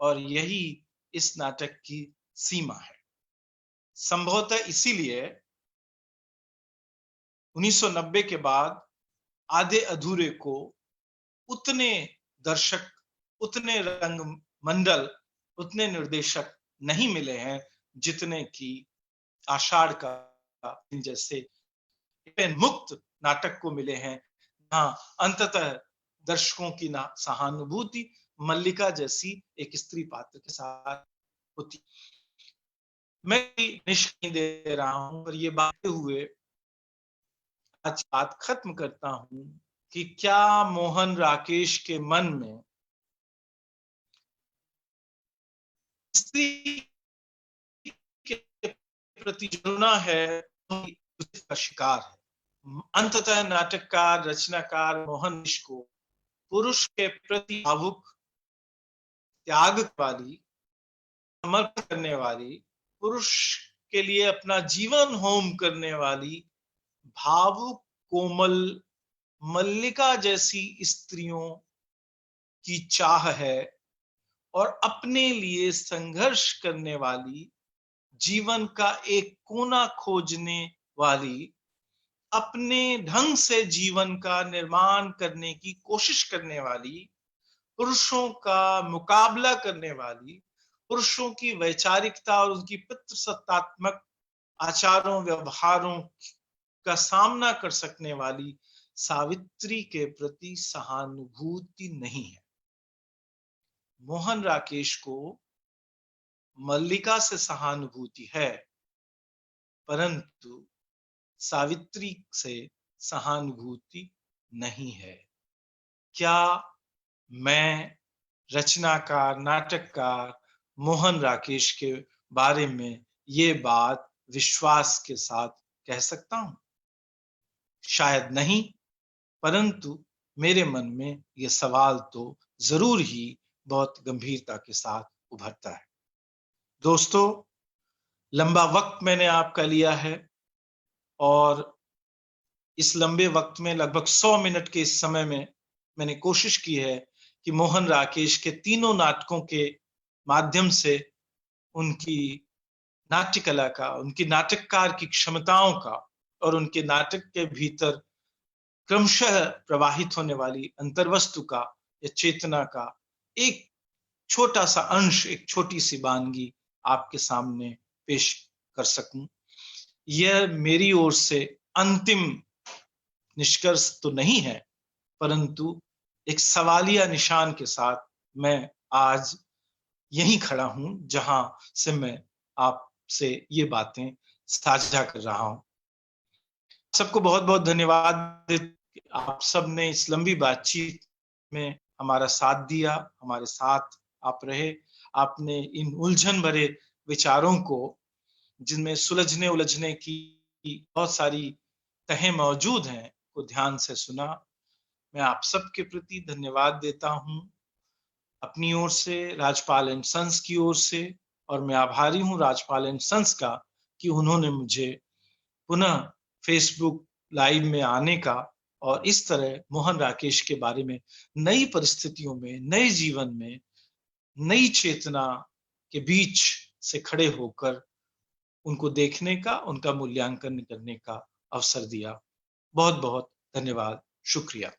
और यही इस नाटक की सीमा है। संभवतः इसीलिए 1990 के बाद आधे अधूरे को उतने दर्शक, उतने रंग मंडल, उतने निर्देशक नहीं मिले हैं जितने की आषाढ़ का जैसे मुक्त नाटक को मिले हैं, जहां अंततः दर्शकों की सहानुभूति मल्लिका जैसी एक स्त्री पात्र के साथ होती। मैं निष्कर्ष दे रहा हूं, पर ये बातें हुए आज बात खत्म करता हूं कि क्या मोहन राकेश के मन में स्त्री के प्रति जुड़ना है का शिकार है। अंततः नाटककार रचनाकार मोहन को पुरुष के प्रति भावुक, त्याग वाली, समर्पण करने वाली, पुरुष के लिए अपना जीवन होम करने वाली भावुक कोमल मल्लिका जैसी स्त्रियों की चाह है, और अपने लिए संघर्ष करने वाली, जीवन का एक कोना खोजने वाली, अपने ढंग से जीवन का निर्माण करने की कोशिश करने वाली, पुरुषों का मुकाबला करने वाली, पुरुषों की वैचारिकता और उनकी पितृसत्तात्मक आचारों व्यवहारों का सामना कर सकने वाली सावित्री के प्रति सहानुभूति नहीं है। मोहन राकेश को मल्लिका से सहानुभूति है, परंतु सावित्री से सहानुभूति नहीं है। क्या मैं रचनाकार नाटककार मोहन राकेश के बारे में ये बात विश्वास के साथ कह सकता हूं? शायद नहीं, परंतु मेरे मन में ये सवाल तो जरूर ही बहुत गंभीरता के साथ उभरता है। दोस्तों, लंबा वक्त मैंने आपका लिया है, और इस लंबे वक्त में लगभग 100 मिनट के इस समय में मैंने कोशिश की है कि मोहन राकेश के तीनों नाटकों के माध्यम से उनकी नाट्य कला का, उनकी नाटककार की क्षमताओं का, और उनके नाटक के भीतर क्रमशः प्रवाहित होने वाली अंतर्वस्तु का या चेतना का एक छोटा सा अंश, एक छोटी सी वानगी आपके सामने पेश कर सकूं। यह मेरी ओर से अंतिम निष्कर्ष तो नहीं है, परंतु एक सवालिया निशान के साथ मैं आज यहीं खड़ा हूं, जहां से मैं आपसे ये बातें साझा कर रहा हूं। सबको बहुत बहुत धन्यवाद। आप सब ने इस लंबी बातचीत में हमारा साथ दिया, हमारे साथ आप रहे। आपने इन उलझन भरे विचारों को, जिनमें सुलझने उलझने की बहुत सारी तहें मौजूद हैं, को ध्यान से सुना। मैं आप सबके प्रति धन्यवाद देता हूं, अपनी ओर से, राजपाल एंड सन्स की ओर से, और मैं आभारी हूं राजपाल एंड सन्स का कि उन्होंने मुझे पुनः फेसबुक लाइव में आने का और इस तरह मोहन राकेश के बारे में नई परिस्थितियों में, नए जीवन में, नई चेतना के बीच से खड़े होकर उनको देखने का, उनका मूल्यांकन करने का अवसर दिया। बहुत बहुत धन्यवाद, शुक्रिया।